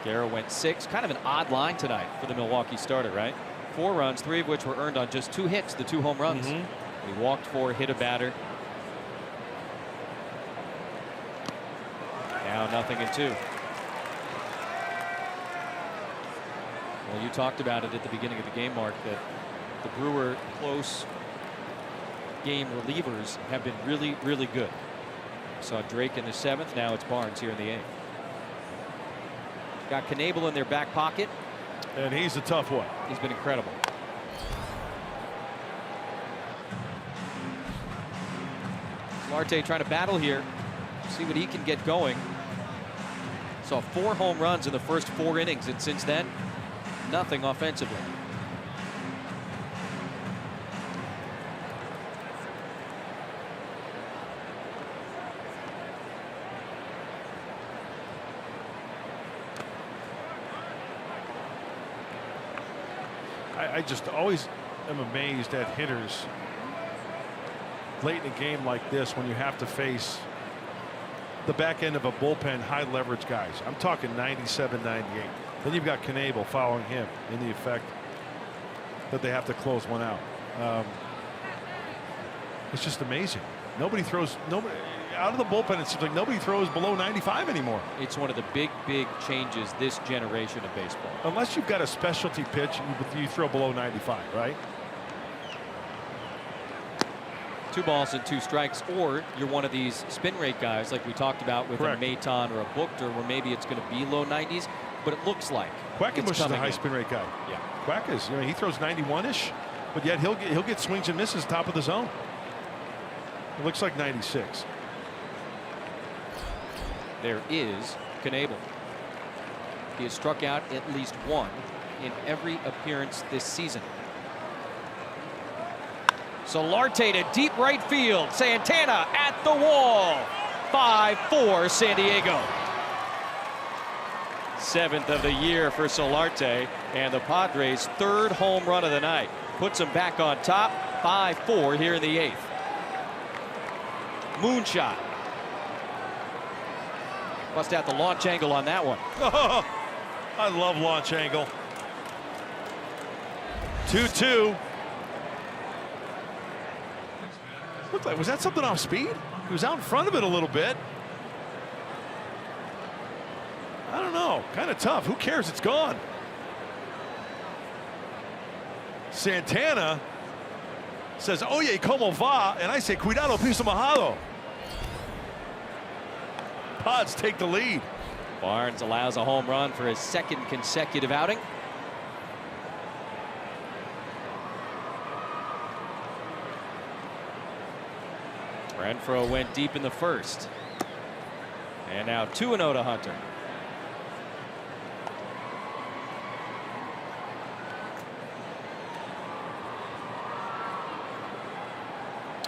Guerra went 6. Kind of an odd line tonight for the Milwaukee starter, right? 4 runs, 3 of which were earned on just 2 hits, the 2 home runs. He walked 4, hit a batter. Now 0-2. Well, you talked about it at the beginning of the game, Mark, that the Brewer close game relievers have been really, really good. Saw Drake in the 7th. Now it's Barnes here in the 8th. Got Knebel in their back pocket. And he's a tough one. He's been incredible. Solarte trying to battle here. See what he can get going. Saw 4 home runs in the first 4 innings, and since then, nothing offensively. I just always am amazed at hitters late in a game like this when you have to face the back end of a bullpen high leverage guys. I'm talking 97, 98. Then you've got Knebel following him in the effect that they have to close one out. It's just amazing. Nobody throws out of the bullpen. It seems like nobody throws below 95 anymore. It's one of the big changes this generation of baseball. Unless you've got a specialty pitch, you throw below 95, right? 2 balls and 2 strikes, or you're one of these spin rate guys like we talked about with Correct. a Maton or a Buchter, where maybe it's going to be low 90s, but it looks like Quackenbush is a high spin rate guy. Yeah, Quack is, he throws 91-ish, but yet he'll get swings and misses top of the zone. It looks like 96. There is Knebel. He has struck out at least 1 in every appearance this season. Solarte to deep right field. Santana at the wall. 5-4 San Diego. 7th of the year for Solarte, and the Padres' 3rd home run of the night. Puts them back on top. 5-4 here in the 8th. Moonshot. Bust out the launch angle on that one. Oh, I love launch angle. 2-2. Looked like, was that something off speed? He was out in front of it a little bit. I don't know. Kind of tough. Who cares? It's gone. Santana says, oye, como va? And I say, cuidado, piso mojado. Pods take the lead. Barnes allows a home run for his 2nd consecutive outing. Renfroe went deep in the 1st. And now 2-0 to Hunter.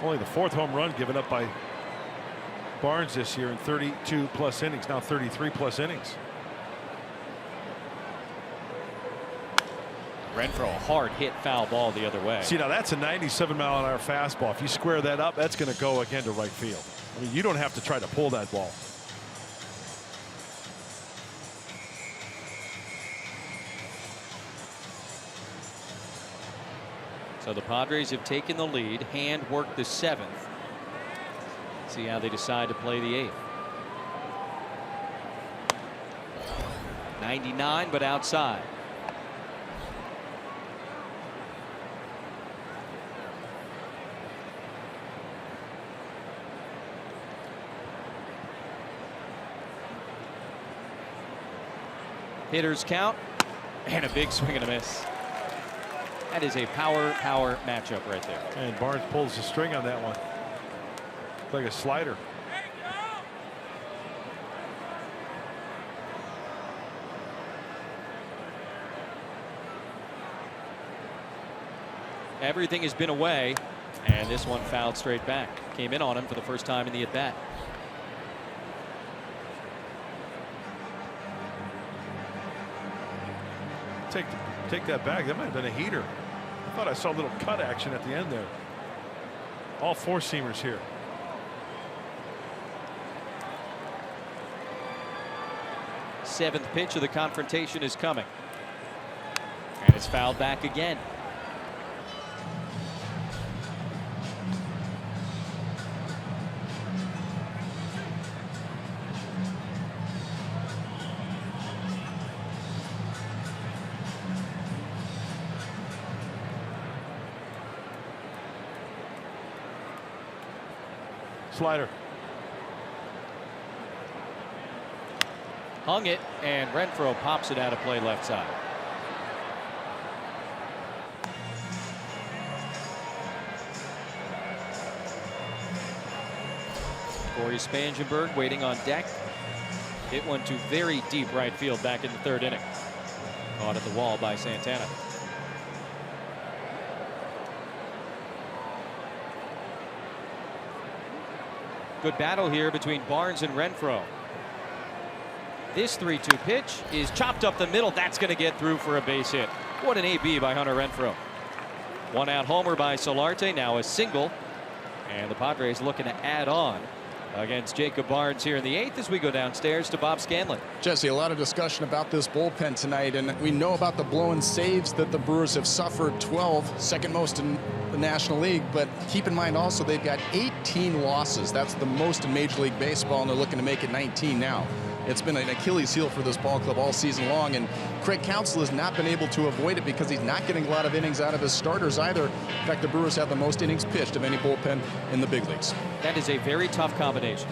Only the 4th home run given up by Barnes this year in 32 plus innings, now 33 plus innings. Renfroe, a hard hit foul ball the other way. See, now that's a 97-mile-an-hour fastball. If you square that up, that's going to go again to right field. I mean, you don't have to try to pull that ball. So the Padres have taken the lead, hand worked the 7th. See how they decide to play the 8th. 99, but outside. Hitters count, and a big swing and a miss. That is a power matchup right there. And Barnes pulls the string on that one. Like a slider. Everything has been away, and this one fouled straight back. Came in on him for the first time in the at-bat. Take that back. That might have been a heater. I thought I saw a little cut action at the end there. All four-seamers here. Seventh pitch of the confrontation is coming. And it's fouled back again. Slider. Hung it, and Renfroe pops it out of play left side. Corey Spangenberg waiting on deck. Hit one to very deep right field back in the 3rd inning. Caught at the wall by Santana. Good battle here between Barnes and Renfroe. This 3-2 pitch is chopped up the middle. That's going to get through for a base hit. What an AB by Hunter Renfroe. One out homer by Solarte, now a single. And the Padres looking to add on against Jacob Barnes here in the 8th as we go downstairs to Bob Scanlon. Jesse, a lot of discussion about this bullpen tonight, and we know about the blown saves that the Brewers have suffered, 12, second most in the National League, but keep in mind also they've got 18 losses. That's the most in Major League Baseball, and they're looking to make it 19 now. It's been an Achilles heel for this ball club all season long, and Craig Counsell has not been able to avoid it because he's not getting a lot of innings out of his starters either. In fact, the Brewers have the most innings pitched of any bullpen in the big leagues. That is a very tough combination.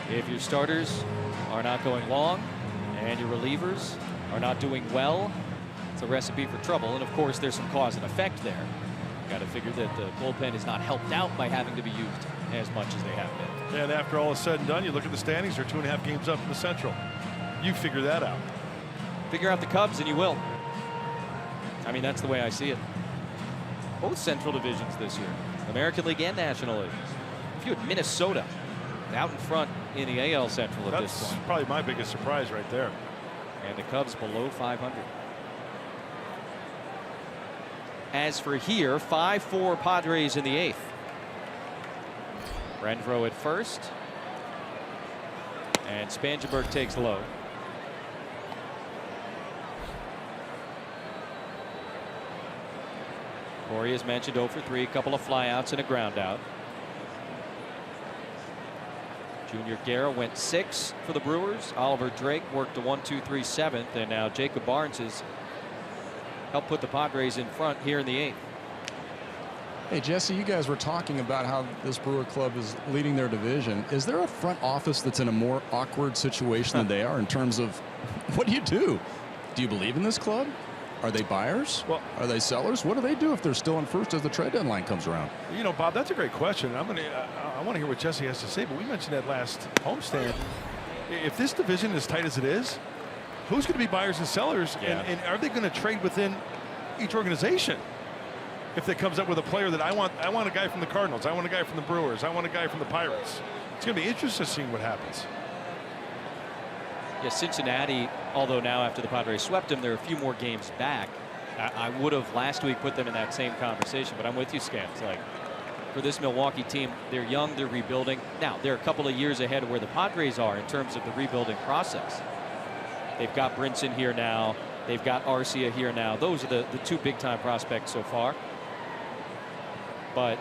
If your starters are not going long and your relievers are not doing well, it's a recipe for trouble. And of course, there's some cause and effect there. Got to figure that the bullpen is not helped out by having to be used as much as they have been. And after all is said and done, you look at the standings, they're 2.5 games up in the Central. You figure that out. Figure out the Cubs and you will. I mean, that's the way I see it. Both Central divisions this year, American League and National League. If you had Minnesota out in front in the AL Central at this point. That's probably my biggest surprise right there. And the Cubs below 500. As for here, 5-4 Padres in the 8th. Renfroe at first. And Spangenberg takes low. Corey, as mentioned, 0 for 3, a couple of flyouts and a ground out. Junior Guerra went 6 for the Brewers. Oliver Drake worked a 1-2-3 7th, and now Jacob Barnes has helped put the Padres in front here in the 8th. Hey, Jesse, you guys were talking about how this Brewer club is leading their division. Is there a front office that's in a more awkward situation than they are in terms of what do you do? Do you believe in this club? Are they buyers? Well, are they sellers? What do they do if they're still in first as the trade deadline comes around? You know, Bob, that's a great question. I want to hear what Jesse has to say, but we mentioned that last homestand. If this division is as tight as it is, who's going to be buyers and sellers? Yeah. And are they going to trade within each organization? If they comes up with a player that I want a guy from the Cardinals, I want a guy from the Brewers, I want a guy from the Pirates. It's going to be interesting seeing what happens. Yeah, Cincinnati, although now after the Padres swept them, they're a few more games back. I would have last week put them in that same conversation, but I'm with you, Scans. Like, for this Milwaukee team, they're young, they're rebuilding. Now, they're a couple of years ahead of where the Padres are in terms of the rebuilding process. They've got Brinson here now. They've got Arcia here now. Those are the two big-time prospects so far. But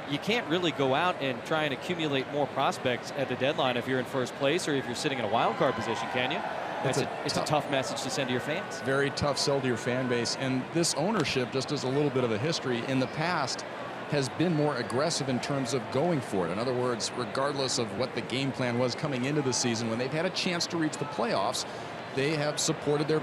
you can't really go out and try and accumulate more prospects at the deadline if you're in first place or if you're sitting in a wild card position, can you? It's a tough message to send to your fans. Very tough sell to your fan base. And this ownership, just as a little bit of a history, in the past has been more aggressive in terms of going for it. In other words, regardless of what the game plan was coming into the season, when they've had a chance to reach the playoffs, they have supported their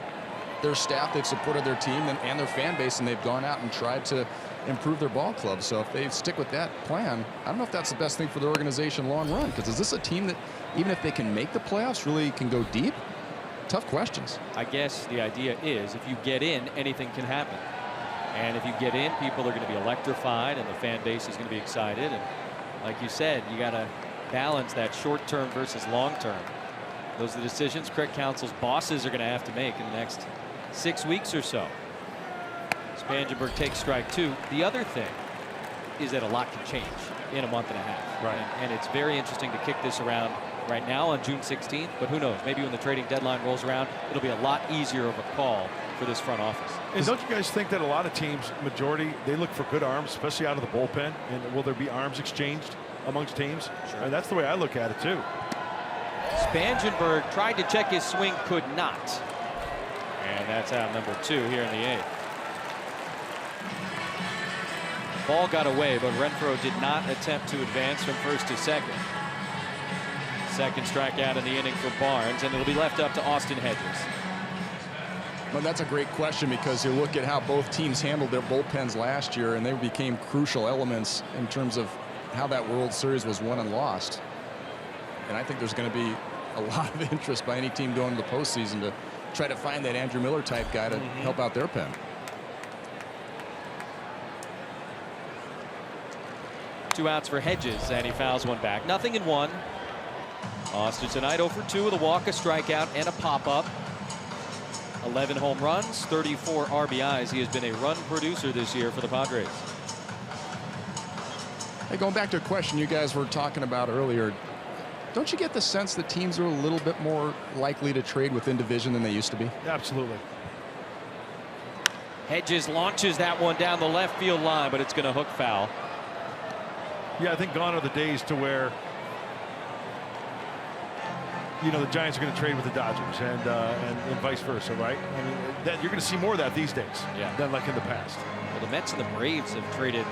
staff, they've supported their team and their fan base, and they've gone out and tried to improve their ball club. So if they stick with that plan, I don't know if that's the best thing for the organization long run, because is this a team that, even if they can make the playoffs, really can go deep? Tough questions. I guess the idea is if you get in, anything can happen. And if you get in, people are going to be electrified and the fan base is going to be excited. And like you said, you got to balance that short term versus long term. Those are the decisions Craig Counsell's bosses are going to have to make in the next 6 weeks or so. Spangenberg takes strike 2. The other thing is that a lot can change in a month and a half. Right. And it's very interesting to kick this around right now on June 16th, but who knows, maybe when the trading deadline rolls around, it'll be a lot easier of a call for this front office. And don't you guys think that a lot of teams, majority, they look for good arms, especially out of the bullpen? And will there be arms exchanged amongst teams? Sure. And that's the way I look at it too. Spangenberg tried to check his swing, could not. And that's out number 2 here in the 8th. Ball got away, but Renfroe did not attempt to advance from first to second. Second strikeout in the inning for Barnes, and it'll be left up to Austin Hedges. Well, that's a great question, because you look at how both teams handled their bullpens last year, and they became crucial elements in terms of how that World Series was won and lost. And I think there's going to be a lot of interest by any team going to the postseason to try to find that Andrew Miller type guy to help out their pen. 2 outs for Hedges, and he fouls one back. Nothing in 1. Austin tonight 0 for 2 with a walk, a strikeout, and a pop-up. 11 home runs, 34 RBIs. He has been a run producer this year for the Padres. Hey, going back to a question you guys were talking about earlier, don't you get the sense that teams are a little bit more likely to trade within division than they used to be? Absolutely. Hedges launches that one down the left field line, but it's going to hook foul. Yeah, I think gone are the days to where, you know, the Giants are going to trade with the Dodgers and vice versa, right? I mean, you're going to see more of that these days than like in the past. Well, the Mets and the Braves have traded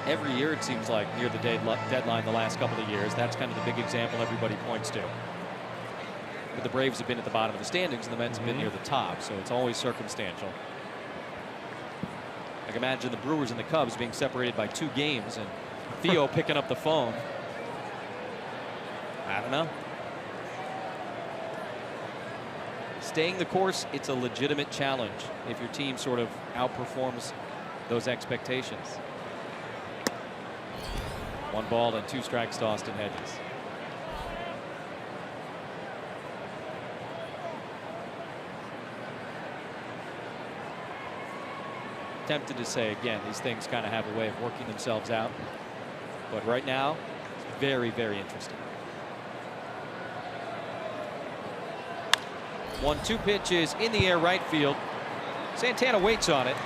every year, it seems like, near the deadline the last couple of years. That's kind of the big example everybody points to. But the Braves have been at the bottom of the standings, and the Mets have been near the top, so it's always circumstantial. I can imagine the Brewers and the Cubs being separated by 2 games, and Theo picking up the phone. I don't know. Staying the course, it's a legitimate challenge if your team sort of outperforms those expectations. 1 ball and 2 strikes to Austin Hedges. Tempted to say again, these things kind of have a way of working themselves out. But right now, it's very, very interesting. 1-2 pitches in the air right field. Santana waits on it.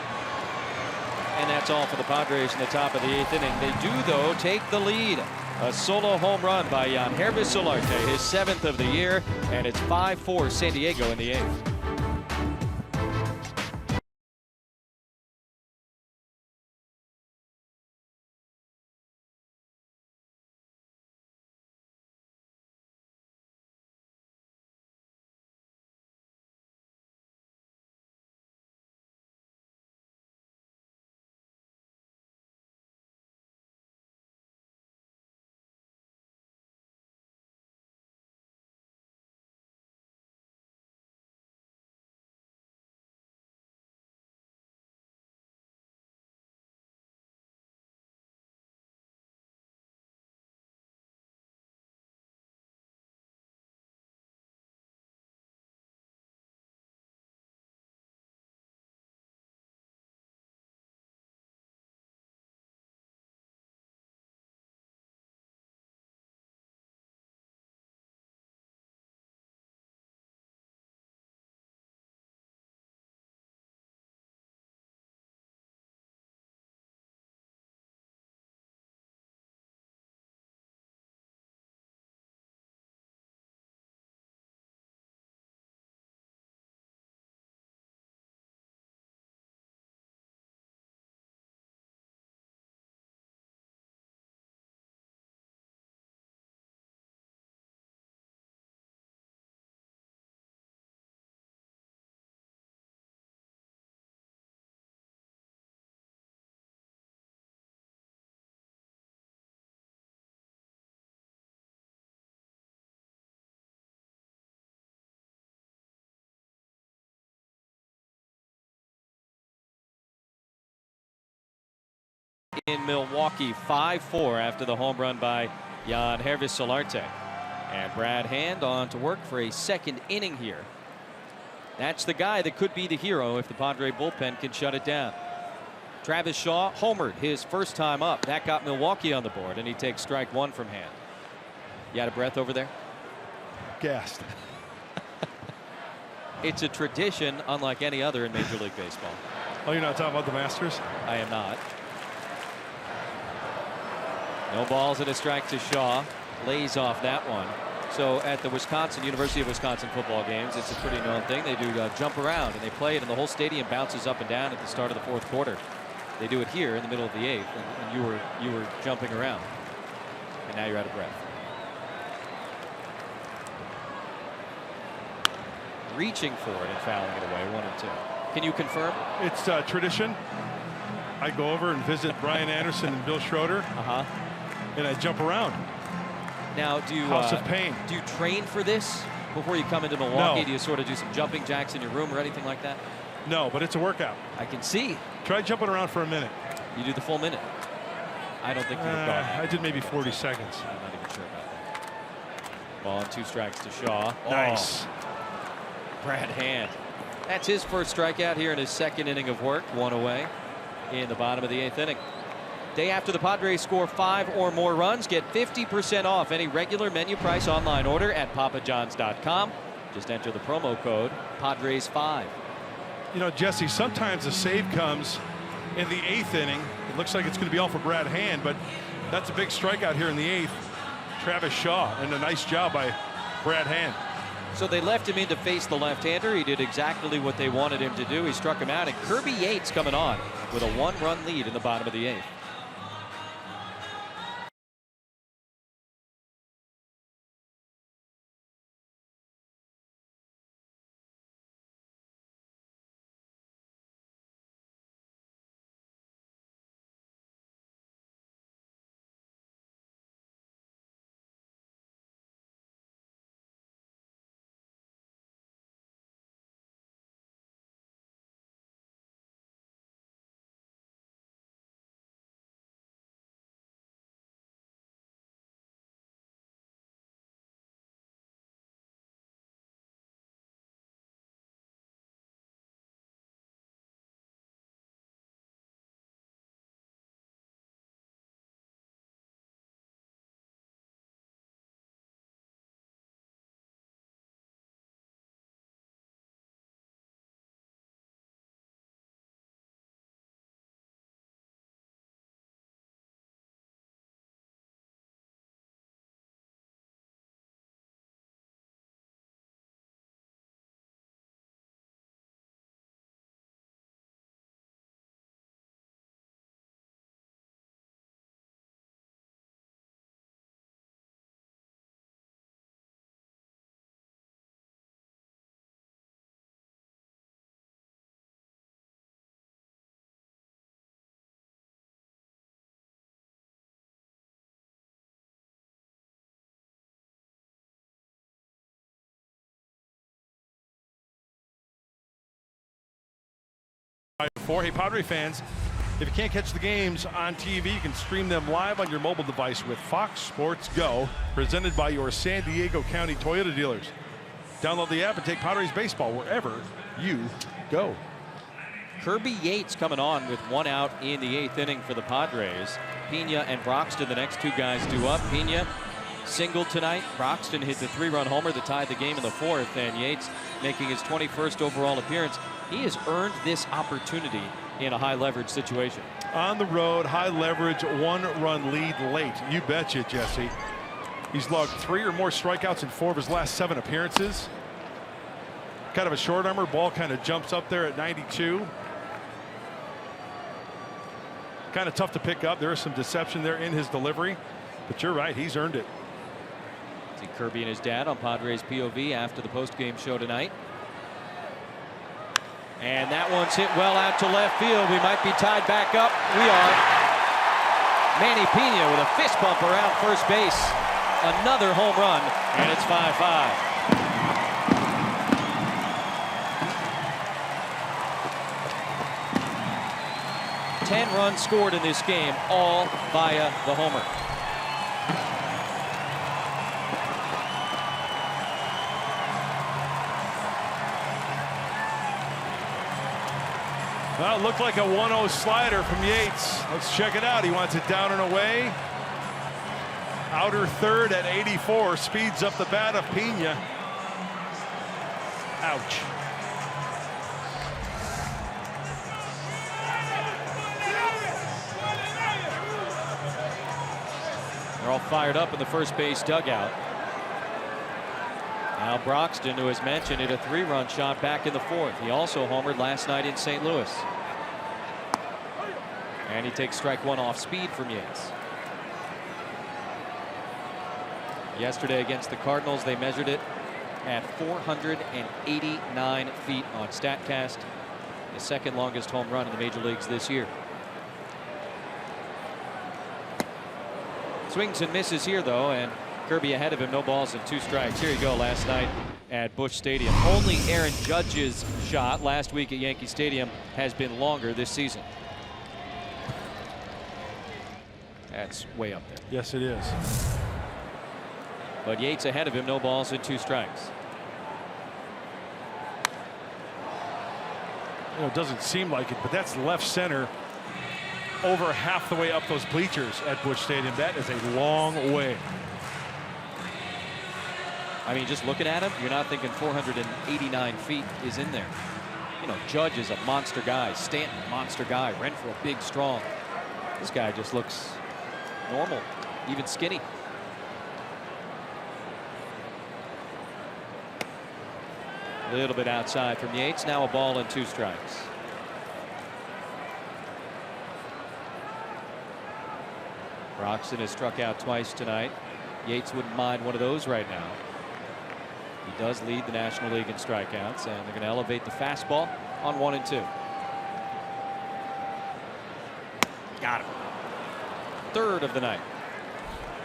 And that's all for the Padres in the top of the 8th inning. They do, though, take the lead. A solo home run by Yangervis Solarte, his 7th of the year. And it's 5-4 San Diego in the 8th. in Milwaukee, 5-4 after the home run by Jan Hervis Solarte. And Brad Hand on to work for a second inning here. That's the guy that could be the hero if the Padre bullpen can shut it down. Travis Shaw homered his first time up. That got Milwaukee on the board, and he takes strike one from Hand. You out of breath over there? Gassed. It's a tradition unlike any other in Major League Baseball. Oh, you're not talking about the Masters? I am not. No balls and a strike to Shaw. Lays off that one. So at the University of Wisconsin football games, it's a pretty known thing. They do jump around, and they play it, and the whole stadium bounces up and down at the start of the fourth quarter. They do it here in the middle of the eighth, and you were jumping around, and now you're out of breath. Reaching for it and fouling it away, 1-2. Can you confirm? It's tradition. I go over and visit Brian Anderson and Bill Schroeder, and I jump around. Now, do you House of Pain. Do you train for this before you come into Milwaukee? No. Do you sort of do some jumping jacks in your room or anything like that? No, but it's a workout. I can see. Try jumping around for a minute. You do the full minute. I don't think you would have gone that. I did maybe 40 seconds. I'm not even sure about that. Ball and 2 strikes to Shaw. Nice. Brad Hand. That's his first strikeout here in his second inning of work. 1 away in the bottom of the 8th inning. Day after the Padres score 5 or more runs, get 50% off any regular menu price online order at papajohns.com. Just enter the promo code Padres5. You know, Jesse, sometimes the save comes in the 8th inning. It looks like it's going to be all for Brad Hand, but that's a big strikeout here in the 8th. Travis Shaw, and a nice job by Brad Hand. So they left him in to face the left-hander. He did exactly what they wanted him to do. He struck him out, and Kirby Yates coming on with a 1-run lead in the bottom of the 8th. Hey, Padre fans, if you can't catch the games on TV, you can stream them live on your mobile device with Fox Sports Go, presented by your San Diego County Toyota dealers. Download the app and take Padres baseball wherever you go. Kirby Yates coming on with 1 out in the 8th inning for the Padres. Pena and Broxton, the next 2 guys due up. Pena singled tonight. Broxton hit the 3-run homer that tied the game in the 4th, and Yates making his 21st overall appearance. He has earned this opportunity in a high leverage situation. On the road, high leverage, 1-run lead late. You betcha, Jesse. He's logged 3 or more strikeouts in 4 of his last 7 appearances. Kind of a short armor. Ball kind of jumps up there at 92. Kind of tough to pick up. There is some deception there in his delivery, but you're right, he's earned it. See Kirby and his dad on Padres POV after the post-game show tonight. And that one's hit well out to left field. We might be tied back up. We are. Manny Pena with a fist bump around first base. Another home run, and it's 5-5. 10 runs scored in this game, all via the homer. Well, it looked like a 1-0 slider from Yates. Let's check it out. He wants it down and away. Outer third at 84. Speeds up the bat of Pena. Ouch. They're all fired up in the first base dugout. Now Broxton, who has mentioned, hit a 3-run shot back in the 4th. He also homered last night in St. Louis. And he takes strike 1 off speed from Yates. Yesterday against the Cardinals, they measured it at 489 feet on StatCast, the second longest home run in the major leagues this year. Swings and misses here, though, and Kirby ahead of him, no balls and 2 strikes. Here you go last night at Busch Stadium. Only Aaron Judge's shot last week at Yankee Stadium has been longer this season. That's way up there. Yes, it is. But Yates ahead of him, no balls and 2 strikes. You know, it doesn't seem like it, but that's left center over half the way up those bleachers at Busch Stadium. That is a long way. I mean, just looking at him, you're not thinking 489 feet is in there. You know, Judge is a monster guy. Stanton, monster guy. Renfroe, big, strong. This guy just looks normal, even skinny. A little bit outside from Yates. Now a ball and 2 strikes. Broxton has struck out twice tonight. Yates wouldn't mind one of those right now. He does lead the National League in strikeouts, and they're going to elevate the fastball on 1 and 2. Got him. 3rd of the night.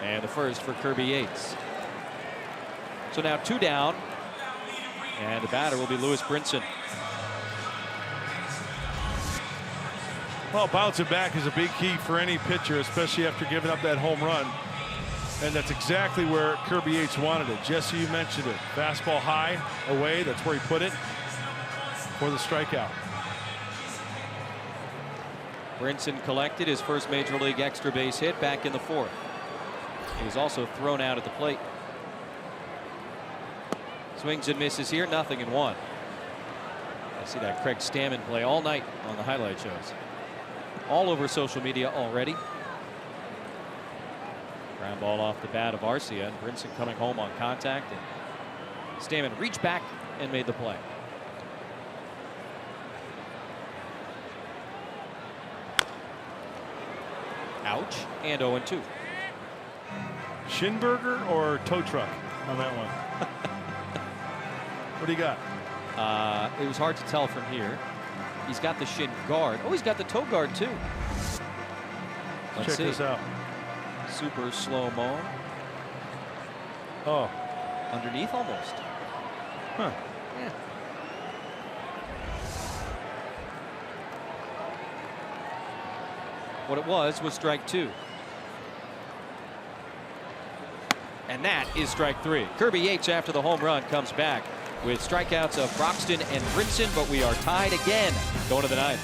And the first for Kirby Yates. So now 2 down. And the batter will be Lewis Brinson. Well, bouncing back is a big key for any pitcher, especially after giving up that home run. And that's exactly where Kirby Yates wanted it. Jesse, you mentioned it. Fastball high, away. That's where he put it for the strikeout. Brinson collected his first major league extra base hit back in the 4th. He was also thrown out at the plate. Swings and misses here, nothing in 1. I see that Craig Stammen play all night on the highlight shows. All over social media already. Ground ball off the bat of Arcia, and Brinson coming home on contact, and Stammen reached back and made the play. Ouch, and 0-2. Schinberger or tow truck on that one? What do you got? It was hard to tell from here. He's got the shin guard. Oh, he's got the toe guard too. Let's Check see. this out. Super slow-mo. Oh. Underneath almost. Huh. Yeah. What it was strike 2. And that is strike 3. Kirby Yates, after the home run, comes back with strikeouts of Broxton and Brinson, but we are tied again going to the 9th.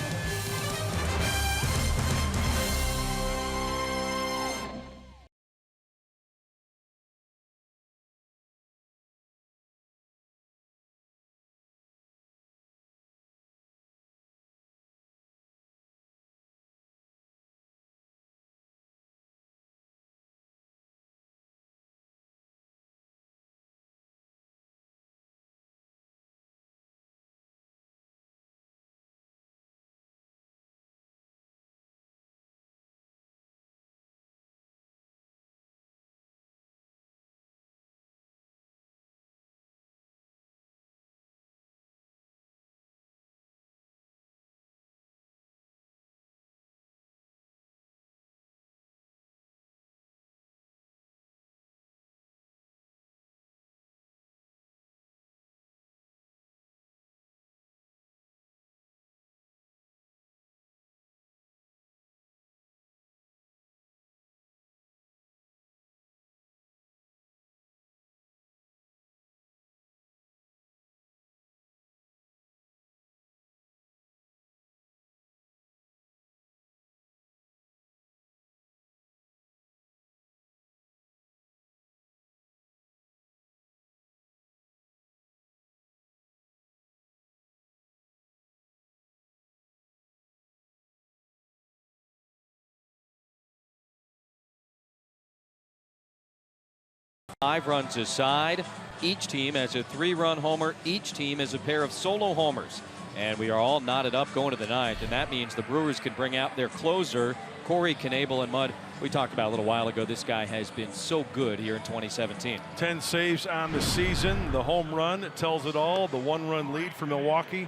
5 runs aside. Each team has a 3-run homer. Each team has a pair of solo homers. And we are all knotted up going to the 9th. And that means the Brewers can bring out their closer, Corey Knebel. And Mud, we talked about a little while ago, this guy has been so good here in 2017. 10 saves on the season. The home run tells it all. The 1-run lead for Milwaukee.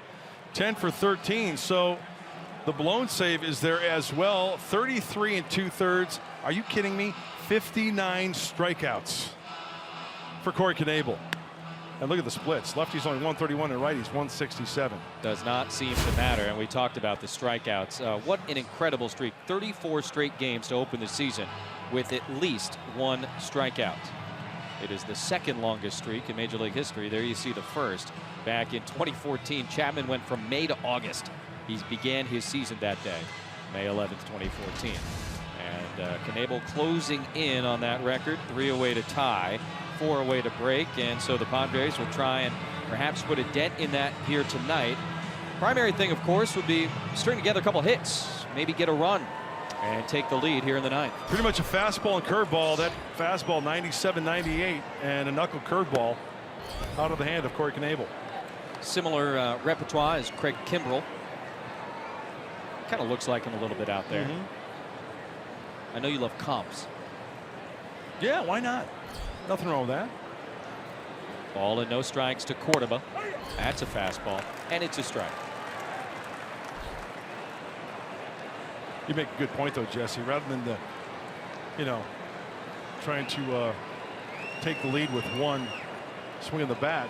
10 for 13. So the blown save is there as well. 33 2/3. Are you kidding me? 59 strikeouts for Corey Knebel. And look at the splits. Lefty's only 131 and righty's 167. Does not seem to matter. And we talked about the strikeouts. What an incredible streak. 34 straight games to open the season with at least 1 strikeout. It is the 2nd longest streak in Major League history. There you see the first. Back in 2014, Chapman went from May to August. He began his season that day, May 11th, 2014. And Knebel closing in on that record. 3 away to tie, 4 away to break. And so the Padres will try and perhaps put a dent in that here tonight. Primary thing, of course, would be string together a couple hits, maybe get a run and take the lead here in the 9th. Pretty much a fastball and curveball. That fastball 97-98 and a knuckle curveball out of the hand of Corey Knebel. Similar repertoire as Craig Kimbrell. Kind of looks like him a little bit out there. I know you love comps. Yeah, why not? Nothing wrong with that. Ball and no strikes to Cordoba. That's a fastball, and it's a strike. You make a good point, though, Jesse. Rather than trying to take the lead with 1 swing of the bat,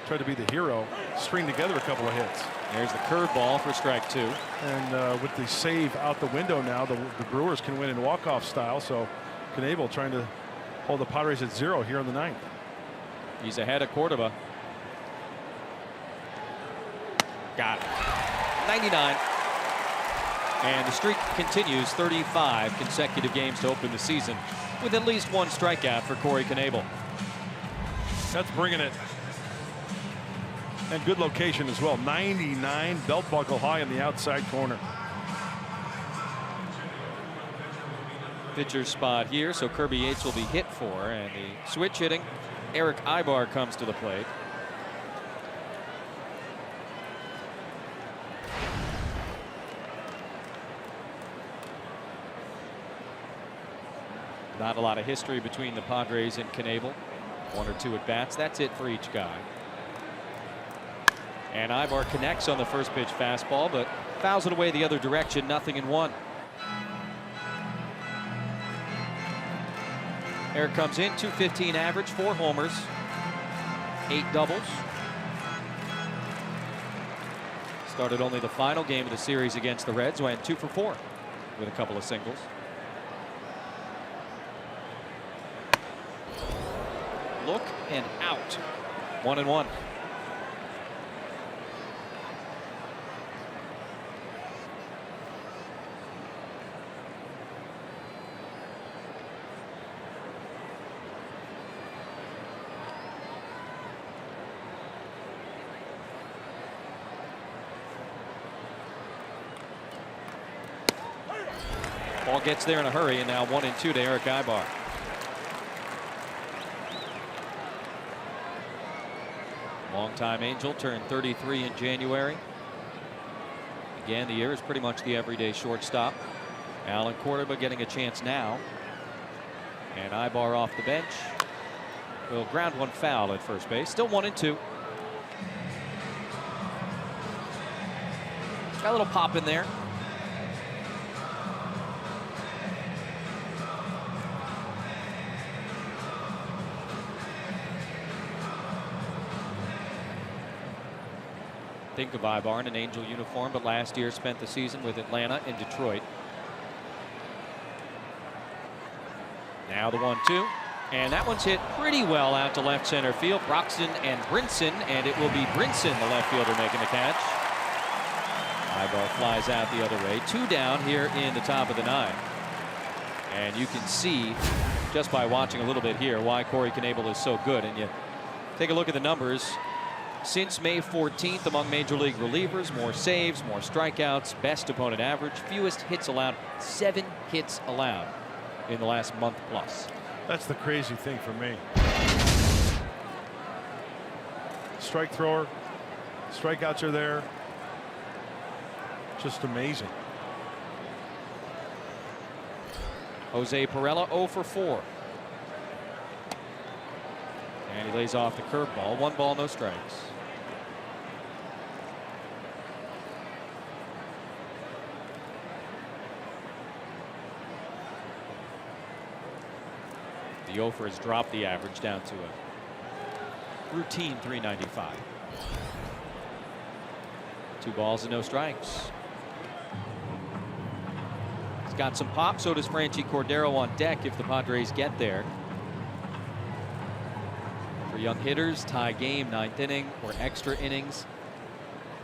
try to be the hero, string together a couple of hits. There's the curveball for strike 2. And with the save out the window now, the Brewers can win in walk-off style. So Knebel trying to hold the Padres at 0 here in the 9th. He's ahead of Cordoba. Got it. 99. And the streak continues. 35 consecutive games to open the season with at least 1 strikeout for Corey Knebel. That's bringing it. And good location as well. 99, belt buckle high in the outside corner. Pitcher's spot here, so Kirby Yates will be hit for, and the switch hitting Eric Ibar comes to the plate. Not a lot of history between the Padres and Knebel. 1 or 2 at bats. That's it for each guy. And Ibar connects on the first pitch fastball, but fouls it away the other direction. 0-1. Eric comes in, 215 average, 4 homers, 8 doubles. Started only the final game of the series against the Reds, went 2 for 4 with a couple of singles. Look and out. 1-1. Ball gets there in a hurry, and now 1-2 to Eric Ibar. Longtime Angel turned 33 in January. Began the year as pretty much the everyday shortstop. Alan Cordoba getting a chance now. And Ibar off the bench. Will ground 1 foul at first base. Still 1-2. Got a little pop in there. Think of Ibar in an Angel uniform, but last year spent the season with Atlanta and Detroit. Now the 1-2, and that one's hit pretty well out to left center field. Broxton and Brinson, and it will be Brinson, the left fielder, making the catch. Ibar flies out the other way. 2 down here in the top of the 9th. And you can see, just by watching a little bit here, why Corey Knebel is so good. And you take a look at the numbers. Since May 14th, among Major League relievers, more saves, more strikeouts, best opponent average, fewest hits allowed, 7 hits allowed in the last month plus. That's the crazy thing for me. Strike thrower, strikeouts are there. Just amazing. Jose Pirela 0 for 4. And he lays off the curveball. 1 ball, no strikes. The 0 for has dropped the average down to a routine 395. 2 balls and no strikes. He's got some pop. So does Franchy Cordero on deck if the Padres get there. For young hitters, tie game, 9th inning or extra innings.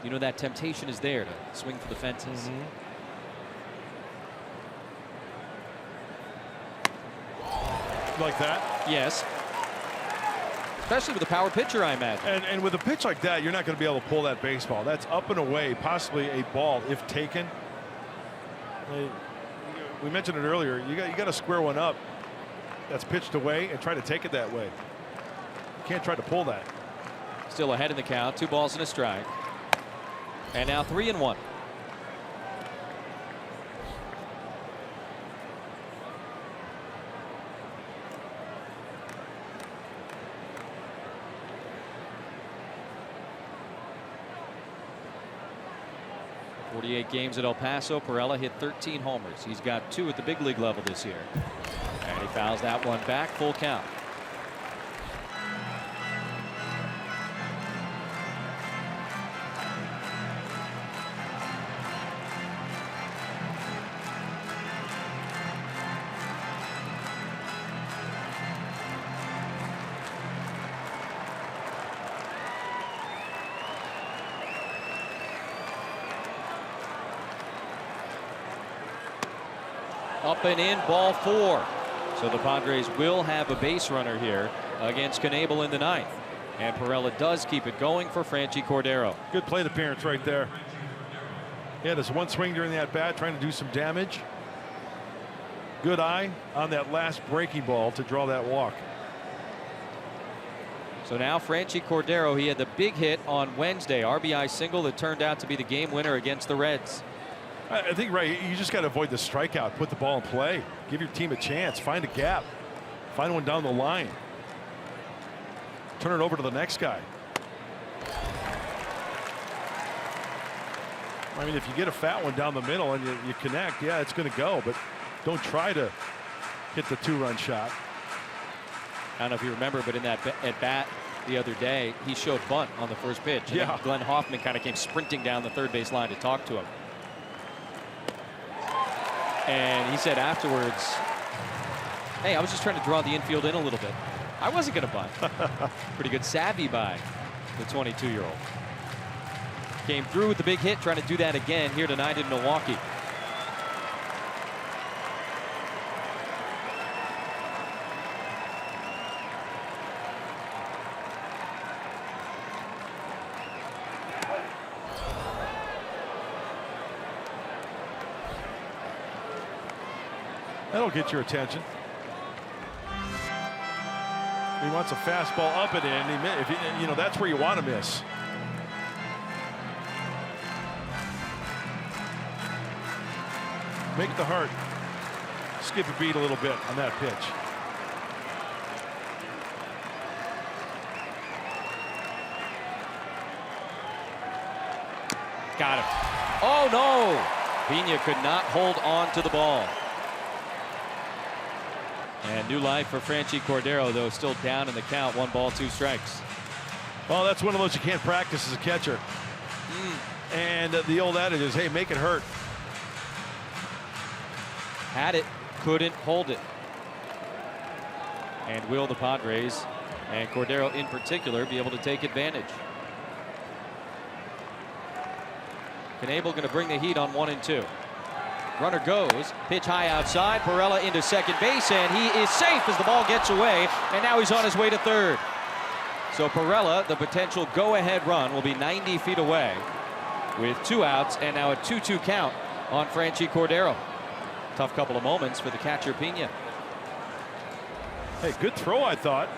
You know that temptation is there to swing for the fences. Like that? Yes. Especially with a power pitcher, I imagine. And with a pitch like that, you're not going to be able to pull that baseball. That's up and away, possibly a ball if taken. We mentioned it earlier. You got to square one up that's pitched away and try to take it that way. You can't try to pull that. Still ahead in the count. 2 balls and a strike. And now 3-1. Games at El Paso. Pirela hit 13 homers. He's got 2 at the big league level this year. And he fouls that one back. Full count. Up and in, ball 4. So the Padres will have a base runner here against Knebel in the 9th. And Pirela does keep it going for Franchy Cordero. Good plate appearance right there. He had his 1 swing during the at-bat, trying to do some damage. Good eye on that last breaking ball to draw that walk. So now Franchy Cordero, he had the big hit on Wednesday. RBI single that turned out to be the game winner against the Reds. I think, right, you just got to avoid the strikeout. Put the ball in play. Give your team a chance. Find a gap. Find one down the line. Turn it over to the next guy. I mean, if you get a fat one down the middle and you connect, yeah, it's going to go. But don't try to hit the 2-run shot. I don't know if you remember, but in that at bat the other day, he showed bunt on the first pitch. And yeah. Glenn Hoffman kind of came sprinting down the third base line to talk to him. And he said afterwards, hey, I was just trying to draw the infield in a little bit. I wasn't going to bunt. Pretty good savvy by the 22-year-old. Came through with the big hit, trying to do that again here tonight in Milwaukee. That'll get your attention. He wants a fastball up and in. If you know, that's where you want to miss. Make the heart skip a beat a little bit on that pitch. Got him. Oh no! Pena could not hold on to the ball. And new life for Franchy Cordero, though, still down in the count. 1 ball, 2 strikes. Well, that's one of those you can't practice as a catcher. And the old adage is, hey, make it hurt. Had it, couldn't hold it. And will the Padres, and Cordero in particular, be able to take advantage? Knebel going to bring the heat on 1 and 2. Runner goes, pitch high outside, Pirela into second base, and he is safe as the ball gets away, and now he's on his way to third. So Pirela, the potential go-ahead run, will be 90 feet away with 2 outs, and now a 2-2 count on Franchy Cordero. Tough couple of moments for the catcher Pena. Hey, good throw, I thought.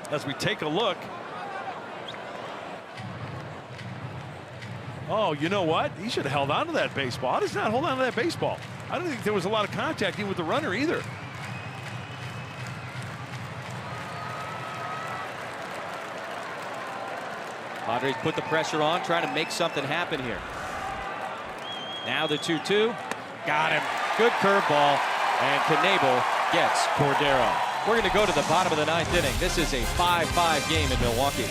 As we take a look. Oh, you know what? He should have held on to that baseball. How does he not hold on to that baseball? I don't think there was a lot of contact even with the runner either. Padres put the pressure on, trying to make something happen here. Now the 2-2. Got him. Good curveball. And Knebel gets Cordero. We're going to go to the bottom of the 9th inning. This is a 5-5 game in Milwaukee.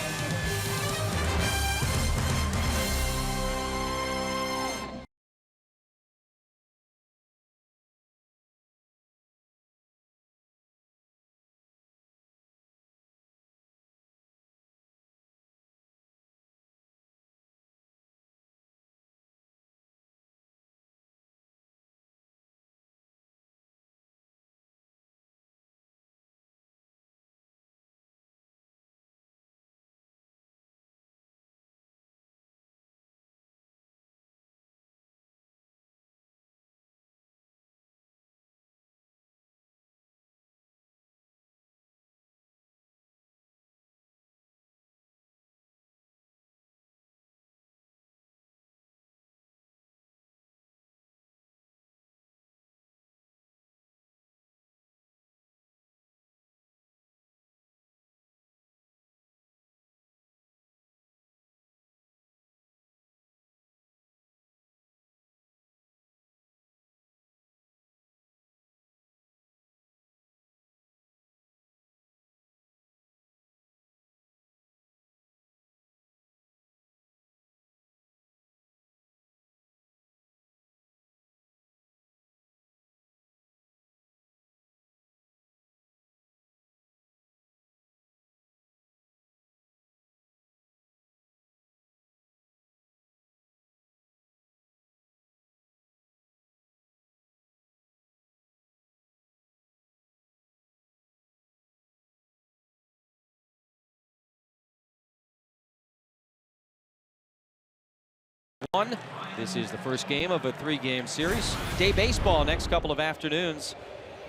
This is the first game of a 3-game series. Day baseball next couple of afternoons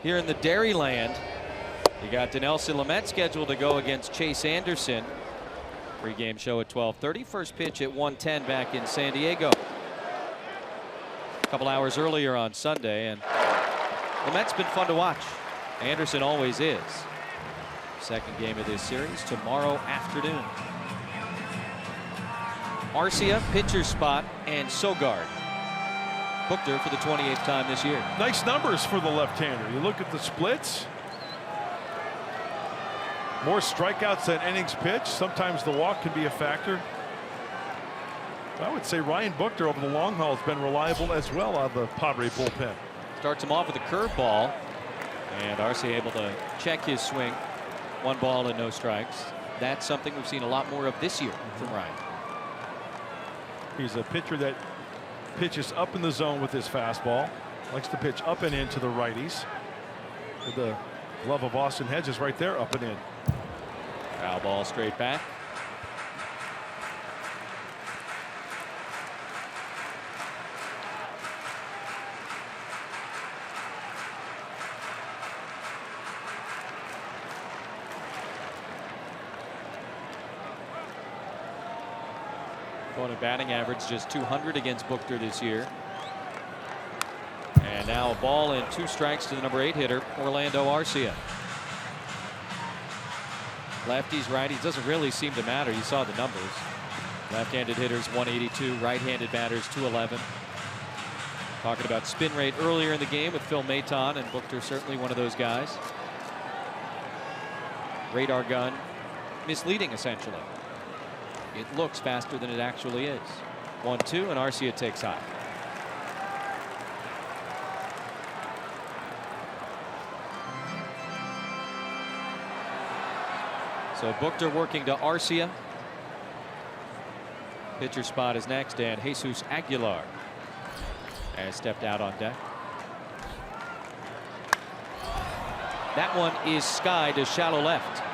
here in the Dairyland. You got Dinelson Lamet scheduled to go against Chase Anderson. Pre-game show at 12:30. First pitch at 1:10 back in San Diego. A couple hours earlier on Sunday, and Lamet's been fun to watch. Anderson always is. Second game of this series tomorrow afternoon. Arcia, pitcher spot, and Sogard. Booked her for the 28th time this year. Nice numbers for the left-hander. You look at the splits. More strikeouts than innings pitched. Sometimes the walk can be a factor. I would say Ryan Buchter over the long haul has been reliable as well out of the Padre bullpen. Starts him off with a curveball, and Arcia able to check his swing. 1 ball and no strikes. That's something we've seen a lot more of this year from Ryan. He's a pitcher that pitches up in the zone with his fastball. Likes to pitch up and in to the righties. With the glove of Austin Hedges right there, up and in. Foul ball straight back. Going to batting average just 200 against Buchter this year. And now a ball and 2 strikes to the number 8 hitter, Orlando Arcia. Lefties, righties, doesn't really seem to matter. You saw the numbers. Left-handed hitters 182, right-handed batters 211. Talking about spin rate earlier in the game with Phil Maton, and Buchter certainly one of those guys. Radar gun misleading essentially. It looks faster than it actually is. 1-2, and Arcia takes high. So Buchter working to Arcia. Pitcher spot is next, and Jesus Aguilar has stepped out on deck. That one is skied to shallow left.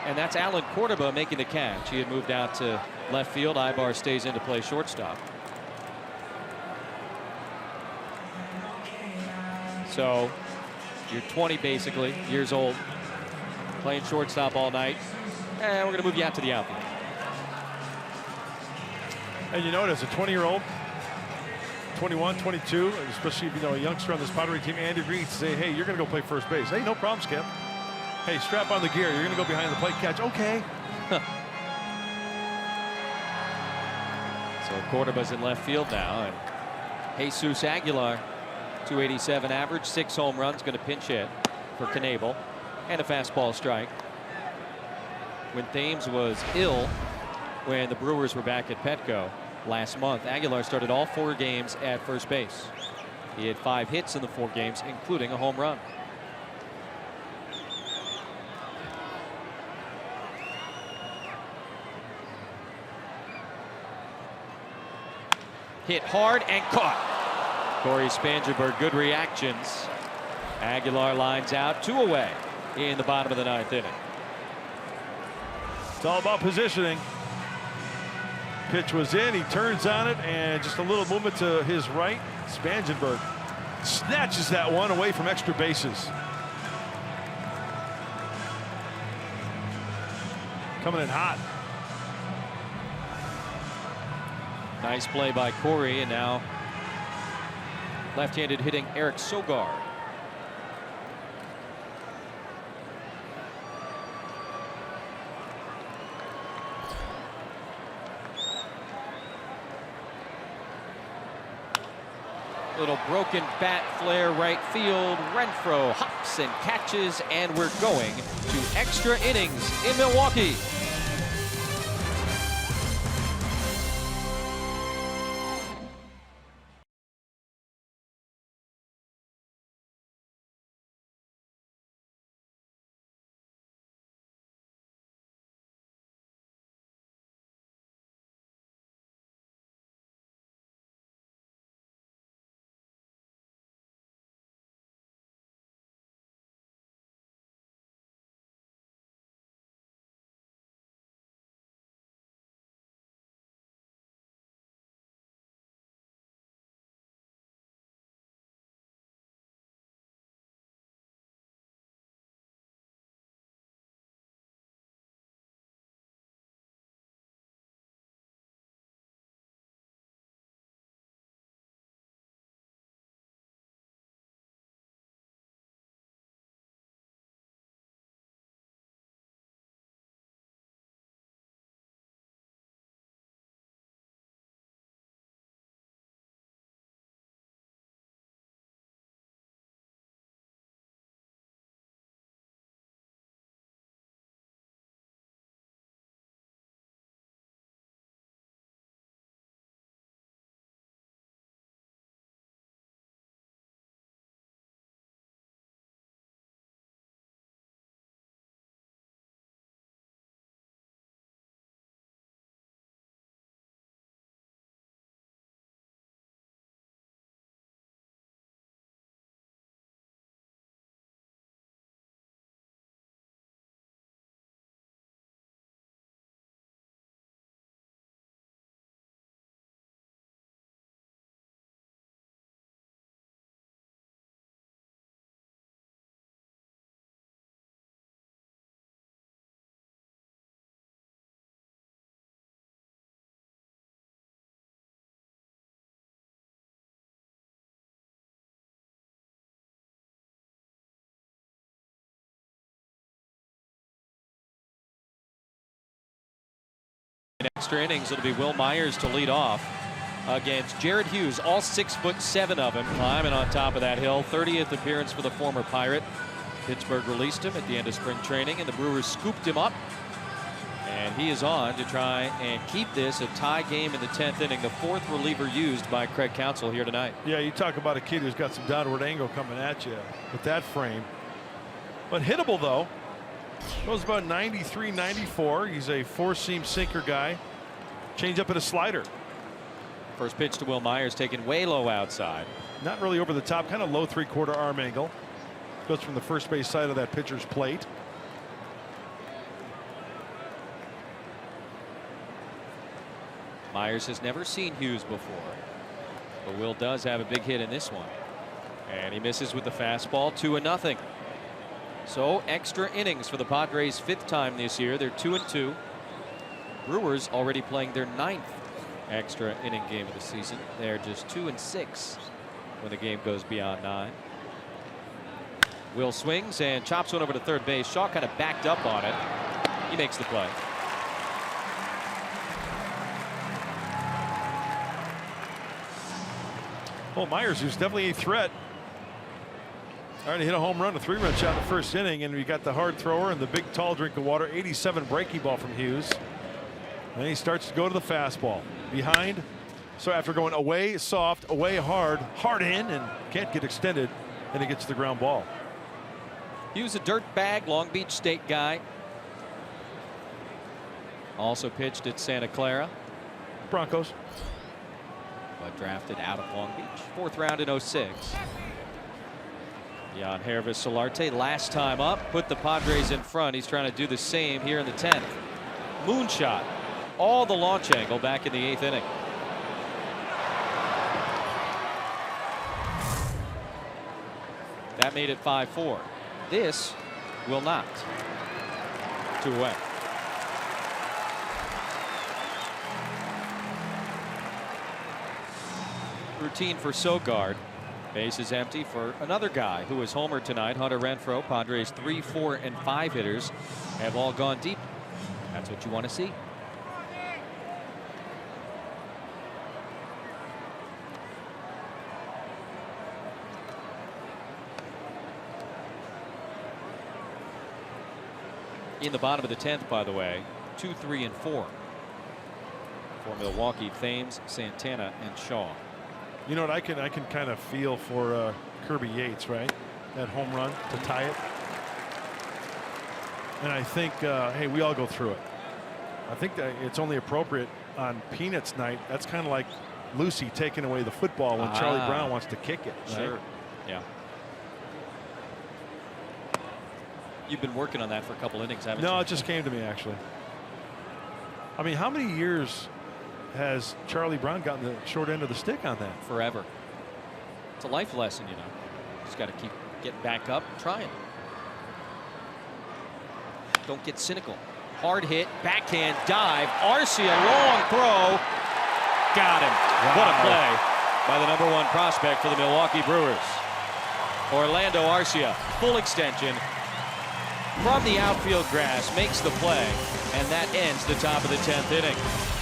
And that's Alan Cordoba making the catch. He had moved out to left field. Ibar stays in to play shortstop. So So you're 20 basically years old, playing shortstop all night, and we're going to move you out to the outfield. And you notice a 20-year-old, 21, 22, especially if you know a youngster on this Padres team, Andy Green, say, hey, you're going to go play first base. Hey, no problem, Skip. Hey, strap on the gear. You're going to go behind the plate catch. Okay. So Cordoba's in left field now, and Jesus Aguilar, 287 average, 6 home runs, going to pinch hit for Knebel, and a fastball strike. When Thames was ill, when the Brewers were back at Petco last month, Aguilar started all 4 games at first base. He had 5 hits in the 4 games, including a home run. Hit hard and caught. Corey Spangenberg, good reactions. Aguilar lines out, 2 away in the bottom of the 9th inning. It's all about positioning. Pitch was in, he turns on it, and just a little movement to his right. Spangenberg snatches that one away from extra bases. Coming in hot. Nice play by Corey, and now left-handed hitting Eric Sogard. Little broken bat flare right field. Renfroe hops and catches, and we're going to extra innings in Milwaukee. In extra innings, it'll be Will Myers to lead off against Jared Hughes, all 6'7" of him, climbing on top of that hill. 30th appearance for the former Pirate. Pittsburgh released him at the end of spring training, and the Brewers scooped him up. And he is on to try and keep this a tie game in the 10th inning, the 4th reliever used by Craig Counsell here tonight. Yeah, you talk about a kid who's got some downward angle coming at you with that frame. But hittable, though. Goes about 93, 94. He's a 4-seam sinker guy. Change up and a slider. First pitch to Will Myers, taken way low outside. Not really over the top, kind of low 3/4 arm angle. Goes from the first base side of that pitcher's plate. Myers has never seen Hughes before, but Will does have a big hit in this one. And he misses with the fastball. 2-0. So extra innings for the Padres' 5th time this year. They're 2-2. Brewers already playing their 9th extra inning game of the season. They're just 2-6 when the game goes beyond 9. Will swings and chops one over to third base. Shaw kind of backed up on it. He makes the play. Well, Myers, who's definitely a threat, already hit a home run, a 3-run shot in the first inning, and we got the hard thrower and the big tall drink of water. 87 breaking ball from Hughes. And he starts to go to the fastball behind. So after going away soft, away hard, hard in, and can't get extended, and he gets the ground ball. He was a dirt bag Long Beach State guy. Also pitched at Santa Clara. Broncos. But drafted out of Long Beach. 4th round in 06. Yangervis Solarte last time up put the Padres in front. He's trying to do the same here in the 10th. Moonshot. All the launch angle back in the 8th inning. That made it 5-4. This will not. 2 away. Routine for Sogard. Base is empty for another guy who was homer tonight, Hunter Renfroe. Padres 3, 4, and 5 hitters have all gone deep. That's what you want to see. In the bottom of the 10th, by the way, 2, 3, and 4 for Milwaukee. Thames, Santana, and Shaw. You know what, I can kind of feel for Kirby Yates, right? That home run to tie it. And I think, hey, we all go through it. I think that it's only appropriate on Peanuts night. That's kind of like Lucy taking away the football when Charlie Brown wants to kick it. Right? Sure. Yeah. You've been working on that for a couple innings, haven't you? No, it just came to me, actually. I mean, how many years has Charlie Brown gotten the short end of the stick on that? Forever. It's a life lesson, you know. Just got to keep getting back up and trying. Don't get cynical. Hard hit, backhand dive. Arcia, long throw. Got him. Wow. What a play by the #1 prospect for the Milwaukee Brewers. Orlando Arcia, full extension from the outfield grass, makes the play, and that ends the top of the 10th inning.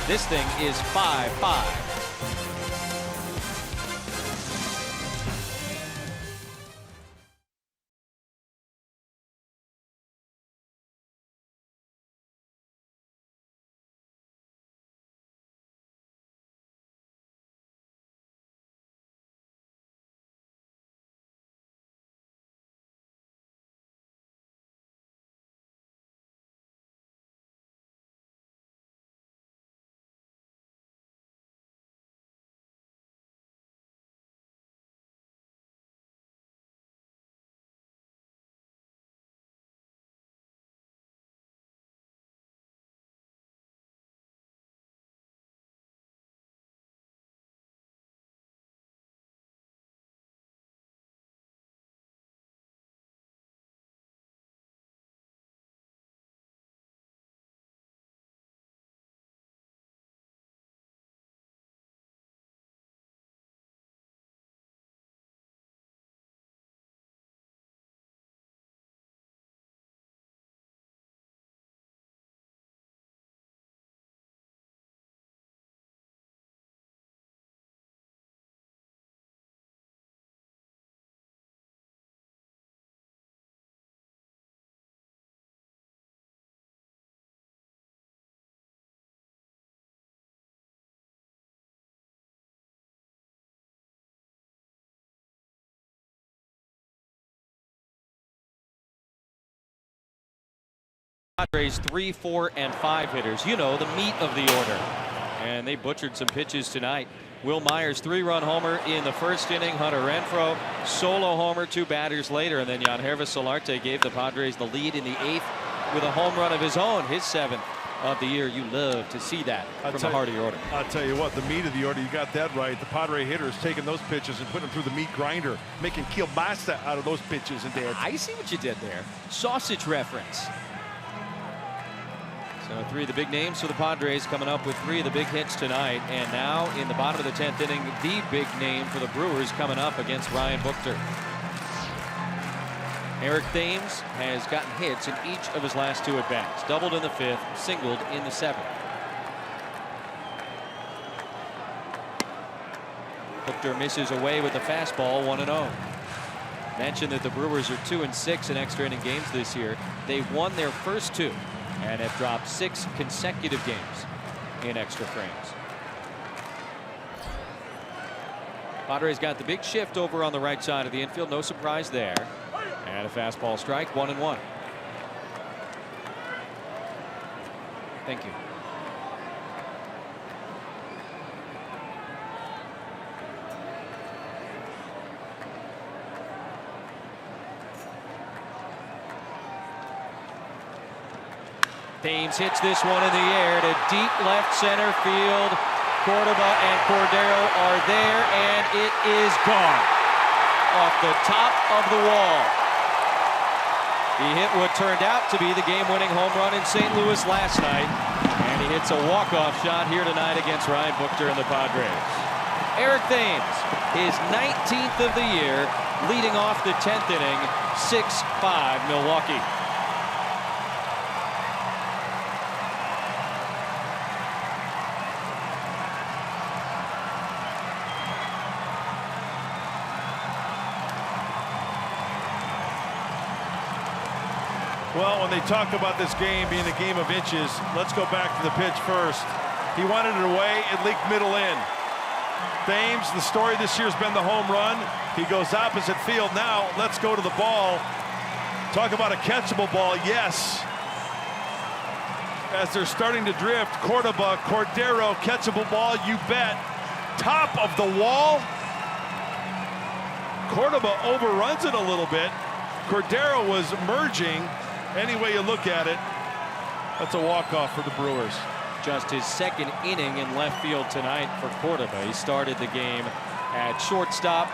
This thing is 5-5. Padres 3, 4, and 5 hitters. You know, the meat of the order. And they butchered some pitches tonight. Will Myers 3-run homer in the first inning. Hunter Renfroe solo homer 2 batters later. And then Yangervis Solarte gave the Padres the lead in the 8th with a home run of his own, his 7th. of the year. You love to see that from the heart of your order. I'll tell you what, the meat of the order, you got that right. The Padre hitters taking those pitches and putting them through the meat grinder, making kielbasa out of those pitches. And Dan, I see what you did there. Sausage reference. So 3 of the big names for the Padres coming up with 3 of the big hits tonight. And now in the bottom of the 10th inning, the big name for the Brewers coming up against Ryan Buchter. Eric Thames has gotten hits in each of his last 2 at-bats. Doubled in the 5th, singled in the 7th. Buchter misses away with the fastball, 1-0. Mentioned that the Brewers are 2-6 in extra inning games this year. They've won their first 2 and have dropped 6 consecutive games in extra frames. Padres got the big shift over on the right side of the infield. No surprise there. And a fastball strike, 1-1. Thank you. Thames hits this one in the air to deep left center field. Cordoba and Cordero are there, and it is gone off the top of the wall. He hit what turned out to be the game-winning home run in St. Louis last night, and he hits a walk-off shot here tonight against Ryan Buchter and the Padres. Eric Thames, his 19th of the year, leading off the 10th inning, 6-5 Milwaukee. Well, when they talk about this game being a game of inches, let's go back to the pitch first. He wanted it away, it leaked middle in. Thames, the story this year has been the home run. He goes opposite field now. Let's go to the ball. Talk about a catchable ball, yes. As they're starting to drift, Cordoba, Cordero, catchable ball, you bet. Top of the wall. Cordoba overruns it a little bit. Cordero was merging. Any way you look at it, that's a walk-off for the Brewers. Just his 2nd inning in left field tonight for Cordoba. He started the game at shortstop.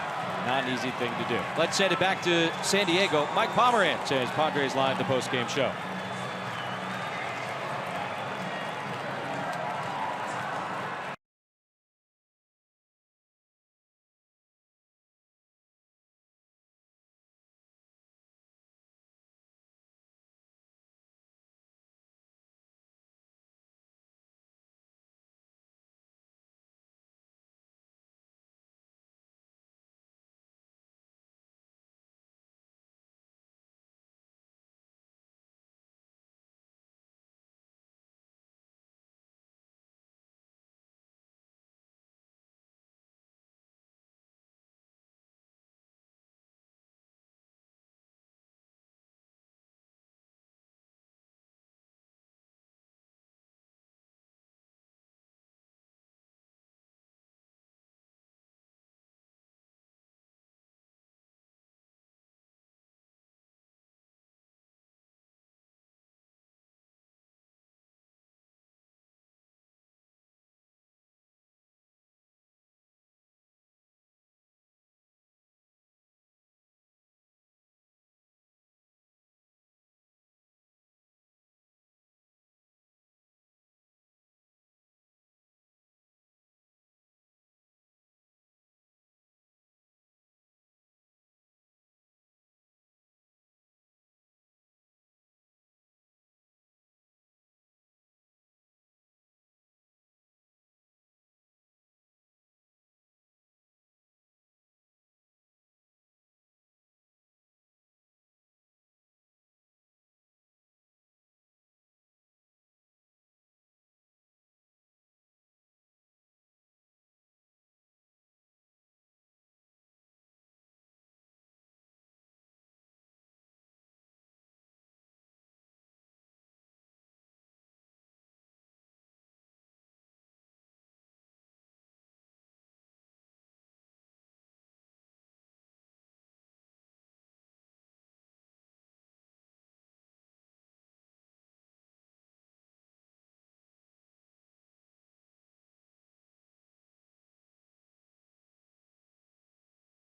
Not an easy thing to do. Let's send it back to San Diego. Mike Pomerantz says Padres Live, the post-game show.